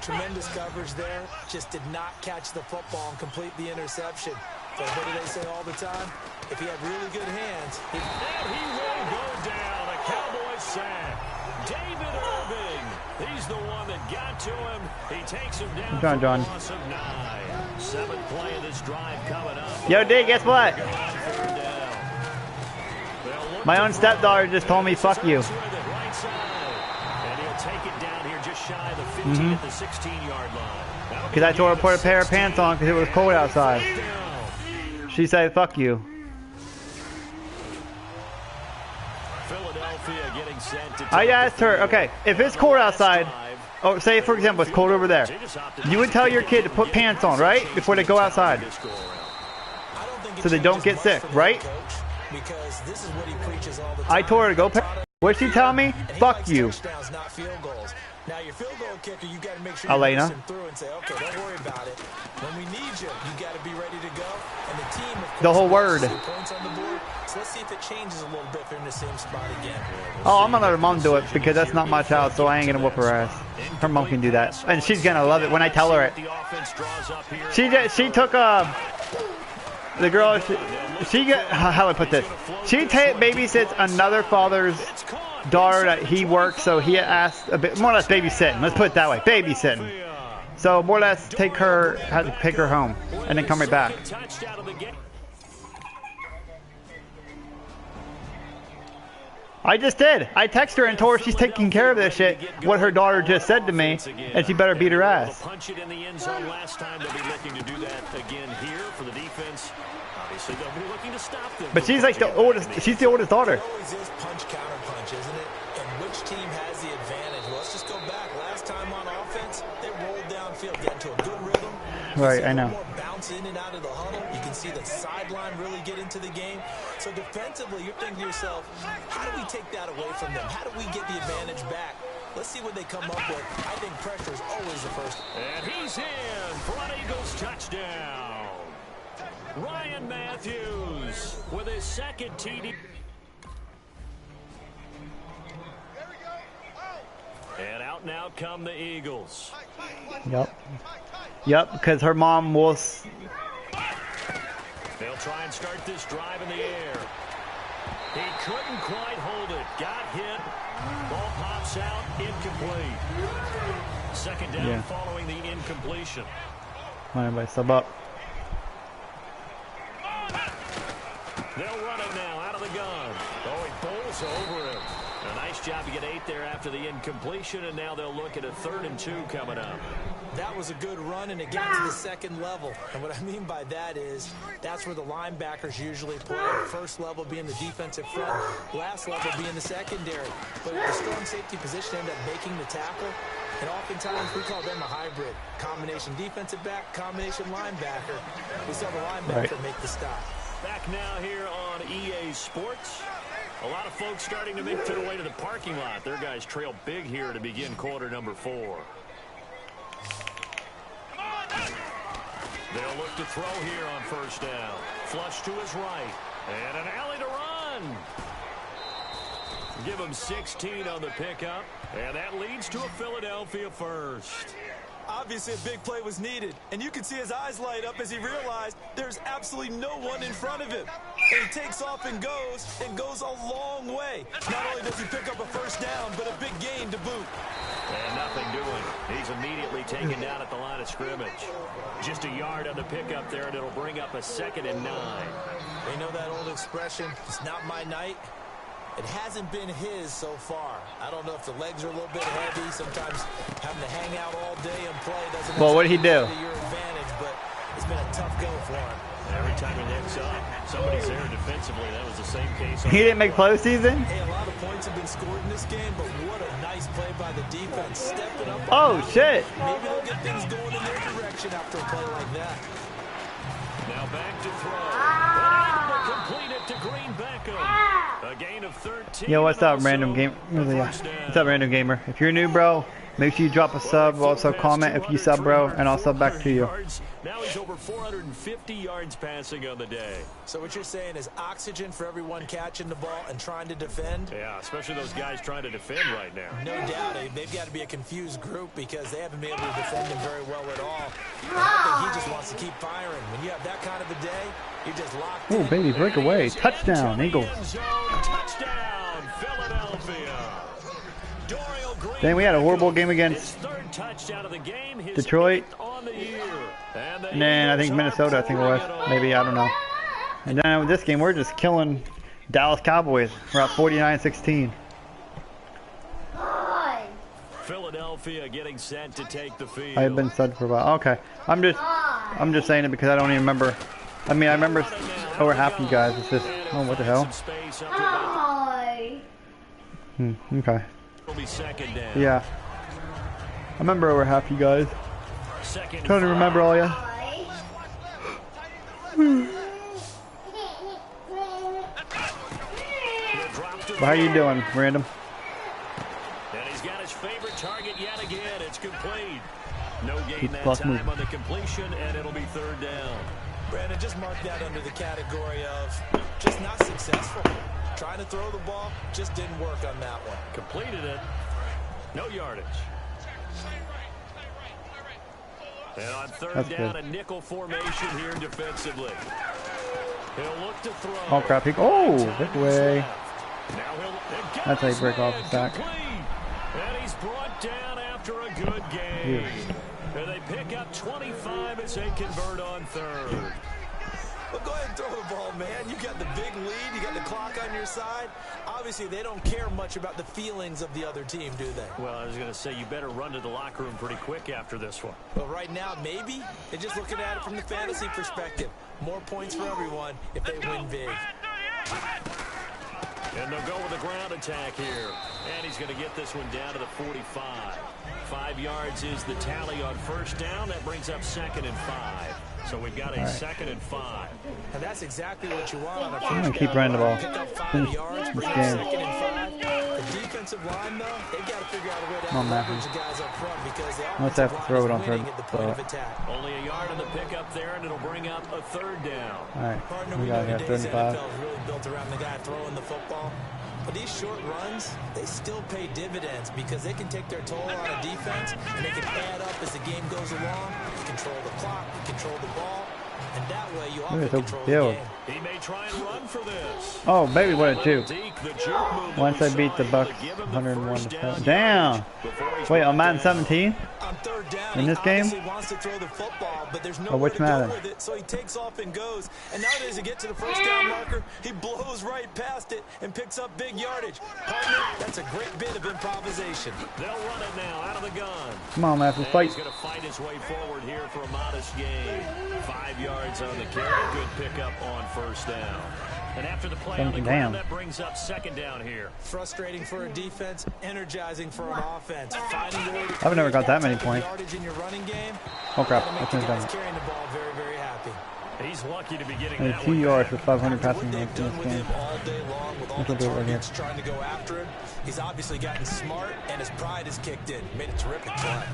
Tremendous coverage there. Just did not catch the football and complete the interception. But what do they say all the time? If he had really good hands, he will go down. A Cowboy sack. David Irving. He's the one that got to him. He takes him down for a loss of 9. 7th play of this drive coming up. Yo, D, guess what? My own stepdaughter just told me, fuck you. And he'll take it down here just shy of the 50 at the 16-yard line. Because I told her to put a pair of pants on because it was cold outside. She said, fuck you. Philadelphia getting sent to I asked her, okay, if it's cold outside, oh, say for example it's cold over there, you would tell your kid to put pants on, right? Before they go outside. So they don't get sick, right? because this is what he preaches all the time. I told her to go. What'd she tell me? Fuck you. Not field goals. Now your field goal kicker, you got to make sure Elena. you through and say, okay, don't worry about it. When we need you, you got to be ready to go. And the team, of course, the whole word. Points on the board. So let's see if it changes a little bit if they're in the same spot again. Oh, I'm gonna let her mom do it because that's not my child, so I ain't gonna whoop her ass. Her mom can do that, and she's gonna love it when I tell her it. She took the girl. She got, how do I put this? She babysits another father's daughter that he works, so he asked a bit more or less babysitting. Let's put it that way, babysitting. So more or less take her, had to pick her home, and then come right back. I just did. I texted her and told her she's taking care of this shit, what her daughter just said to me, and she better beat her ass. Punch it in the end zone last time. They'll be looking to do that again here for the defense. Obviously, they'll be looking to stop them. But she's like the oldest. She's the oldest daughter. It always is punch counter punch, isn't it? And which team has the advantage? Well, let's just go back. Last time on offense, they rolled downfield, got into a good rhythm. Right, I know. More bounce in and out of the huddle. You can see the sideline really get into the game. So defensively, you're thinking to yourself, how do we take that away from them? How do we get the advantage back? Let's see what they come up with. I think pressure is always the first. And he's in for an Eagles touchdown. Ryan Matthews with his second TD. And out now come the Eagles. Yep. Yep, because her mom will... They'll try and start this drive in the air. He couldn't quite hold it. Got hit. Ball pops out. Incomplete. Second down following the incompletion. Come on, everybody, sub up. They'll run it now out of the gun. Oh, he bowls over it. A nice job to get 8 there after the incompletion, and now they'll look at a 3rd and 2 coming up. That was a good run, and it got to the second level. And what I mean by that is that's where the linebackers usually play. First level being the defensive front, last level being the secondary. But the strong safety position ended up making the tackle. And oftentimes we call them a hybrid. Combination defensive back, combination linebacker. We saw the linebacker make the stop. Back now here on EA Sports. A lot of folks starting to make their way to the parking lot. Their guys trail big here to begin quarter number 4. They'll look to throw here on first down. Flush to his right. And an alley to run. Give him 16 on the pickup. And that leads to a Philadelphia first. Obviously, a big play was needed, and you can see his eyes light up as he realized there's absolutely no one in front of him. And he takes off and goes a long way. Not only does he pick up a first down, but a big gain to boot. And nothing doing. He's immediately taken down at the line of scrimmage. Just a yard on the pickup there, and it'll bring up a 2nd and 9. You know that old expression, it's not my night? It hasn't been his so far. I don't know if the legs are a little bit heavy. Sometimes having to hang out all day and play doesn't well, what did he do? To your advantage, but it's been a tough go for him. Every time he looks up, somebody's there defensively. That was the same case. He didn't make postseason? Hey, a lot of points have been scored in this game, but what a nice play by the defense. Stepping up. Oh, shit. Maybe they'll get things going in their direction after a play like that. Now back to throw. Complete it to Green Beckham. A gain of 13. Yo, what's up, random game? What's up, random gamer? If you're new, bro, make sure you drop a sub. Also comment if you sub, bro, and I'll sub back to you. Now he's over 450 yards passing on the day. So what you're saying is oxygen for everyone catching the ball and trying to defend? Yeah, especially those guys trying to defend right now. No doubt. They've got to be a confused group because they haven't been able to defend him very well at all. And I think he just wants to keep firing. When you have that kind of a day, you're just locked in. Oh, baby, breakaway. Touchdown, Eagles. Touchdown, Philadelphia. Dang, we had a horrible game against Detroit. And then I think Minnesota, I think it was. Maybe, I don't know. And then with this game, we're just killing Dallas Cowboys. We're up 49-16. Philadelphia getting set to take the field. I've been subbed for a while. Okay. I'm just saying it because I don't even remember. I mean, I remember over half you guys. It's just, oh, what the hell? Okay. Yeah. I remember over half you guys. Trying to remember all ya. Well, how you doing, random? And he's got his favorite target yet again. It's complete. No gain that time on the completion, and it'll be 3rd down. Brandon, just mark that under the category of just not successful. Trying to throw the ball, just didn't work on that one. Completed it. No yardage. And on 3rd down, a nickel formation here defensively. He'll look to throw. Oh, crap. Oh, that way. That's how you break off the sack. And he's brought down after a good game. And they pick up 25 as they convert on 3rd. Well, go ahead and throw the ball, man. You got the big lead. You got the clock on your side. Obviously, they don't care much about the feelings of the other team, do they? Well, I was going to say, you better run to the locker room pretty quick after this one. But right now, maybe. They're just looking at it from the fantasy perspective. More points for everyone if they win big. And they'll go with a ground attack here. And he's going to get this one down to the 45. 5 yards is the tally on first down. That brings up 2nd and 5. So we've got a 2nd and 5. And that's exactly what you want on a first I'm going to keep running the ball. Pick up 5 yards, bring up 2nd and 5. The defensive line, though, they've got to figure out a way to leverage the guys up front because the offensive line is winning at the point of attack. Only a yard on the pickup there, and it'll bring up a 3rd down. All right, Partner, we got here 35. NFL is really built around the guy throwing the football. But these short runs, they still pay dividends because they can take their toll on a defense and they can add up as the game goes along. You control the clock, you control the ball. And that way you Look often at the control the field. game. He may try and run for this. Oh, baby, what a two. Deke, the juke move Once I that we beat saw, the able Bucks, to give him the 101 first to down 7. Damn. yardage before he's Wait, brought on Madden down. 17? On third down, In this he game? obviously wants to throw the football, but there's Or nowhere which to go Madden? with it, so he takes off and goes. And nowadays, to get to the first down marker, he blows right past it and picks up big yardage. Partner, that's a great bit of improvisation. They'll run it now out of the gun. Come on, man, let's And fight. he's going to fight his way forward here for a modest gain. 5 yards on the carry. Good pickup on first down. And after the play on the ground, that brings up second down here. Frustrating for a defense, energizing for an offense. Finding a way to I've never got that create many type of points. yardage in your running game. Oh crap, Gotta I make the shouldn't have guys done it. carrying the ball very, very happy. He's lucky to be getting And that 2 one yards back. for 500 After passing what yards they've in done this with game. him all day long with all That's the what they're right here. targets trying to go after him, he's obviously gotten smart and his pride has kicked in. Made a terrific play.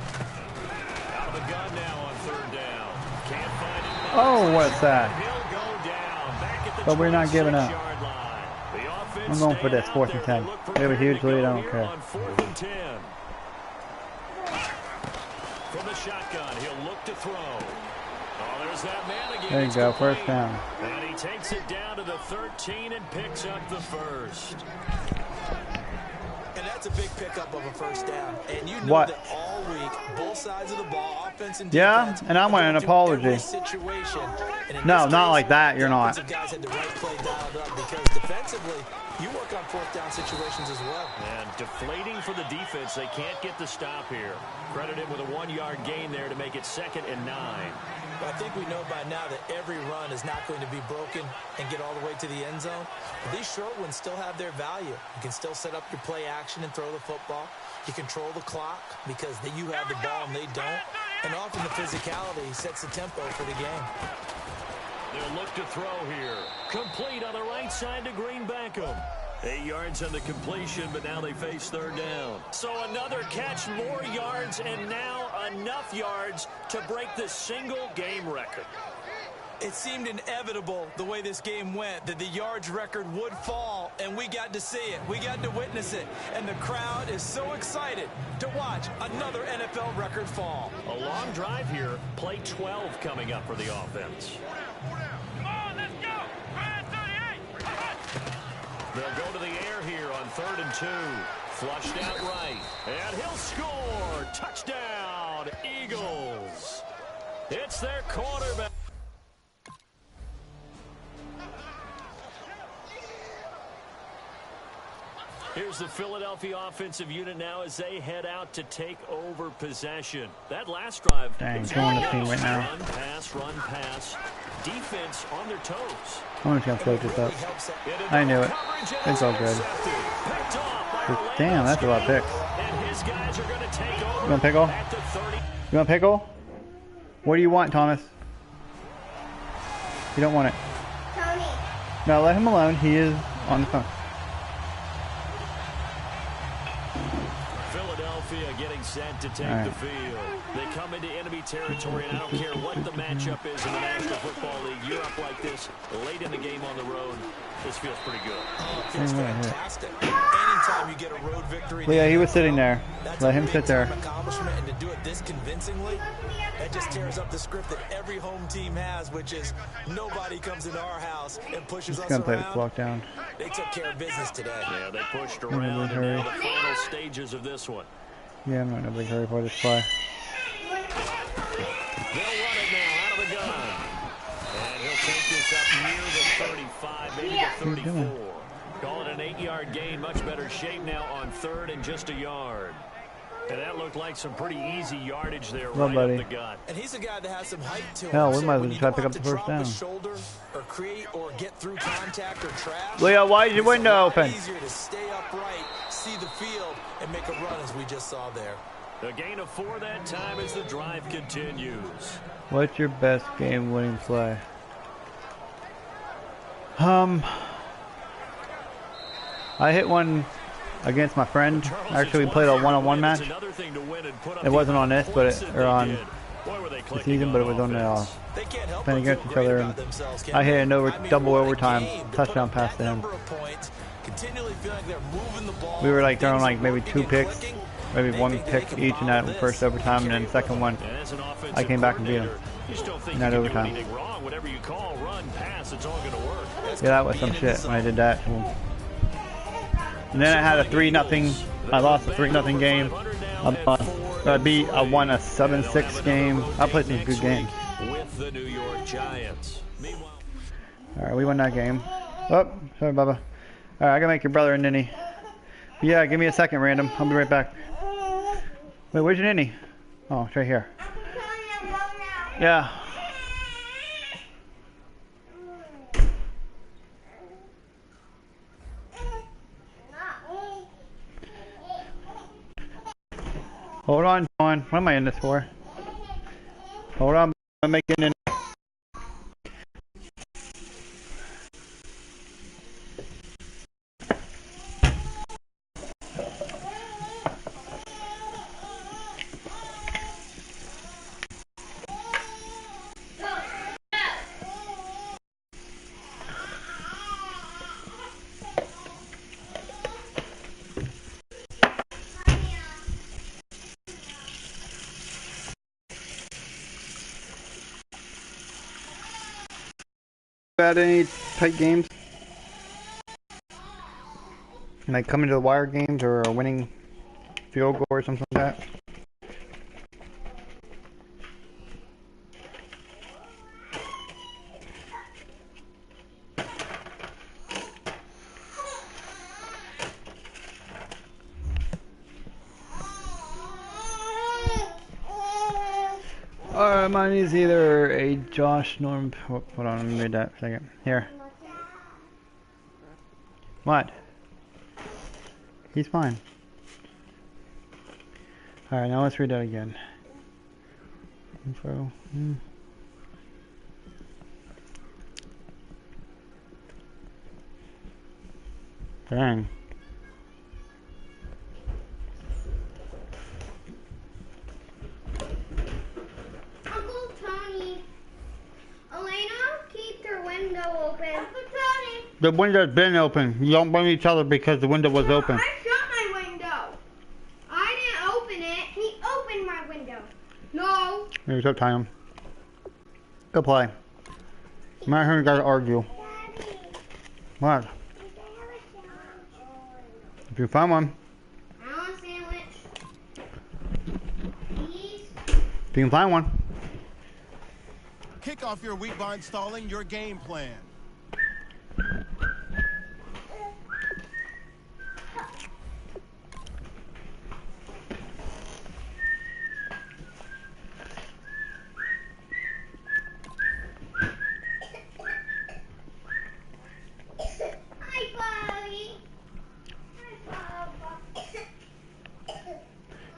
Out of the gun now on third down. Can't find it. Oh, what's that? He'll go down. Back at the But we're not giving up. 26-yard line. The offense I'm going for staying this out 4th there. and 10. They look We have a prepared huge to lead, go I don't here care. on 4th and 10. From the shotgun, he'll look to throw. Oh, there's that man again. There you It's go, complete. first down. And he takes it down to the 13 and picks up the first. And that's a big pickup of a first down. And you know What? that all week, both sides of the ball, offense and Yeah, defense, and I want an go through apology. every situation. And in No, this not case, like that, you're the not. offensive guys had the right play dialed up because defensively, you work on fourth down situations as well. And deflating for the defense. They can't get the stop here. Credit him with a 1-yard gain there to make it 2nd and 9. But I think we know by now that every run is not going to be broken and get all the way to the end zone. But these short ones still have their value. You can still set up your play action and throw the football. You control the clock because you have the ball and they don't. And often the physicality sets the tempo for the game. They'll look to throw here. Complete on the right side to Green Beckham. 8 yards on the completion, but now they face third down. So another catch, more yards, and now enough yards to break the single game record. It seemed inevitable the way this game went that the yards record would fall, and we got to see it. We got to witness it, and the crowd is so excited to watch another NFL record fall. A long drive here. Play 12 coming up for the offense. Come on, let's go. Ryan 38. They'll go to the air here on 3rd and 2. Flushed out right. And he'll score. Touchdown, Eagles. It's their quarterback. Here's the Philadelphia offensive unit now as they head out to take over possession. That last drive. Dang, killing the team right now. Run, pass. Defense on their toes. I'm just gonna float this up. I knew it. It's all good. Damn, that's a lot of picks. And his guys are going to take over. You want pickle? At the 30. You want pickle? What do you want, Thomas? You don't want it. Tony. No, let him alone. He is on the phone. Philadelphia getting set to take All right. the field. They come into enemy territory, and I don't care what the matchup is in the National Football League. You're up like this late in the game on the road. This feels pretty good. Oh, it feels Right here. fantastic. Anytime you get a road victory. Well, yeah, he was sitting there. That's Let a him sit there. big-time accomplishment, and to do it this convincingly, that just tears up the script that every home team has, which is nobody comes into our house and pushes Just us gonna play this around. walk down. They took care of business today. Yeah, they pushed in a around, big and now hurry. the final stages of this one. Yeah, I'm not in a big hurry for this play. They'll run it now out of the gun. And he'll take this up near the 35, maybe the 34. Call it an 8-yard gain. Much better shape now on 3rd and just a yard. And that looked like some pretty easy yardage there Well, right buddy. up the gut. And he's a guy that has some height to him. Hell, we so might as when well you try to don't pick up have the to first drop a down. shoulder or create or get through contact or trash. Leo, why is your it's window a lot open? easier to stay upright, see the field, and make a run as we just saw there. A gain of 4 that time as the drive continues. What's your best game-winning play? I hit one against my friend. Actually, we played a one-on-one match. It wasn't on this, but or on the season, but it was on the They can't help playing but against feel each great other. about And themselves, I can't hit they? an over I mean, double what a overtime game to put touchdown up pass that to him. number of points, continually feel like they're moving the ball, We were like throwing things like are maybe working 2 and picks, clicking. maybe They 1 think they pick can each in that follow this first overtime, and then carry second one, And as an offensive I came back and beat him. coordinator, Just don't think Not you can overtime. do anything wrong. Whatever you call, run, pass, it's all going to work. Yeah, that was some shit when I did that. And then I had a 3-0. I lost a 3-0 game. I won a 7-6 game. I played some good games. With the New York Giants. Alright, we won that game. Oh, sorry, Bubba. Alright, I gotta make your brother a ninny. Yeah, give me a second, random. I'll be right back. Wait, where's your ninny? Oh, it's right here. Yeah. Hold on, John. What am I in this for? Hold on, I'm making it. Had any tight games? Like coming to the wire games or a winning field goal or something like that? Mine is either a Josh Norm. Hold on, let me read that for a second. Here. What? He's fine. Alright, now let's read that again. Info. Dang. The window's been open. You don't blame each other because the window was open. I shut my window. I didn't open it. He opened my window. No. Here's up time. Go play. I'm not here to argue. What? If you find one. I want a sandwich. Please. If you can find one. Kick off your week by installing your game plan.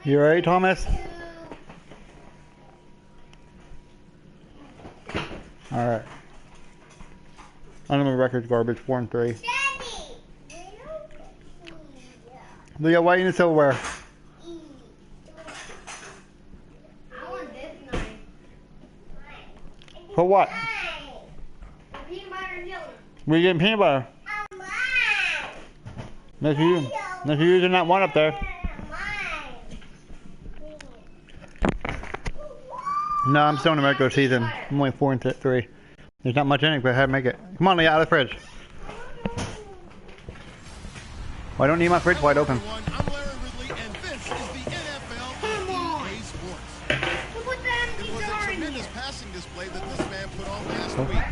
You ready, Thomas? Alright. I know my record's garbage, 4-3. Leah, why are you in the silverware? I want this knife. For what? Peanut butter and jelly. Where you getting peanut butter? That's you. That's you using that one up there. No, I'm still in the regular season. I'm only 4-3. There's not much in it, but I had to make it. Come on, Leah, out of the fridge. Well, I don't need my fridge wide open. I'm Larry Ridley, and this is the NFL EA Sports. Look what that It was a tremendous passing display that this man put on last week.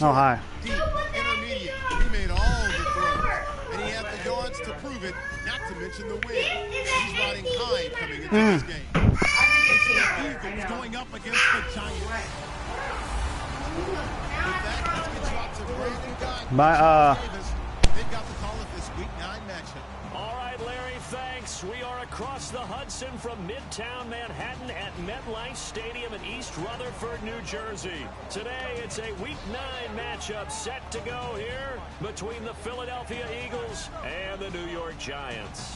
Oh, hi. Deep, intermediate, he made all the throws. And he had the yards to prove it, not to mention the win. He's riding high coming into this game. It's the Eagles going up against the Giants. With that, let's get you out to Brandon Guy. Davis. They've got the call of this Week 9 matchup. All right, Larry, thanks. We are across the Hudson from Midtown Manhattan at MetLife Stadium in East Rutherford, New Jersey. Today, it's a Week 9 matchup set to go here between the Philadelphia Eagles and the New York Giants.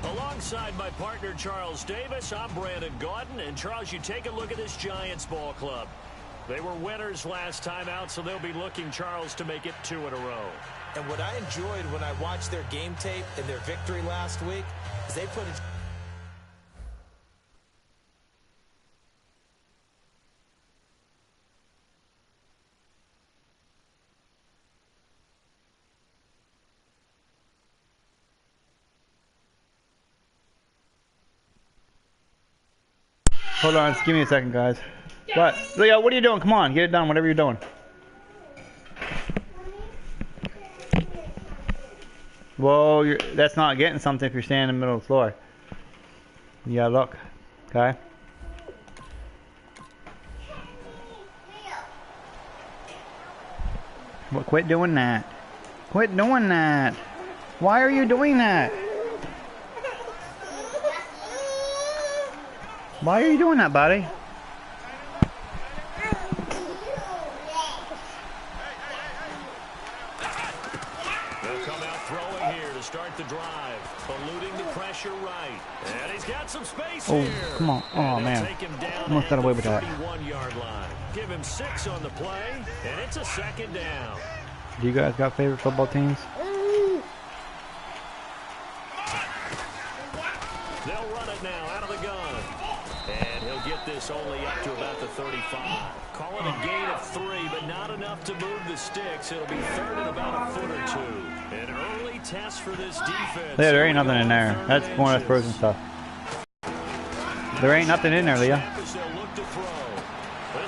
Alongside my partner, Charles Davis, I'm Brandon Gaudin. And, Charles, you take a look at this Giants ball club. They were winners last time out, so they'll be looking, Charles, to make it 2 in a row. And what I enjoyed when I watched their game tape and their victory last week is they put Hold on, just give me a second, guys. What? Leo, what are you doing? Come on, get it done, whatever you're doing. Well, that's not getting something if you're standing in the middle of the floor. You gotta look. Okay? Well, quit doing that. Quit doing that. Why are you doing that? Why are you doing that, buddy? They'll come out throwing here to start the drive. Eluding the pressure right. And he's got some space here. Oh, come on. Oh, man. Almost got away with that. 31-yard line. Give him 6 on the play, and it's a second down. Do you guys got favorite football teams? They'll run it now out of the gun. And he'll get this only up to about the 35. Call it a gain of 3, but not enough to move the sticks. It'll be third and about a foot or 2. An early test for this defense. Yeah, there ain't nothing in there. That's more of frozen stuff. There ain't nothing in there, Leah. This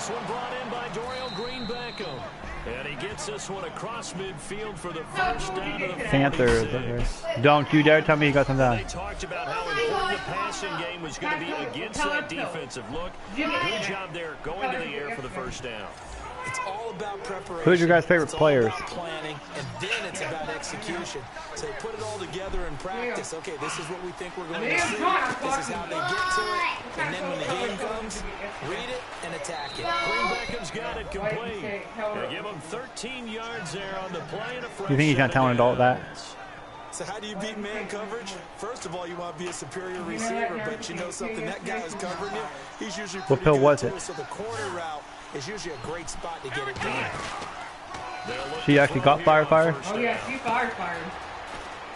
one brought in by Dorial Green Beckham. And he gets this one across midfield for the first down of the Panthers. Okay. Don't you dare tell me you got some down. They talked about how important the passing game was going to be against that defensive look. Good job there going to the air for the first down. It's all about preparation. Who's your guys' favorite players? It's all about planning, and then it's about execution. So they put it all together in practice. Okay, this is what we think we're going to see. This is how they get to it. And then when the game comes, read it and attack it. Green Beckham's got it complete. They give him 13 yards there on the play and a fresh. You think he's going to tell an adult that? So how do you beat man coverage? First of all, you want to be a superior receiver, but you know something, that guy is covering you. He's usually pretty what pill good was too, it? so the corner route is usually a great spot to get it done. She actually got fired? Oh yeah, she fired.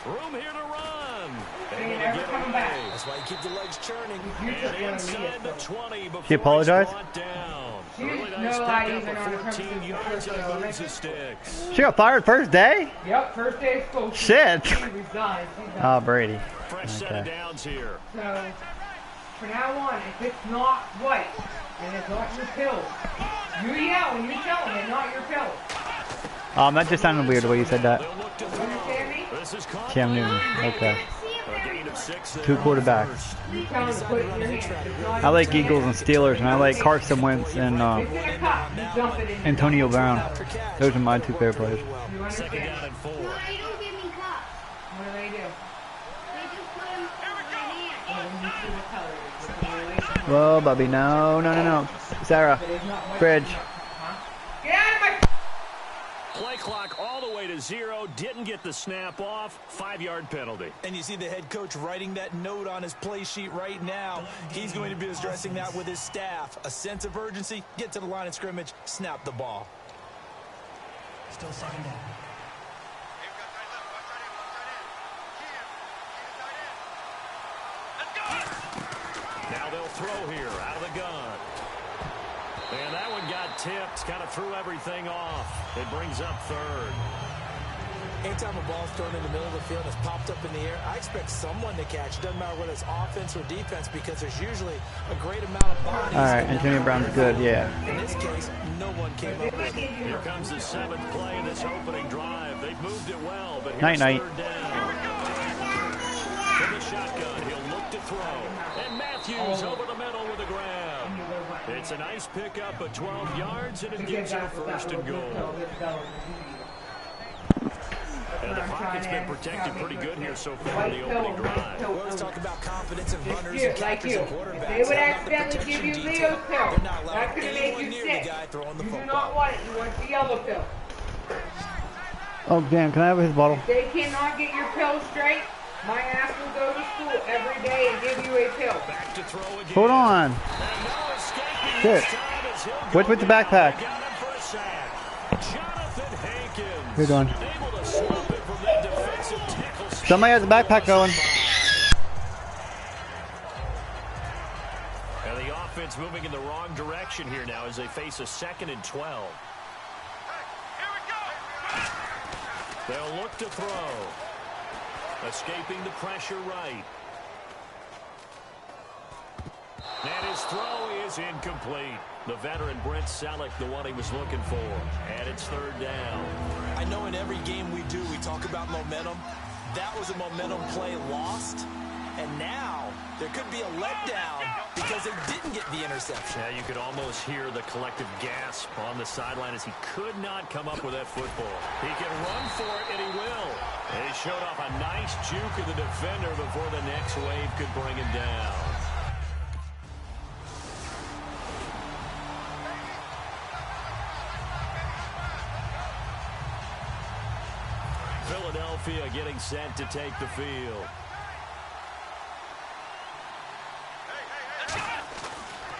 Room here to run. They ain't never coming back. That's why you keep the legs churning. And inside the 20 before she apologized? She didn't know I even on her 14 yards and moves the sticks. She got fired first day? Yep, first day of school. Shit. She resigned. Oh, Brady. Fresh set of downs here. So, from now on, if it's not white, and it's not your pills, you yell and you tell them it's not your pills. That just sounded weird the way you said that. You understand me? Cam Newton. Okay. 2 quarterbacks. You tell them to put it in your hand. I like Eagles and Steelers, and I like Carson Wentz and It's in a cup. You dump it in. Antonio Brown. Those are my 2 favorite players. You understand? No, they don't give me cups. What do they do? They just put them in my hand. You see the color. It's a relation. Whoa, Bubby. No. Sarah. Bridge. Get out of my... Play clock all the way to 0. Didn't get the snap off. 5-yard penalty. And you see the head coach writing that note on his play sheet right now. He's going to be addressing that with his staff. A sense of urgency, get to the line of scrimmage, snap the ball. Still second down. Now they'll throw here out of the gun. And that one got tipped, kind of threw everything off. It brings up third. Anytime a ball's thrown in the middle of the field and it's popped up in the air, I expect someone to catch. It doesn't matter whether it's offense or defense because there's usually a great amount of bodies. All right, Antonio Brown's good, yeah. In this case, no one came up with it. Here comes the 7th play in this opening drive. They've moved it well, but here's Night. third down. From the shotgun, he'll look to throw. And Matthews over the middle with a grab. It's a nice pickup of 12 yards, and it gives her first and goal. And the pocket's been protected pretty good here so far in the opening drive. Well, let's talk about confidence in runners and catchers and quarterbacks. They would How about the accidentally give you protection Leo's detail? pill. They're not allowing That could have made anyone you near sick. the guy throwing the You do football. not want it. You want the yellow pill. Oh, damn. Can I have his bottle? If they cannot get your pill straight, my ass will go to school every day and give you a pill. Back to throw again. Hold on. And no escaping Shit. this time as he'll What's go with the down. backpack? Got him for a sack. Jonathan Hankins. You're done. Able to swap it from that defensive tackle. Somebody has a backpack going. And the offense moving in the wrong direction here now as they face a 2nd and 12. They'll look to throw. Escaping the pressure right. And his His throw is incomplete. The veteran Brent Selleck, the one he was looking for. And it's third down. I know in every game we do, we talk about momentum. That was a momentum play lost. And now there could be a letdown because they didn't get the interception. Yeah, you could almost hear the collective gasp on the sideline as he could not come up with that football. He can run for it, and he will. And he showed off a nice juke of the defender before the next wave could bring him down. Philadelphia getting set to take the field.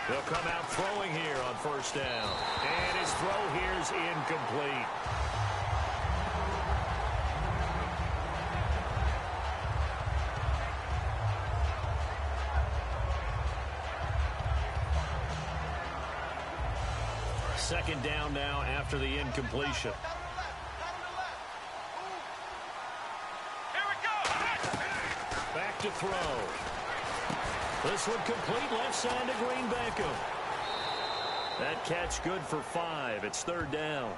He'll come out throwing here on first down. And his throw here's incomplete. Second down now after the incompletion. Back to throw. This one complete left side to Green Beckham. That catch good for 5. It's third down.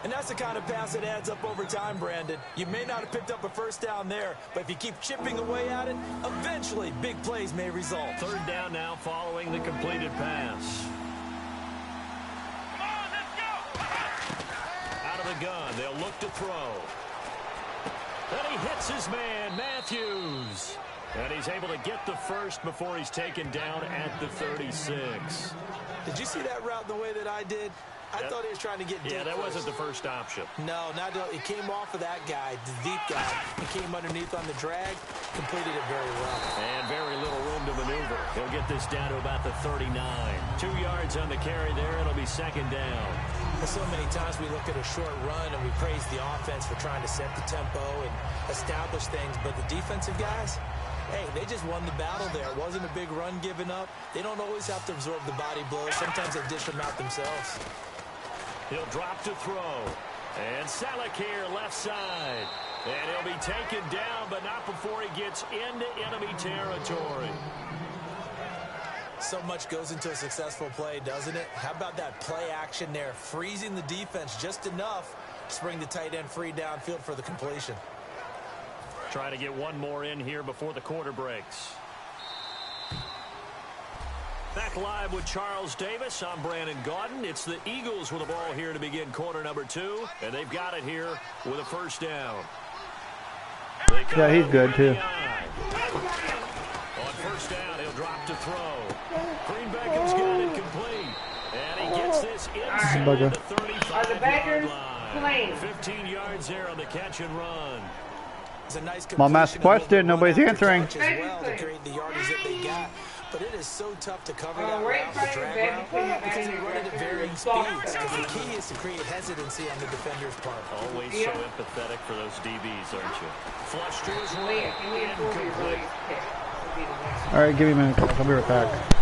And that's the kind of pass that adds up over time, Brandon. You may not have picked up a first down there, but if you keep chipping away at it, eventually big plays may result. Third down now following the completed pass. Come on, let's go. Out of the gun, they'll look to throw. And he hits his man, Matthews. And he's able to get the first before he's taken down at the 36. Did you see that route the way that I did? I thought he was trying to get deep. Yeah, that first. wasn't the first option. No, it came off of that guy, the deep guy. He came underneath on the drag, completed it very well. And very little room to maneuver. He'll get this down to about the 39. 2 yards on the carry there. It'll be second down. So many times we look at a short run and we praise the offense for trying to set the tempo and establish things, but the defensive guys, hey, they just won the battle there. It wasn't a big run given up. They don't always have to absorb the body blows. Sometimes they dish them out themselves. He'll drop to throw. And Selleck here, left side. And he'll be taken down, but not before he gets into enemy territory. So much goes into a successful play, doesn't it? How about that play action there, freezing the defense just enough to bring the tight end free downfield for the completion. Trying to get one more in here before the quarter breaks. Back live with Charles Davis. I'm Brandon Gaudin. It's the Eagles with the ball here to begin quarter number 2. And they've got it here with a first down. Yeah, he's good too. On first down, he'll drop to throw. Green Beckham's got it complete. And he gets this inside the 35-yard line. 15 yards there on the catch and run. My master question, nobody's answering. Well, to create the yardage that they got. But it is so tough to cover that route, the drag route, because they run it at varying speeds. Because the key is to create hesitancy on the defender's part. Always so empathetic for those DBs, aren't you? Flush to his right, incomplete. All right, give me a minute, guys. I'll be right back.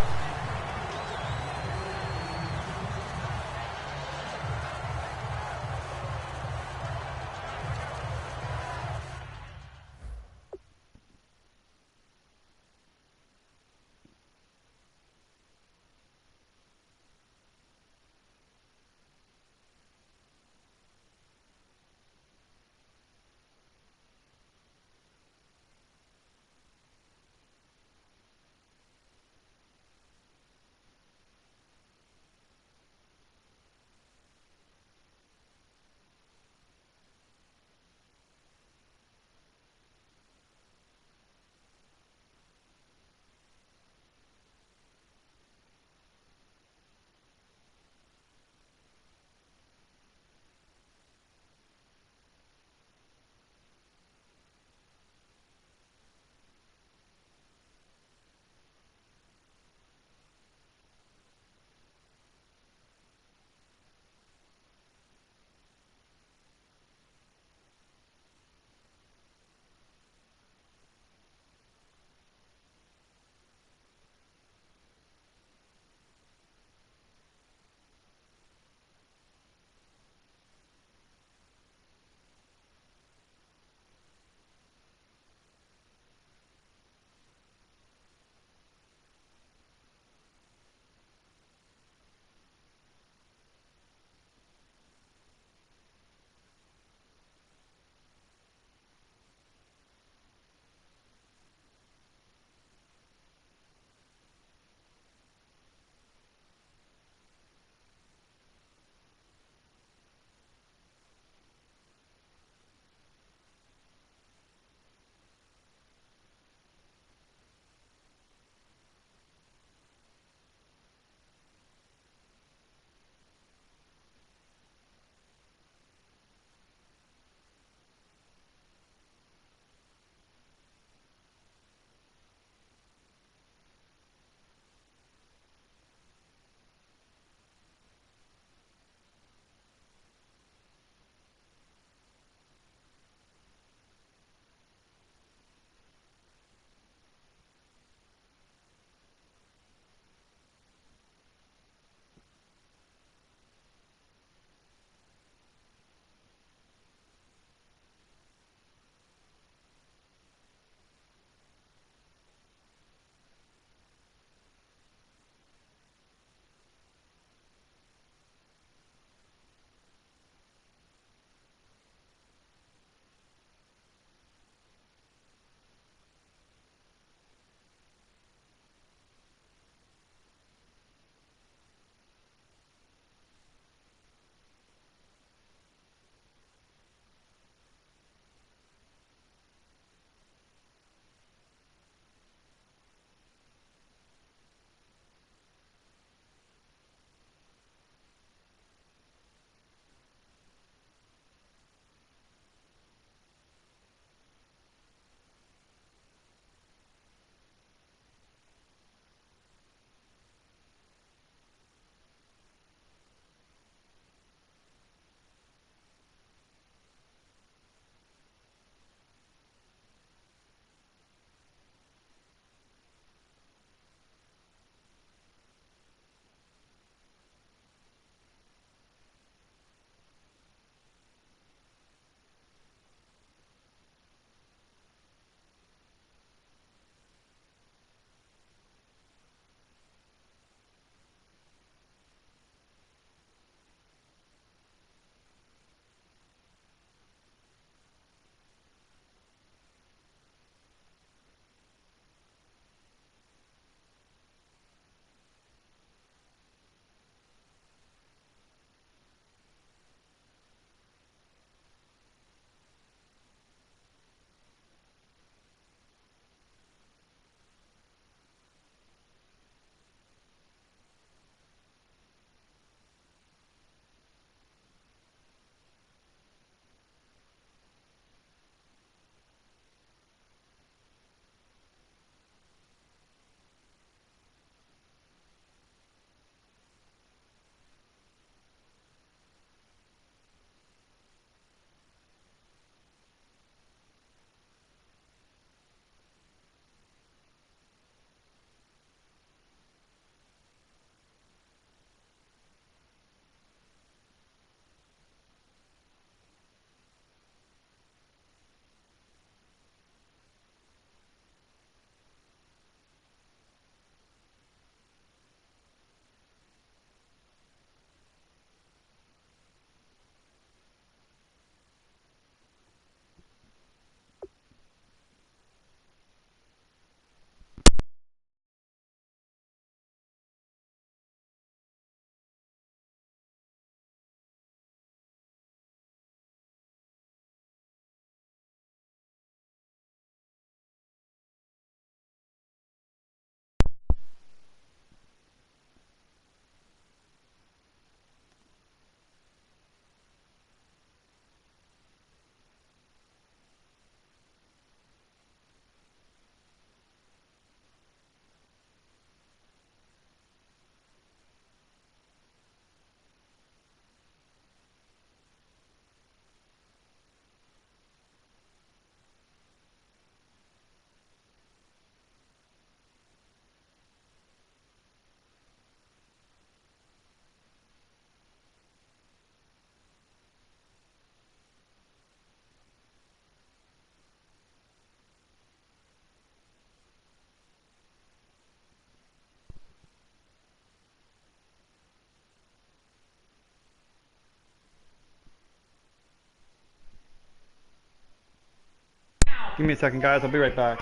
Give me a second, guys. I'll be right back.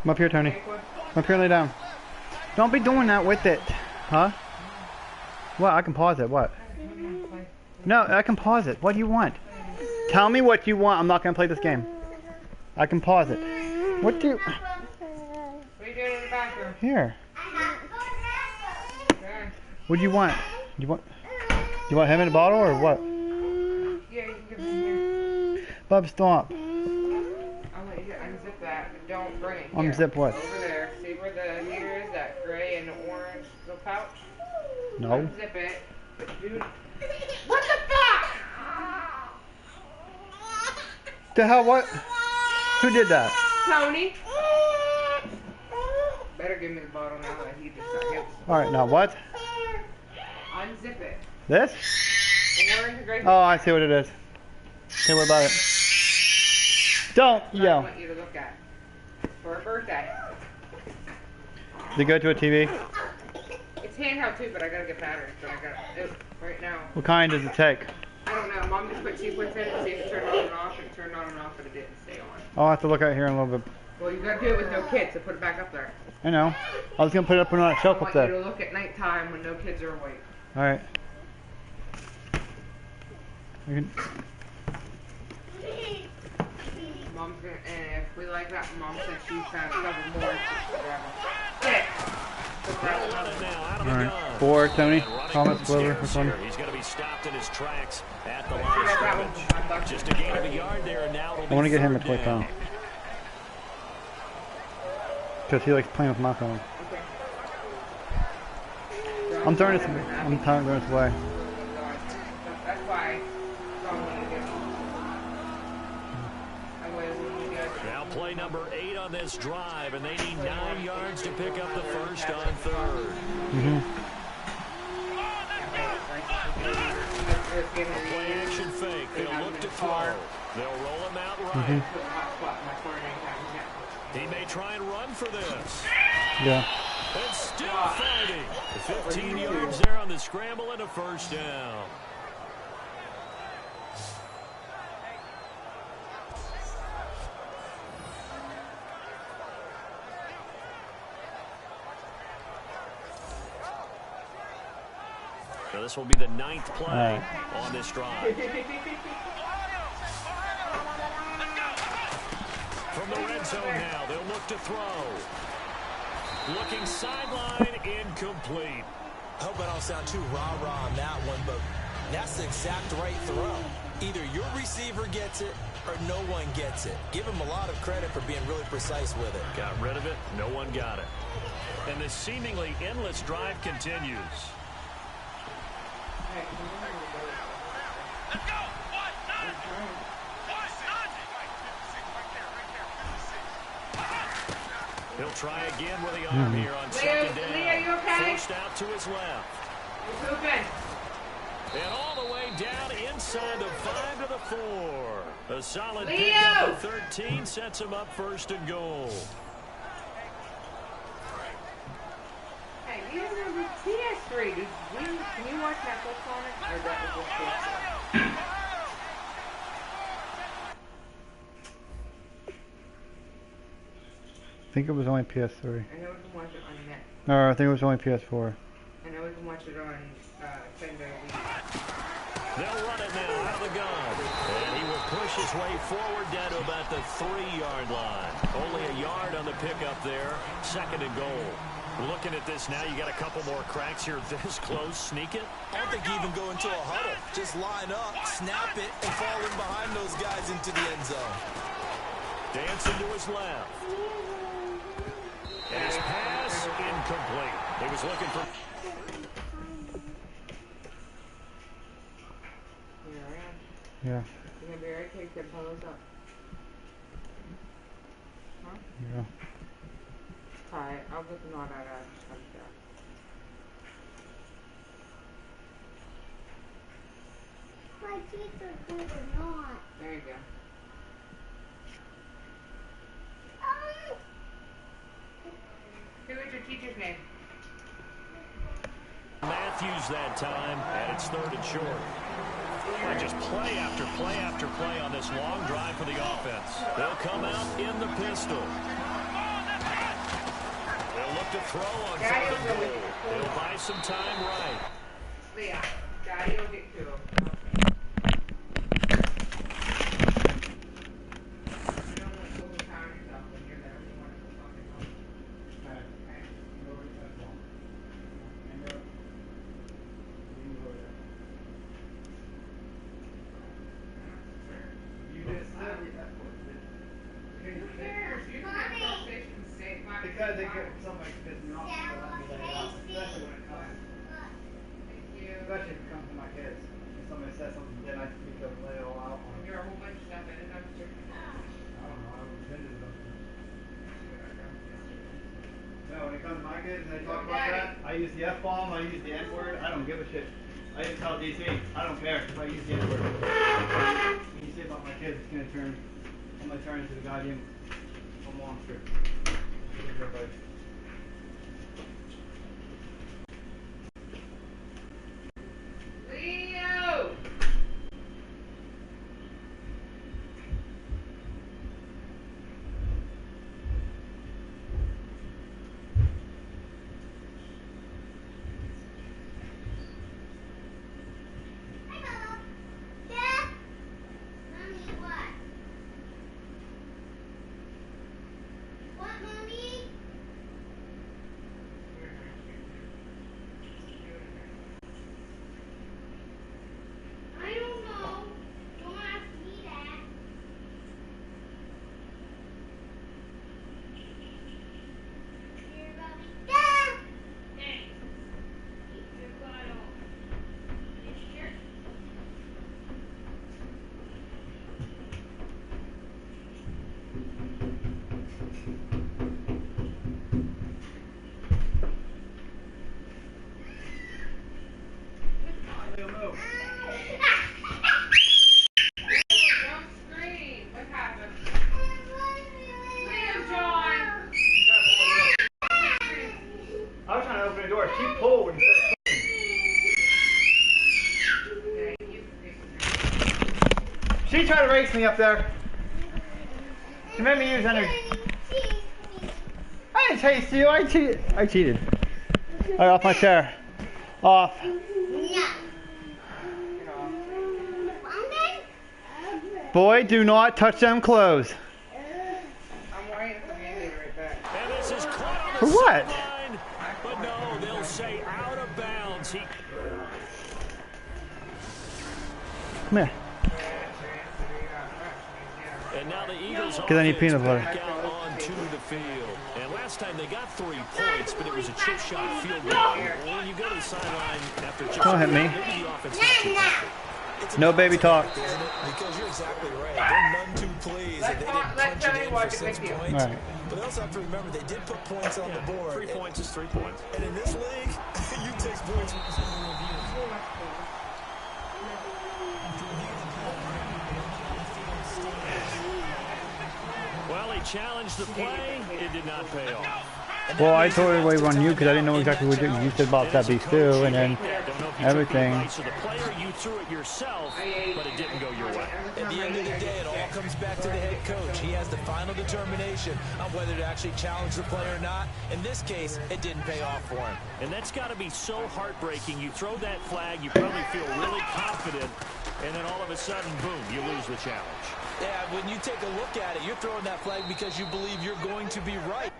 Come up here, Tony. Come up here and lay down. Don't be doing that with it. Huh? What? I can pause it. What? No, I can pause it. What do you want? Tell me what you want. I'm not going to play this game. I can pause it. What do you... What are you doing in the bathroom? Here. What do you want? You want him in a bottle or what? Yeah, you can give him here. Bub, stop. I'll let you unzip that, but don't bring it here. Unzip what? Over there. See where the heater is? That gray and orange little pouch? No. Unzip it. But dude, what the fuck? The hell, what? Who did that? Tony? Better give me the bottle now that he just got hit. Alright, now what? Unzip it. This? Orange and gray. Oh, I see what it is. Okay, what about it? Don't I yell. want you to look at for her birthday. Does it go to a TV? It's handheld too, but I gotta get batteries. But I got it right now. What kind does it take? I don't know. Mom just put sequence in and see if it turned on and off. And it turned on and off, but it didn't stay on. I'll have to look at here in a little bit. Well, you gotta do it with no kids, so put it back up there. I know. I was going to put it up on that shelf I up want there. you to look at nighttime when no kids are awake. Alright. Mom's gonna, and if we like that, Mom said she's found a couple more. Hit. Alright. 4, Tony. Thomas, Glover, which one? He's going to be stopped in his tracks at the line of scrimmage. Just a gain of a yard there, and now it'll be I want to get him a quick down. down. Because he likes playing with my phone. I'm throwing this away. That's why. Now play number 8 on this drive, and they need 9 yards to pick up the first on third. Play action fake. They'll look to throw. They'll roll him out right. He may try and run for this. Yeah. And still fighting. 15 yards there on the scramble and a first down. So this will be the 9th play on this drive. From the red zone now, they'll look to throw. Looking sideline, incomplete. I hope I don't sound too rah-rah on that one, but that's the exact right throw. Either your receiver gets it or no one gets it. Give him a lot of credit for being really precise with it. Got rid of it, no one got it. And this seemingly endless drive continues. Let's go. He'll try again with the arm here on second down. Leo, you okay? Forced out to his left. It's open. And all the way down inside the 5 to the 4. A solid Leo! pick up the 13 sets him up first and goal. Hey, you remember PS3? Can you watch Netflix on it? Or that was just PS3? I think it was only PS3. I know we can watch it on net. No, I think it was only PS4. I know we can watch it on Nintendo Wii. They'll run it now out of the gun. And he will push his way forward down to about the 3-yard line. Only a yard on the pickup there. Second and goal. Looking at this now, you got a couple more cracks here this close. Sneak it. I don't think you even go into a huddle. Just line up, snap it, and fall in behind those guys into the end zone. Dancing to his left. And his pass incomplete. He was looking for... Yeah. You're gonna be right here, kid. Pull us up. Huh? Yeah. Alright, I'll get the knot out of it. My teeth are good or not. There you go. Who is your teacher's name? Matthews that time, and it's third and short. And just play after play after play on this long drive for the offense. They'll come out in the pistol. to throw on Daddy fourth will and go goal. with They'll buy some time right. Leah, Daddy will get to him. You don't want to overpower yourself when you're the only one at the fucking home. Who cares? You can have conversations safe. Because they get somebody pissing me off, so let me lay it out, especially when it comes. Thank you. Especially if it comes to my kids. If somebody says something, then I speak up and lay it all out on them. You're a whole bunch of stuff in a dumpster. I don't know, I was intended to. No, when it comes to my kids and they talk about that, I use the F-bomb, I use the N-word, I don't give a shit. I even tell DC, I don't care if I use the N-word. When you say about my kids, it's gonna turn, I'm gonna turn into the goddamn a monster. Everybody. Leo! I don't know. Don't ask me that. Here, Bobby. Dad! Thanks. Keep your bottle. You sure? Leo, move. Don't scream. What happened? Leo, John! I was trying to open the door. She pulled and said, she tried to race me up there. She made me use energy. I didn't chase you. I cheated. All right, off my chair. Off. Boy, do not touch them clothes. I'm waiting for you to be right back. And this is caught on the For what? sideline. But no, they'll say out of bounds. Come here. And now the Eagles Because I need peanut butter. back out onto the field. And last time they got 3 points, but it was a chip shot field goal. When you go to the sideline after a chip Don't shot, hit me. maybe the offense not too comfortable. No baby talk. Isn't it? Because you're exactly right. They're none too pleased that they didn't punch it in for 6 points. Right. But they also have to remember they did put points on the board. 3 points is 3 points. And in this league, you take points. Well, he challenged the play. It did not pay off. Well, I totally waited on you because I didn't know exactly what you said about that beast too, and then everything. So the player, you threw it yourself, but it didn't go your way. At the end of the day, it all comes back to the head coach. He has the final determination on whether to actually challenge the play or not. In this case, it didn't pay off for him. And that's got to be so heartbreaking. You throw that flag, you probably feel really confident, and then all of a sudden, boom, you lose the challenge. Yeah, when you take a look at it, you're throwing that flag because you believe you're going to be right.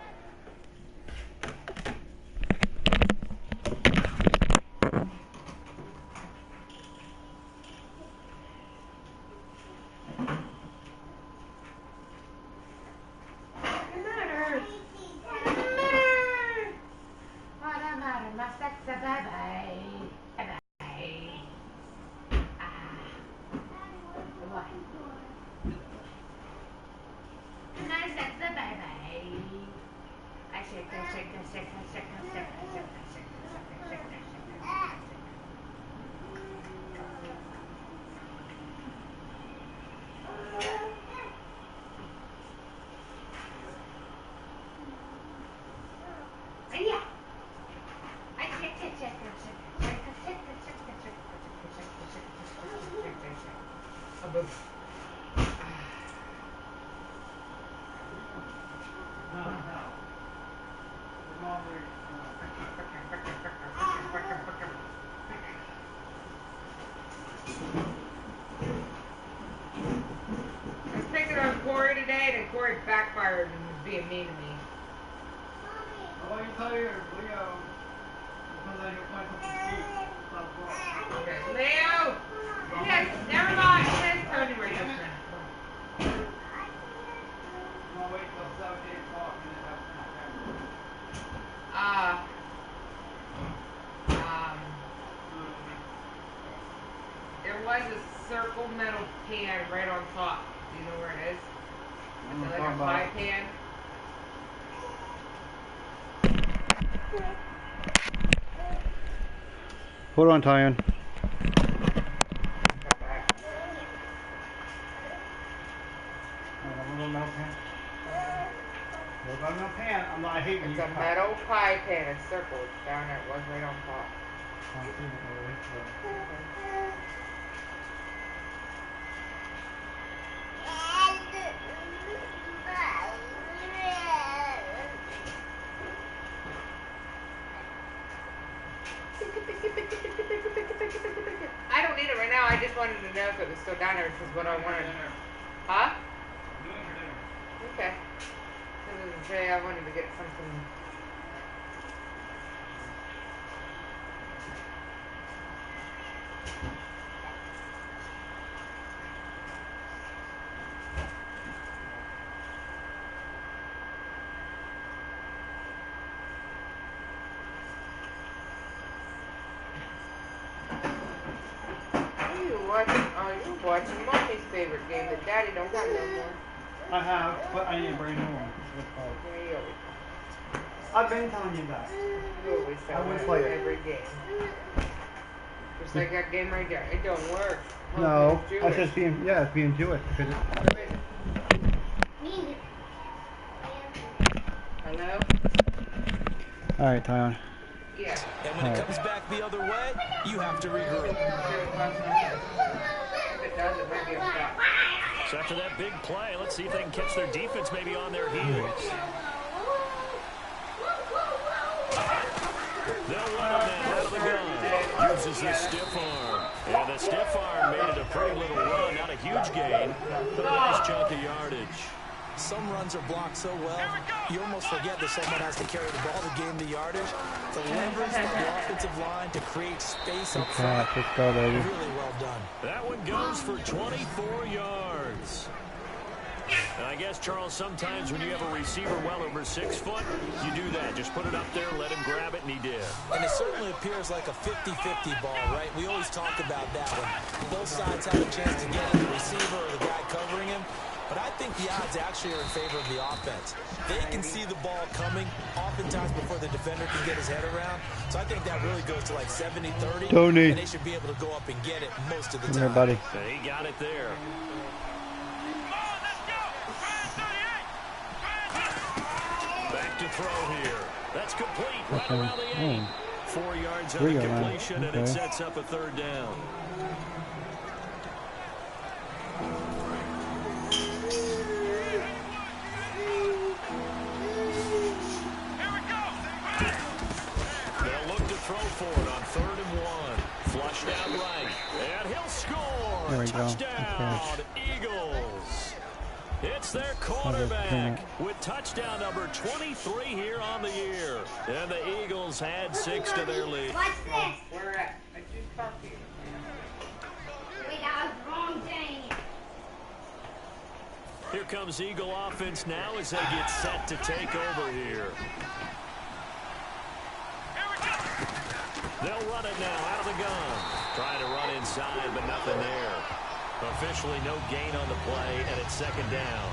being mean to me. Well, you tell your Leo. Okay, Leo! Yes, never mind. It's Tony right now. I'll wait till 7, 8 o'clock and then there was a circle metal pan right on top. Do you know where it is? Is it like a pie pan? Hold on, Tyon. I hate it's a metal pie pan. It's circle. It's down there. It was right on top. I don't need it right now. I just wanted to know if it was still down there because what I wanted. Huh? Okay. I was gonna say I wanted to get something. You're watching Mommy's favorite game that Daddy don't have no more. I have, but I need a brand new one. Yeah, you always I've been telling you that. You always tell me every game. Just like that game right there. It don't work. No, I said it's being Jewish. Hello? Alright, Tyon. Yeah. And when it comes back the other way, you have to regroup. If it does, it might be a stop. So after that big play, let's see if they can catch their defense maybe on their heels. They'll run him then out of the gun. Uses the stiff arm. And the stiff arm made it a pretty little run. Not a huge gain, but a nice chunk of yardage. Some runs are blocked so well, you almost forget that someone has to carry the ball to gain the yardage. The leverage by the offensive line to create space up front. Let's go, baby. Really well done. That one goes for 24 yards. And I guess, Charles, sometimes when you have a receiver well over 6 foot, you do that. Just put it up there, let him grab it, and he did. And it certainly appears like a 50-50 ball, right? We always talk about that one. Both sides have a chance to get it, the receiver or the guy covering him. But I think the odds actually are in favor of the offense. They can see the ball coming oftentimes before the defender can get his head around. So I think that really goes to like 70-30. Tony. And they should be able to go up and get it most of the time. Come here, buddy. And he got it there. Back to throw here. That's complete. Right around the 8. 4 yards on the completion, and it sets up a 3rd down. Throw for it on 3rd and 1. Flushed out right. And he'll score. There we Touchdown, go. Eagles. It's their quarterback with touchdown number 23 here on the year. And the Eagles had 6 to their lead. What's this? Where at? I just talked to you. Wait, that was wrong thing. Here comes Eagle offense now as they get set to take over here. They'll run it now out of the gun. Trying to run inside, but nothing there. Officially no gain on the play, and it's 2nd down.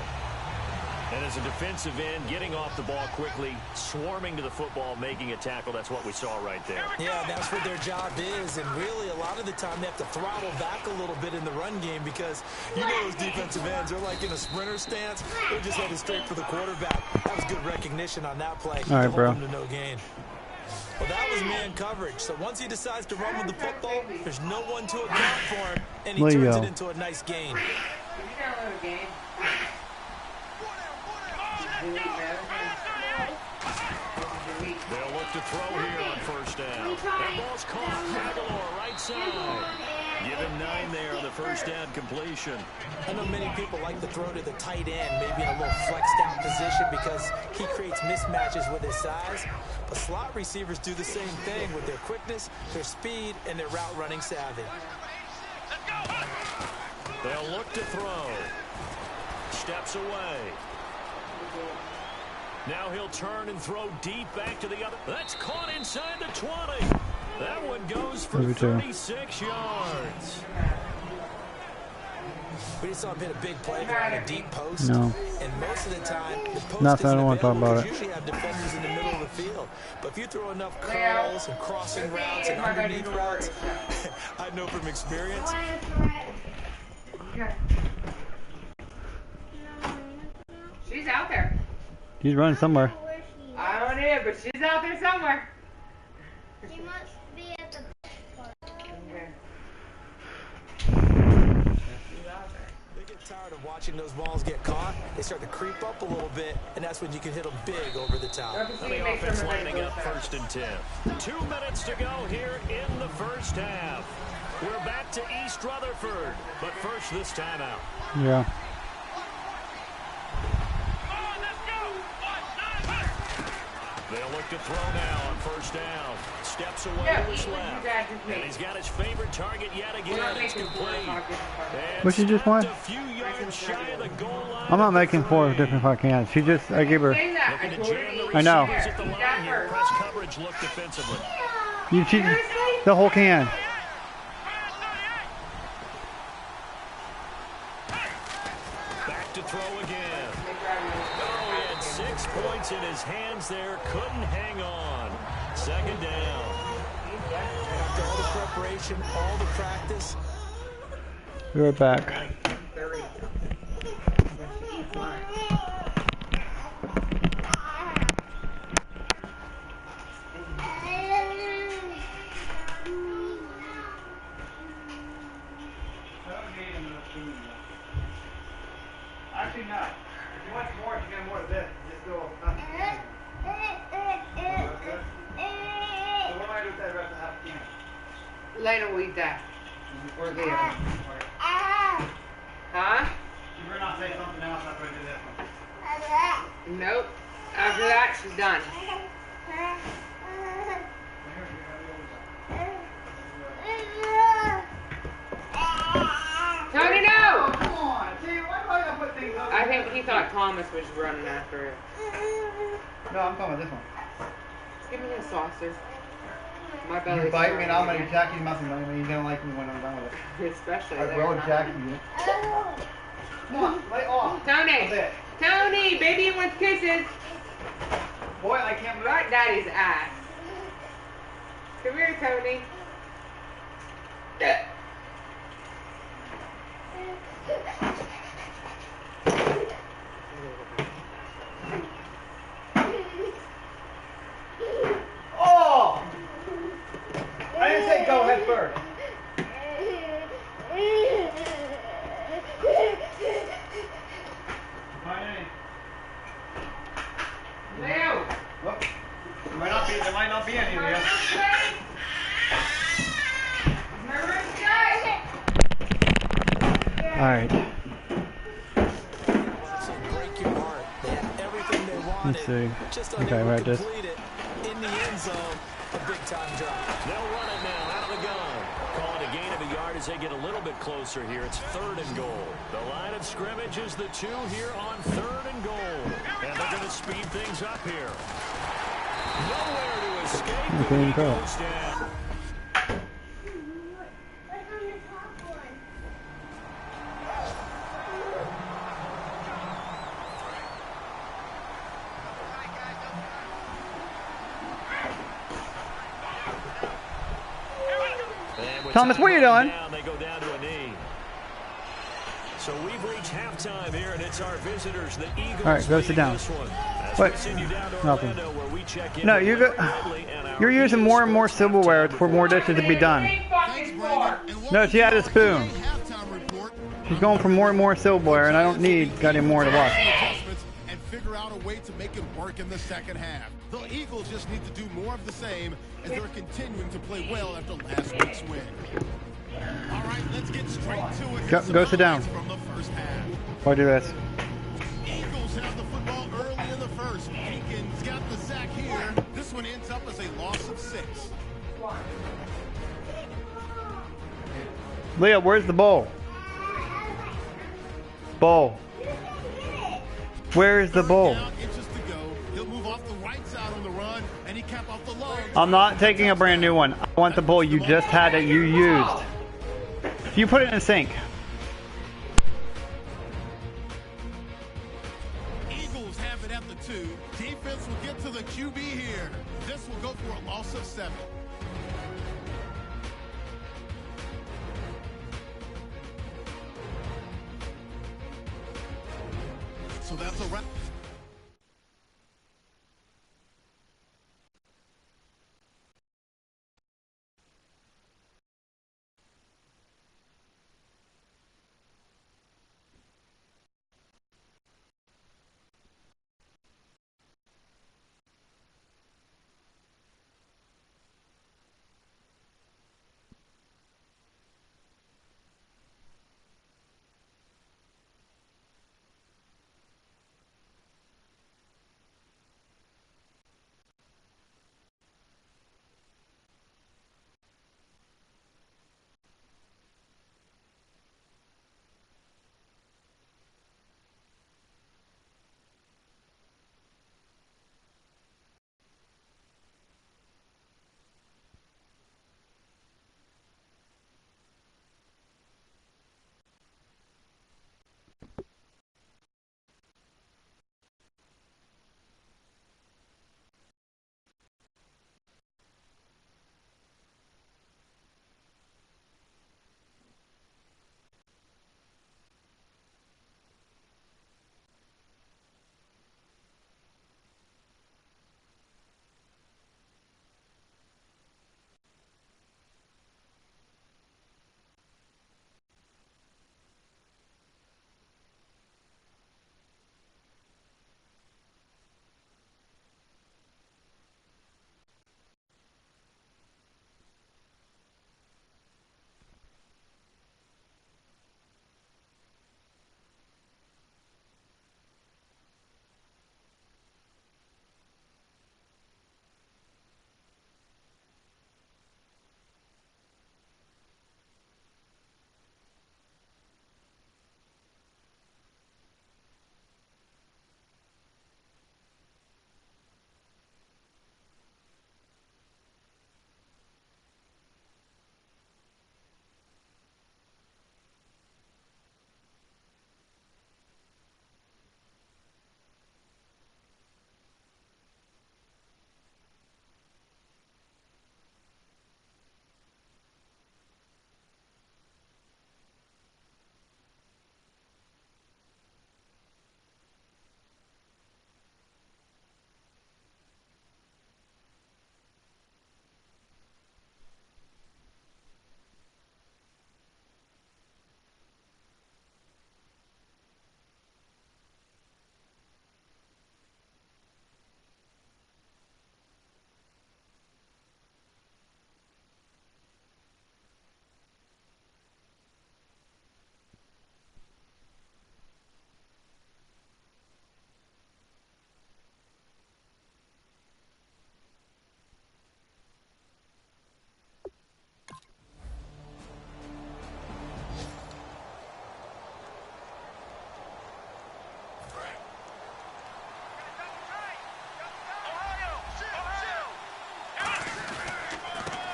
And as a defensive end, getting off the ball quickly, swarming to the football, making a tackle, that's what we saw right there. Yeah, that's what their job is, and really a lot of the time they have to throttle back a little bit in the run game because you know those defensive ends, they're like in a sprinter stance. They're just headed straight for the quarterback. That was good recognition on that play. All right, bro. To no gain. Well, that was man coverage. So once he decides to run with the football, there's no one to account for him, and he turns it into a nice gain. Did you download a game? They'll look to throw here on 1st down. That ball's caught. Aguilar right side. Give him 9 there on the first down completion. I know many people like to throw to the tight end, maybe in a little flexed out position because he creates mismatches with his size. But slot receivers do the same thing with their quickness, their speed, and their route running savvy. They'll look to throw. Steps away. Now he'll turn and throw deep back to the other. That's caught inside the 20. That one goes for 36 yards. We just saw him hit a big play there on a deep post. No. And most of the time, the post Nothing, I don't want to talk about it. usually have defenders in the middle of the field. But if you throw enough curls and crossing routes and underneath routes, I know from experience. She's out there. He's running somewhere. I don't know, but she's out there somewhere. She must be at the park. They get tired of watching those balls get caught. They start to creep up a little bit, and that's when you can hit them big over the top. And the offense lining up 1st and 10. 2 minutes to go here in the first half. We're back to East Rutherford, but first this timeout. Yeah. They'll look to throw now on 1st down. Steps away to his left. And he's got his favorite target yet again. It's complete. What she just want? A few yards shy of the goal line. I'm not making 4 different if I can. She just, I give her. I know. At the line here. Press coverage look defensively. She, the whole can. Back to throw again. Oh, he had 6 points in his hands there. Couldn't hang on. 2nd down. After all the preparation, all the practice. Be right back. Actually, no. If you want more, you get more of this. Just go. So what do I do with that rest of half can? Later we'll eat that. Or later. Huh? You better not say something else after I do this one. Nope. After that, she's done. Tony, no! Come on. See, why do I gotta put things up? I think he thought Thomas was running after it. No, I'm talking about this one. Give me a saucer. My belly's You bite me and I'm hurting gonna jack you nothing. I mean, you don't like me when I'm done with it. Especially I later will on. jack you. Come on, lay off. Tony! That's it. Tony! Baby wants kisses! Boy, I can't believe Right, Daddy's ass. Come here, Tony. Oh! I didn't say go head first. My name. Leo! Whoop. There might not be any of you. Alright. Break your heart. They had everything they wanted. Let's see. Just Okay, unable right, to this. complete it in the end zone. A big time drive. They'll run it now out of the gun. Call it a gain of a yard as they get a little bit closer here. It's 3rd and goal. The line of scrimmage is the 2 here on 3rd and goal. And they're going to speed things up here. Nowhere to escape. Okay, He go. goes down. Thomas, what are you doing? Down, they go down to a knee. So we've reached halftime here, and it's our visitors, the Eagles. All right, go sit down. This one. As What? we send you down to Nothing. Orlando, where we check in No, with you Rick go. Ridley and our You're using more and more Eagles silverware halftime for more dishes to be done. Thanks, Brandon. And No, she had a welcome to our spoon. halftime report. She's going for more and more silverware, and I don't need got any more to wash. Adjustments and figure out a way to make it work in the second half. The Eagles just need to do more of the same as they're continuing to play well after last week's win. All right, let's get straight to it. Go sit down. From the first half. Or do this. Eagles have the football early in the first. Eakins got the sack here. This one ends up as a loss of 6. Leah, where's the ball? Ball. Where is the ball? I'm not taking a brand new one. I want the ball you just had that you used. You put it in the sink. Eagles have it at the 2. Defense will get to the QB here. This will go for a loss of 7. So that's a wrap.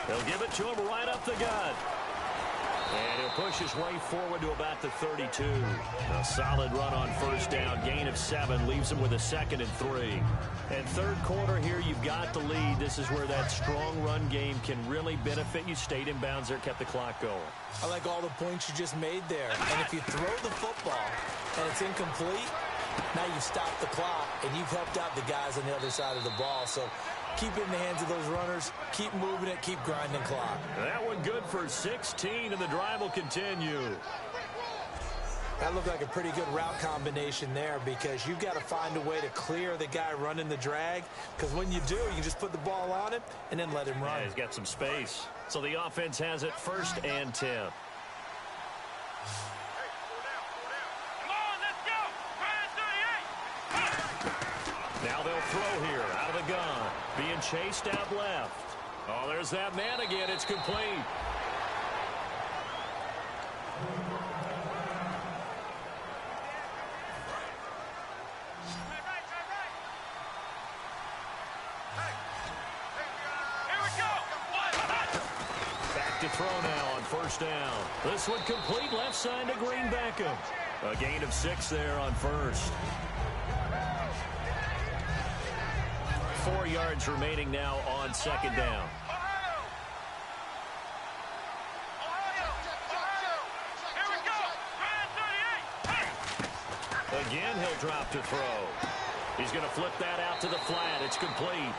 They'll give it to him right up the gut. And he'll push his way forward to about the 32. A solid run on first down. Gain of 7 leaves him with a 2nd and 3. And third quarter here, you've got the lead. This is where that strong run game can really benefit you. Stayed in bounds there, kept the clock going. I like all the points you just made there. And if you throw the football and it's incomplete, now you've stopped the clock and you've helped out the guys on the other side of the ball. So keep it in the hands of those runners. Keep moving it. Keep grinding clock. That one good for 16, and the drive will continue. That looked like a pretty good route combination there because you've got to find a way to clear the guy running the drag, because when you do, you can just put the ball on him and then let him run. Yeah, he's got some space. So the offense has it 1st and 10. Now they'll throw here out of the gun. Being chased out left. Oh, there's that man again. It's complete. Back to throw now on 1st down. This one complete left side to Green Beckham. A gain of 6 there on 1st. 4 yards remaining now on 2nd down. Again, he'll drop to throw. He's going to flip that out to the flat. It's complete.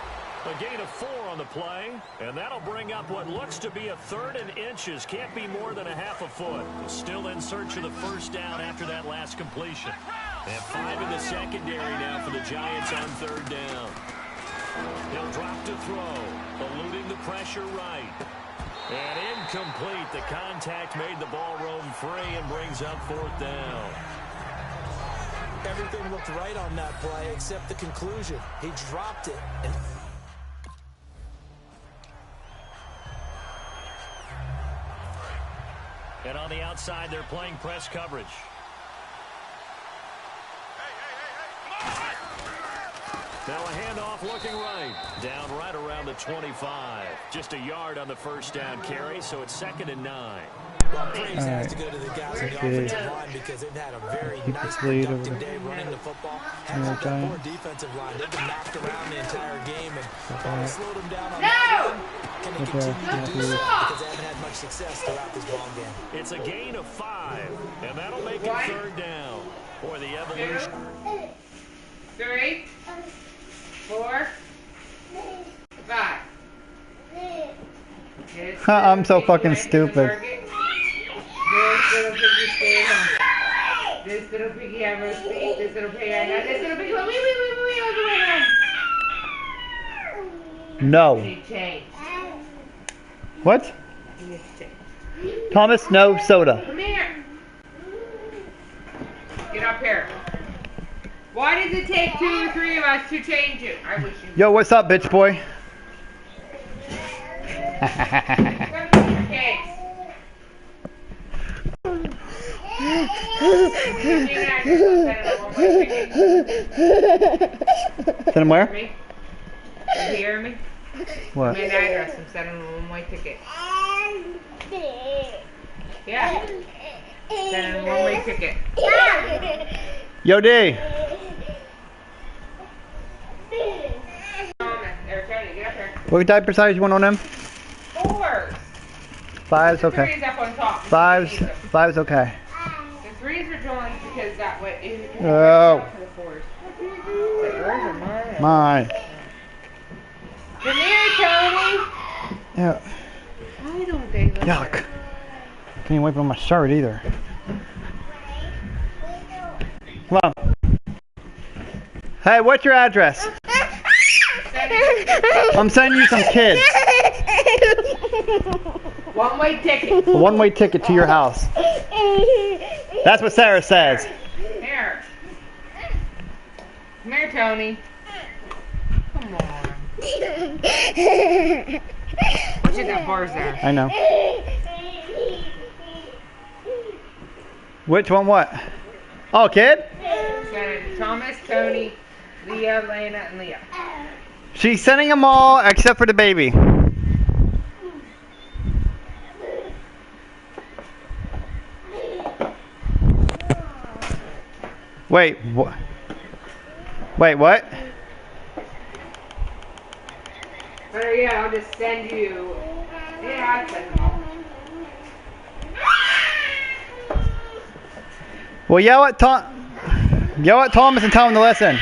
A gain of 4 on the play, and that'll bring up what looks to be a 3rd and inches. Can't be more than a half a foot. Still in search of the 1st down after that last completion. They have 5 in the secondary now for the Giants on 3rd down. He'll drop to throw, eluding the pressure right. And incomplete. The contact made the ball roam free and brings up 4th down. Everything looked right on that play except the conclusion. He dropped it. And on the outside, they're playing press coverage. Now a handoff looking right. Down right around the 25. Just a yard on the 1st down carry, so it's 2nd and 9. Well, praise has to go to the guys in the offensive line because they've had a very nice productive day running the football. Hasn't been poor defensive line. They've been knocked around the entire game and slowed them down on that one. Can they continue to do so? Because they haven't had much success throughout this ball game. It's a gain of 5, and that'll make it 3rd down. Boy, the evolution. 3, 4, 5. I'm so fucking stupid. This little piggy stay home. This little piggy have roast beef. This little piggy I got. This little piggy went wee all the way home. No. Need change. What? Need change. Thomas, no soda. Come here. Get up here. Why does it take 2 or 3 of us to change you? I wish you. Yo, what's up, bitch boy? Send him where? You hear me? What? My address. I'm sending him a one-way ticket. Yeah. Sending him a one-way ticket. Yo, D. What diaper size you want on them? 4s. 5's okay. 3's up on top. 5's okay. The 3s are joined because that way. Oh. For the 4s. But yours are Mine. mine. Come here, Tony. Yeah. I don't think that's Yuck. Can't even wipe on my shirt either. Come on. Hey, what's your address? I'm sending you some kids. One-way ticket. A one-way ticket to your house. That's what Sarah says. Here. Come here, Tony. Come on. Watch it, that bar's there. I know. Which one what? Oh, kid? Sending Thomas, Tony, Leah, Lena, and Leah. She's sending them all except for the baby. Wait, what? Wait, what? Better yet, I'll just send you. Yeah, I'll send them all. Well, yell at Thomas and tell him to listen.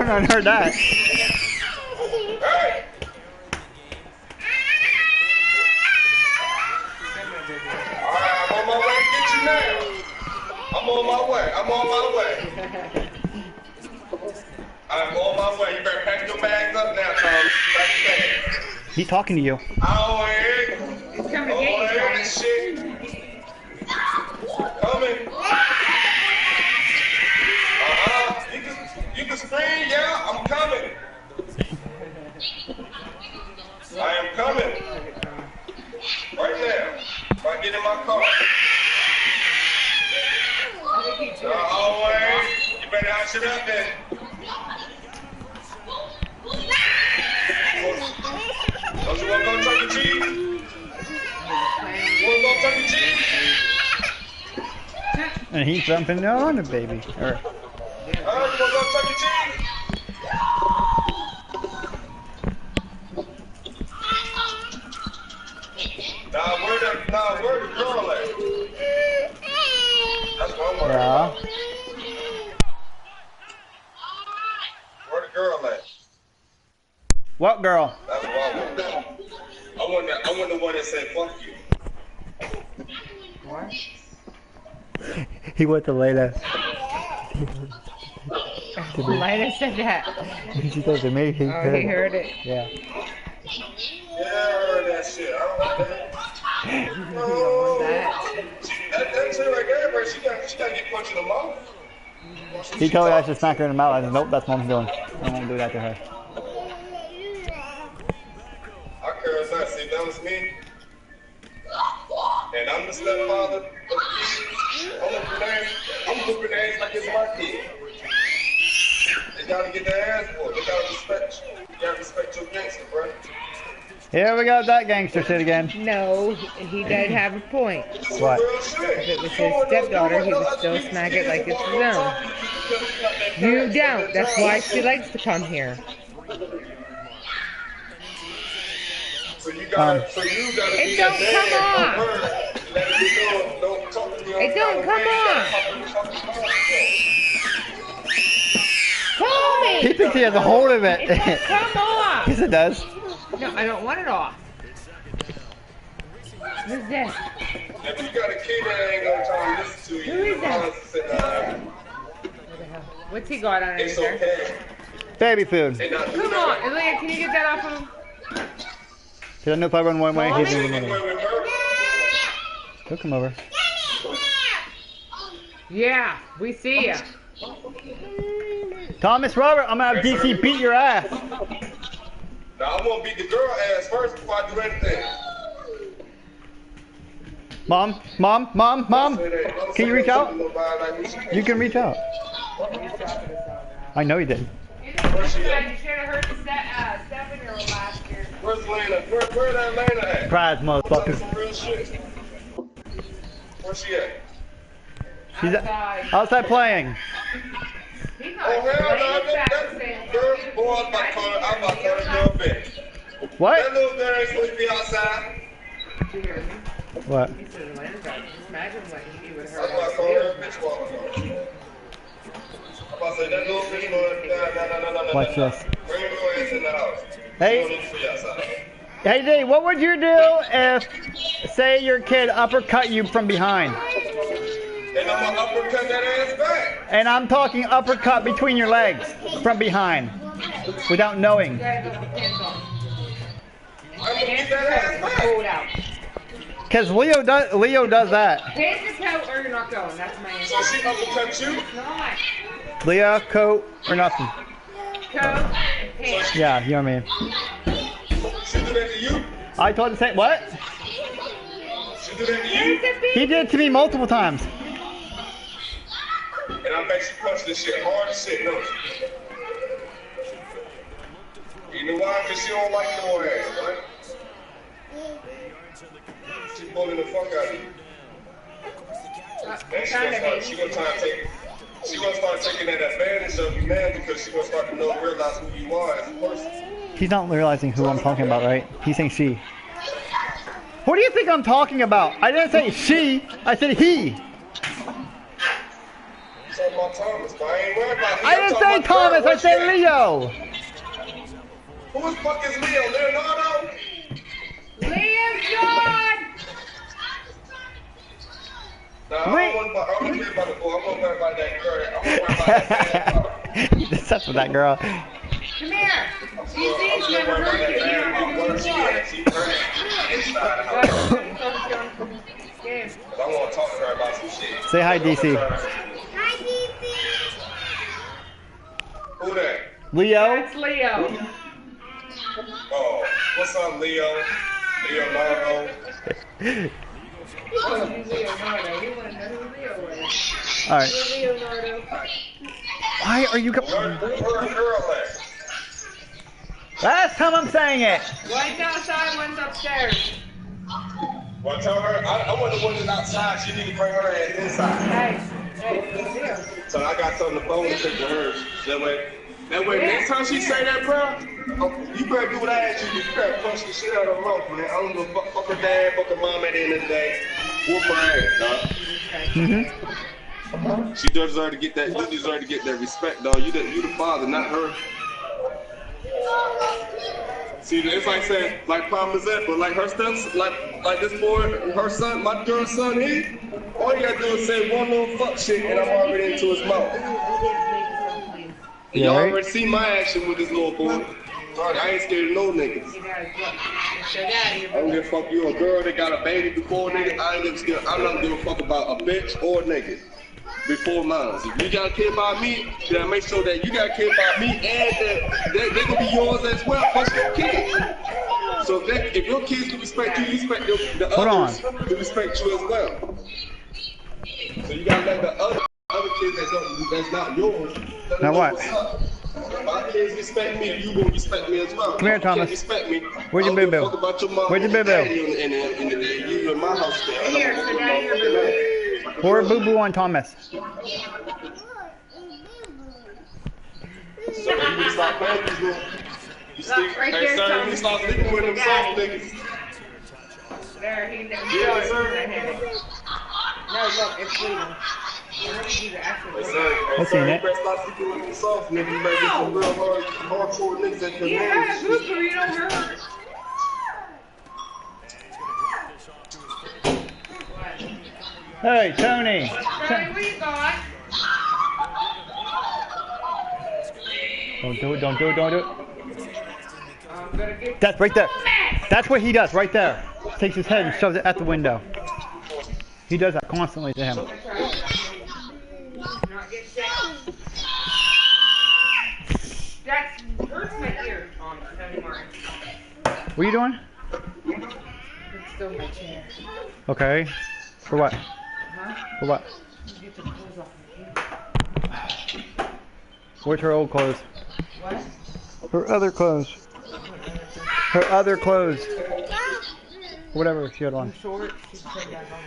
haven't heard that. Hey! Alright, I'm on my way to get you now. I'm on my way. I'm on my way. I'm on my way. You better pack your bags up now, Tom. He's talking to you. Oh, hey. He's coming to get you, Brian. Shit. Coming. You can scream, yeah, I'm coming. I am coming. Right now. If I get in my car. Always. You better hush it up then. Don't you want to go Chuck E. Cheese? You want to go Chuck E. Cheese? And he's jumping on it, baby. You want to go Chuck E. Cheese? Where the girl at? That's what I'm wondering about. Where the girl at? What girl? That's what I want. I want the one that said fuck you. What? He went to Layla. Lila said that. She said to me. He heard it. Yeah. Yeah, I heard that shit. I don't like that. That shit right there, bro. She got to get punched in the mouth. He told me I should smack her in the mouth. I said, nope, that's what I'm doing. I won't do that to her. I care not. See, that was me. And I'm the stepfather of the kid. I'm whooping their ass like it's my kid. They gotta get their ass whooped. They gotta respect you. You gotta respect your gangster, bro. Here we got that gangster shit again. No, he did have a point. What? If it was his stepdaughter, he would still smack it like it's his own. You don't. That's why she likes to come here. So you gotta it don't come on. It don't come on. Call me. He thinks he has a hold of it. It don't come off. Yes, it does. No, I don't want it off. Who's this? If you got a kid that ain't gonna try to listen to you, Who is that? What's he got on it? It's okay. Baby food. Come on, Leah, can you get that off of him? Because I know if I run one way, he's moving another. He'll come over. Yeah, we see ya. Thomas Robert, I'm gonna have DC beat your ass. Now I'm gonna beat the girl ass first before I do anything. Mom, can you reach out? You can reach out. I know you did. You should have heard the 7-year-old last year. Where's Lena? Where that Lena at? Prize, motherfucker. Some real shit. Where's she at? She's outside playing. He's not that girl, boy, I'm about to call her a little bit. What? That little girl ain't supposed to be outside. Did you hear me? What? He said Atlanta's out. Just imagine what he would have That's heard. why I call her a bitch while ago. I'm about to say, that little bitch going, no. Watch this. Bring her little ass in the house. Hey. Hey, D, what would you do if, say, your kid uppercut you from behind? And I'm gonna uppercut that ass back. And I'm talking uppercut between your legs from behind, without knowing. I'm gonna get that ass back. Because Leo does that. Pants your coat or you're not going. That's my answer. So she uppercut you? No. Leo, coat, or nothing. Coat and pants. Yeah, you know what I mean. She do that to you? I told her the same. What? She do that to you? He did it to me multiple times. And I bet she punched this shit hard as shit, don't she? You know why? Because she don't like your ass, right? She bullying the fuck out of you. And she gonna start taking that advantage of you, man, because she gonna start to realize who you are as a person. He's not realizing who I'm talking about, right? He's saying she. What do you think I'm talking about? I didn't say she, I said he. So about Thomas, but I ain't worried about him. I didn't say Thomas, I said Leo. Who the fuck is Leo? Leonardo? Liam's gone! Nah, I'm worried about the boy. I'm gonna worry about that girl. I'm gonna worry about that bad. That's with that girl. Come here. She's never heard you. You don't know who you are. She's hurt inside the house. Game. I want to talk to her about some shit. Say hi, DC. Hi, DC. Who that? Leo? That's Leo. Oh, what's up, Leo? Leonardo. Leonardo. You want to know who Leo is? Alright. Leonardo. Why are you... Where the girl at? Last time I'm saying it. One's outside, one's upstairs. Well, tell her, I want the one that's outside. She need to bring her ass inside. Hey, Leo. So I got something to phone to take to her. That way, next time she say that, bro, you better do what I asked you. You better punch the shit out of her mouth, man. I don't give a fuck her dad, fuck her mom at the end of the day. Whoop her ass, dog. She deserve to get that. You deserve to get that respect, dog. You the father, not her. See, it's like saying, like Papa said, but like her stuff, like this boy, her son, my girl's son, all you gotta do is say one little fuck shit, and I'm already into his mouth. And y'all already see my action with this little boy. I ain't scared of no niggas. I don't give a fuck you a girl that got a baby before nigga. I'm not gonna give a fuck about a bitch or a nigga before mine. If you gotta care about me, then make sure that you gotta care about me and that they gonna be yours as well, plus your kids. So if your kids can respect you, respect the others to respect you as well. So you gotta let the other kids that's not yours. Now what? If my kids respect me, you gonna respect me as well. Come here, Thomas. Respect me. Where's your boo-boo? Where's your boo-boo? You in my house there. Here, so now you're boo-boo. Pour boo-boo on Thomas. So you can stop playing these little... You stop sleeping with them soft niggas. There, he knows. Yeah, sir. No, look, it's bleeding. Yes, sir. I seen it. You better stop sleeping with them soft niggas. You better get some real hardcore niggas that can You had a boo-boo, you don't hurt. Hey, Tony. Tony, what you got? Don't do it, don't do it, don't do it. I'm gonna get That's right there. That's what he does, right there. Takes his head and shoves it at the window. He does that constantly to him. not get sick. That hurts my ear, Tony Martin. What are you doing? It's still my chair. Okay. For what? Huh? For what? Get the clothes off my ear. Where's her old clothes? What? Her other clothes. Her other clothes. Whatever she had on. Short, she can take that home.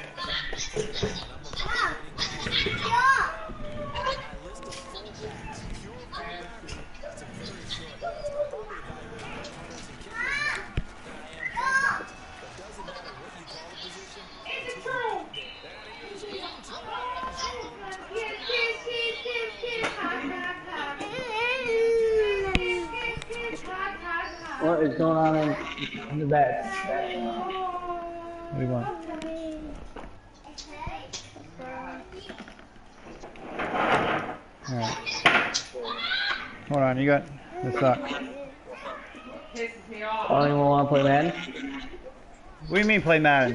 What is going on in the bed? What do you want? Alright. Hold on, you got this suck. Pisses me off. Oh, you want to play Madden? What do you mean play Madden?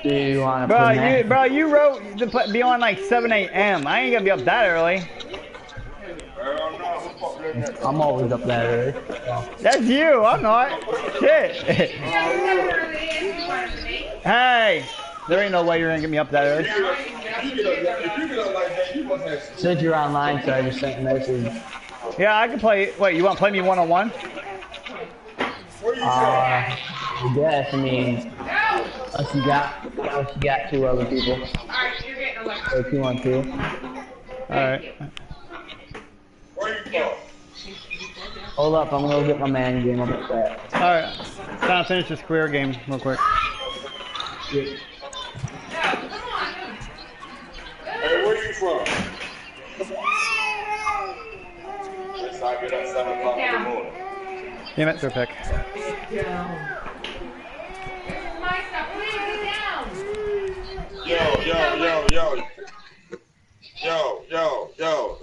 Do you want to play Madden? Bro, you wrote to be on like 7 a.m. I ain't gonna be up that early. I'm always up that early. That's you, I'm not. Shit. Hey, there ain't no way you're gonna get me up that early. Since you're online, so I just sent a message. Yeah, I can play. Wait, you want to play me one-on-one? I guess. I mean, unless you got two other people. Or 2-on-2. Alright. Hold up, I'm gonna go get my man game up at that. Alright. Time to finish this career game real quick. Yeah. Hey, where That's how I get up 7 o'clock in the morning. Damn it, throw pick. My stuff, please get down.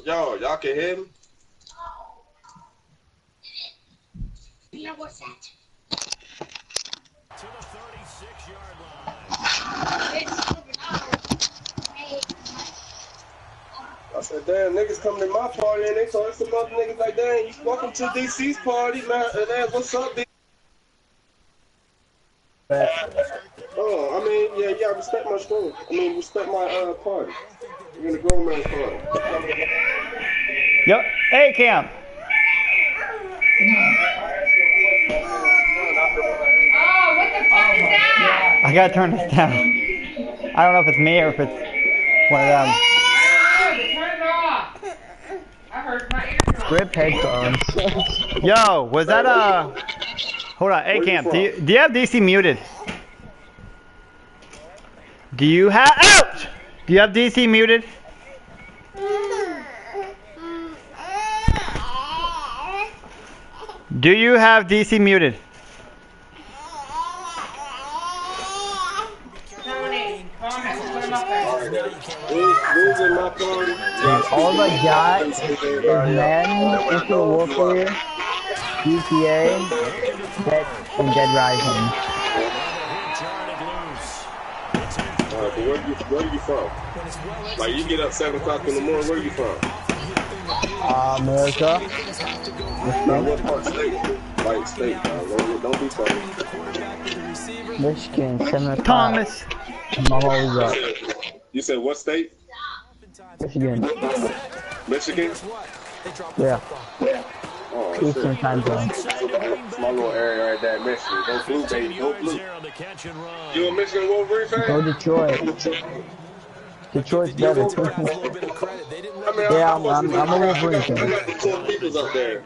Yo, y'all can hear me? Now what's that? To the 36-yard line. I said, damn, niggas coming to my party and they told some other niggas like, damn, you welcome to DC's party, man. What's up, D? Oh, I mean, yeah, respect my school. I mean, respect my party. You're in the grown man's party. Yo, hey, Cam. Oh, what the fuck is that? I gotta turn this down. I don't know if it's me or if it's one of them. Turn it off. I heard my eardrum. Grip headphones. Yo, was that hold on, hey Cam, do you have DC muted? Do you have ouch? Do you have DC muted? Do you have DC muted? Tony, comment. Put him up there. Who's in my party? All I got is Men, Infinite Warfare, GTA, and Dead Rising. Where are you from? Like, you get up 7 o'clock in the morning, where are you from? America. What part state? Like, state, don't be funny. Michigan, 7 o'clock. Thomas. I'm always up. You said what state? Michigan. Michigan? Yeah. Oh, Eastern time zone. It's my little area right there, Michigan. Go blue, baby. Go blue. You a Michigan Wolverine fan? Go Detroit. Detroit's better. Yeah, I'm a Wolverine fan. I got the cool peoples up there.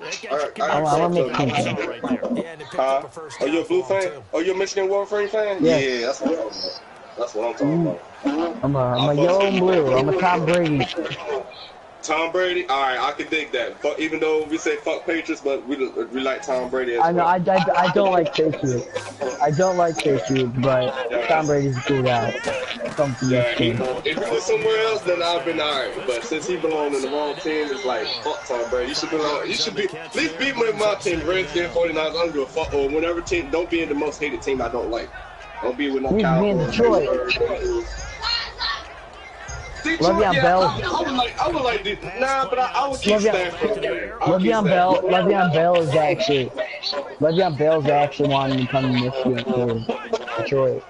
I'm a Michigan fan. Are you a blue fan? Are you a Michigan Wolverine fan? Yeah. Yeah, that's what I'm talking about. I'm a yellow and blue. I'm a Tom Brady. Tom Brady? Alright, I can dig that. But even though we say fuck Patriots, but we like Tom Brady as well. I know, I don't like Patriots. I don't like Patriots, but Tom Brady's a cool guy. Come from this team. If he was somewhere else, then I've been alright. But since he belonged in the wrong team, it's like, fuck Tom Brady. You should be, at least beat me in my team, Redskins, 49ers, I don't give a fuck. Or whatever team, don't be in the most hated team I don't like. Don't be with no Cowboys. He's in Detroit. Le'Veon Bell. I would like this. Nah, but I would keep Stanford. Le'Veon Bell's actually wanting to come to Michigan to Detroit.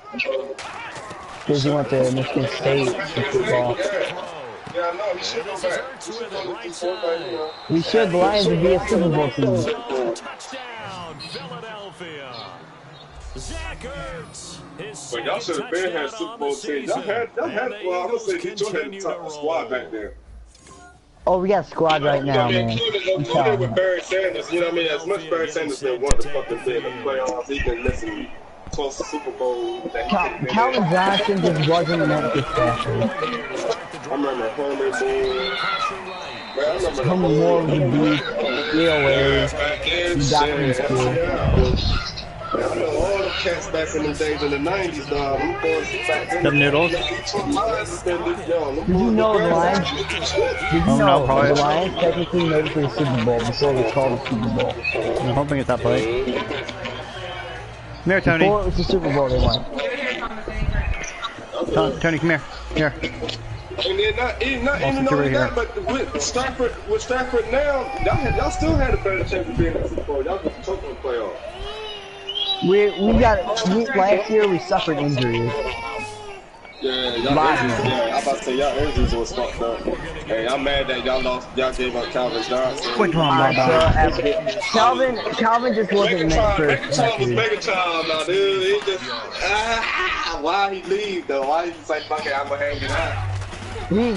Because he went to Michigan State for football. Yeah, no, he should go back. We should. The Lions would be a Super Bowl team. Touchdown, Philadelphia. Zach Ertz. But y'all should have been had Super Bowl team. Y'all had, well, I'm gonna say Detroit had the top squad back there. Oh, we got a squad right now, man. Included with Barry Sanders, you know what I mean? As much Barry Sanders didn't want to fucking be in the playoffs, he been missing close to Super Bowl. Calvin Johnson just wasn't meant to tackle. I remember Herman Moore. Herman Moore would be real ways. I know all the cats back in the days in the 90s, dog. Them boys back then. Them noodles. Did you know the Lions? Did you know the Lions technically made it to the Super Bowl before it was called the Super Bowl? I'm hoping it's that play. Come here, Tony. Before it was the Super Bowl, they won. Tony, come here. Here. And then not even only that, but with Stafford now, y'all still had a better chance of being in the Super Bowl. Y'all just choked on the playoffs. Last year we suffered injuries. Yeah, I'm about to say y'all injuries was fucked up. Hey, I'm mad that y'all gave up Calvin Johnson. Which one, Calvin just wasn't meant for Megatron was Megatron now, dude. He just why he leave though? Why he just like fuck it, I'm gonna hang it out. He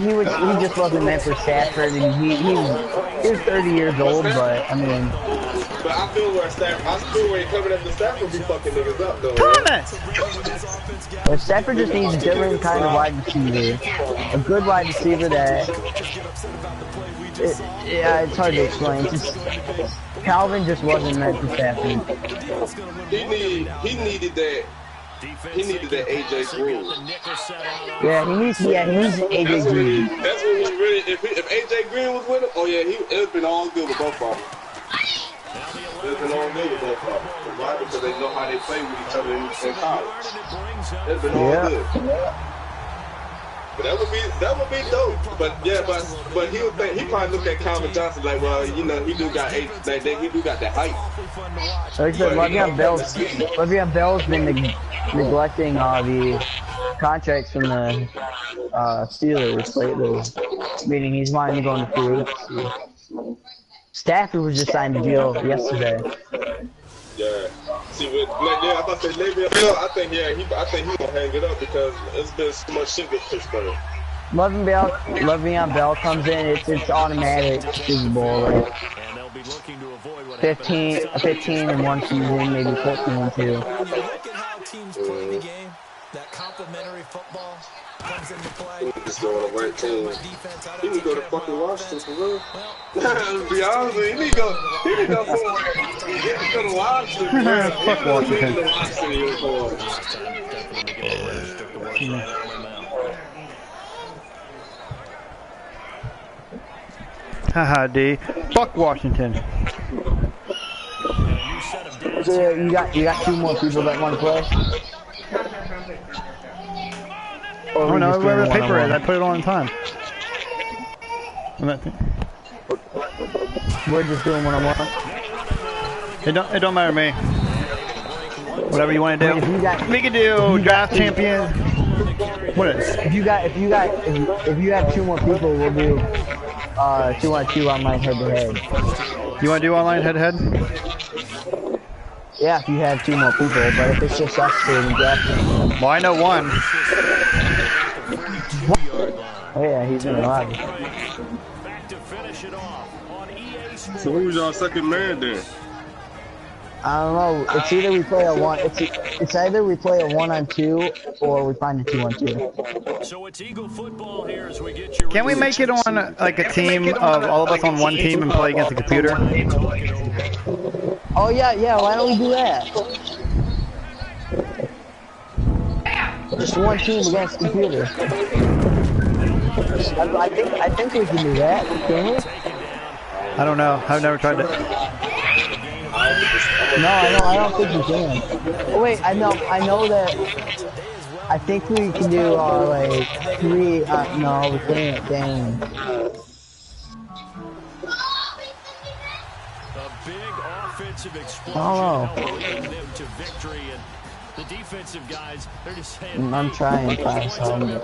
just wasn't meant for Stafford, and he was 30 years old, but I mean. But I feel where he coming after Stafford be fucking niggas up though. Thomas! Well, Stafford just needs a different kind of wide receiver, a good wide receiver that. Yeah, it's hard to explain. Calvin just wasn't meant for Stafford. He needed that. He needed that AJ Green. Yeah, he needs AJ Green. That's what he really. If AJ Green was with him, oh yeah, it would been all good with both of them. It's been all good with both of them. Why? Because they know how they play with each other in college. It's been all good. But that would be dope. But yeah, but he would think he probably looked at Calvin Johnson like, well, you know, he do got he do got that height. Like I said, Le'Veon Bell's been neglecting the contracts from the Steelers lately, meaning he's wanting to go into free agency. Stafford was just signed a deal yesterday. Yeah. See, I thought that Le'Veon Bell, I think he gonna hang it up because it's been so much shit with Pittsburgh. Le'Veon Bell comes in, it's automatic Super Bowl. Like 15 in one season, maybe 14 in two. Look at how teams play the game. That complementary football comes into play. Just going to work team. He need to go to fucking Washington for real. To be honest with you, he need to go somewhere. He need to go to Washington. Fuck Washington. Haha, D. Fuck Washington. So you got 2 more people that want to play? Oh no, wherever the paper is, I put it on in time. We're just doing one-on-one. It don't matter to me. Whatever you want to do. We can do draft champion. What is? If you have 2 more people, we'll do 2-on-2 online head-to-head. You want to do online head-to-head? Yeah, if you have 2 more people, but if it's just us 2, then draft champion. Well, I know one. Oh yeah, he's in the lobby. So who's y'all second man then? I don't know. It's either we play a 1-on-2 or we find a 2-on-2. So it's Eagle football here as we get your. Can we make it on like a team of all of us on one team and play against the computer? Oh yeah, why don't we do that? Just one team against the computer. I think we can do that, can we? I don't know. I've never tried it. No, I don't think we can. Oh wait, I know that. I think we can do like 3. No, we can't. Dang. Oh. The defensive guys, they're just saying, I'm trying to find something.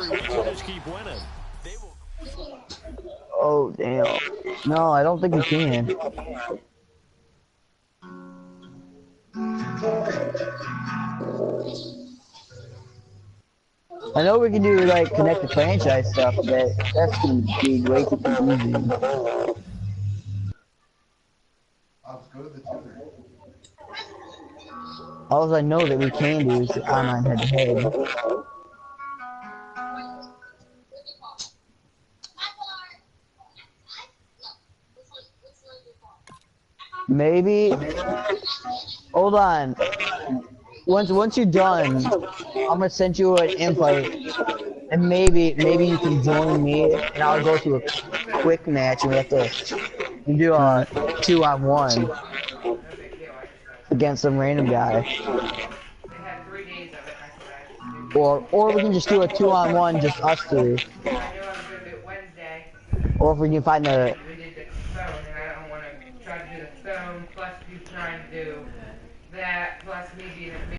Oh, damn. No, I don't think we can. I know we can do, like, connect the franchise stuff, but that's going to be way too confusing. All I know that we can do is online head-to-head. Maybe. Hold on. Once you're done, I'm gonna send you an invite, and maybe you can join me, and I'll go to a quick match, and we do a 2-on-1 against some random guy. Or we can just do a 2-on-1, just us 2. Or if we can find a. Plus you trying to do that, plus me being a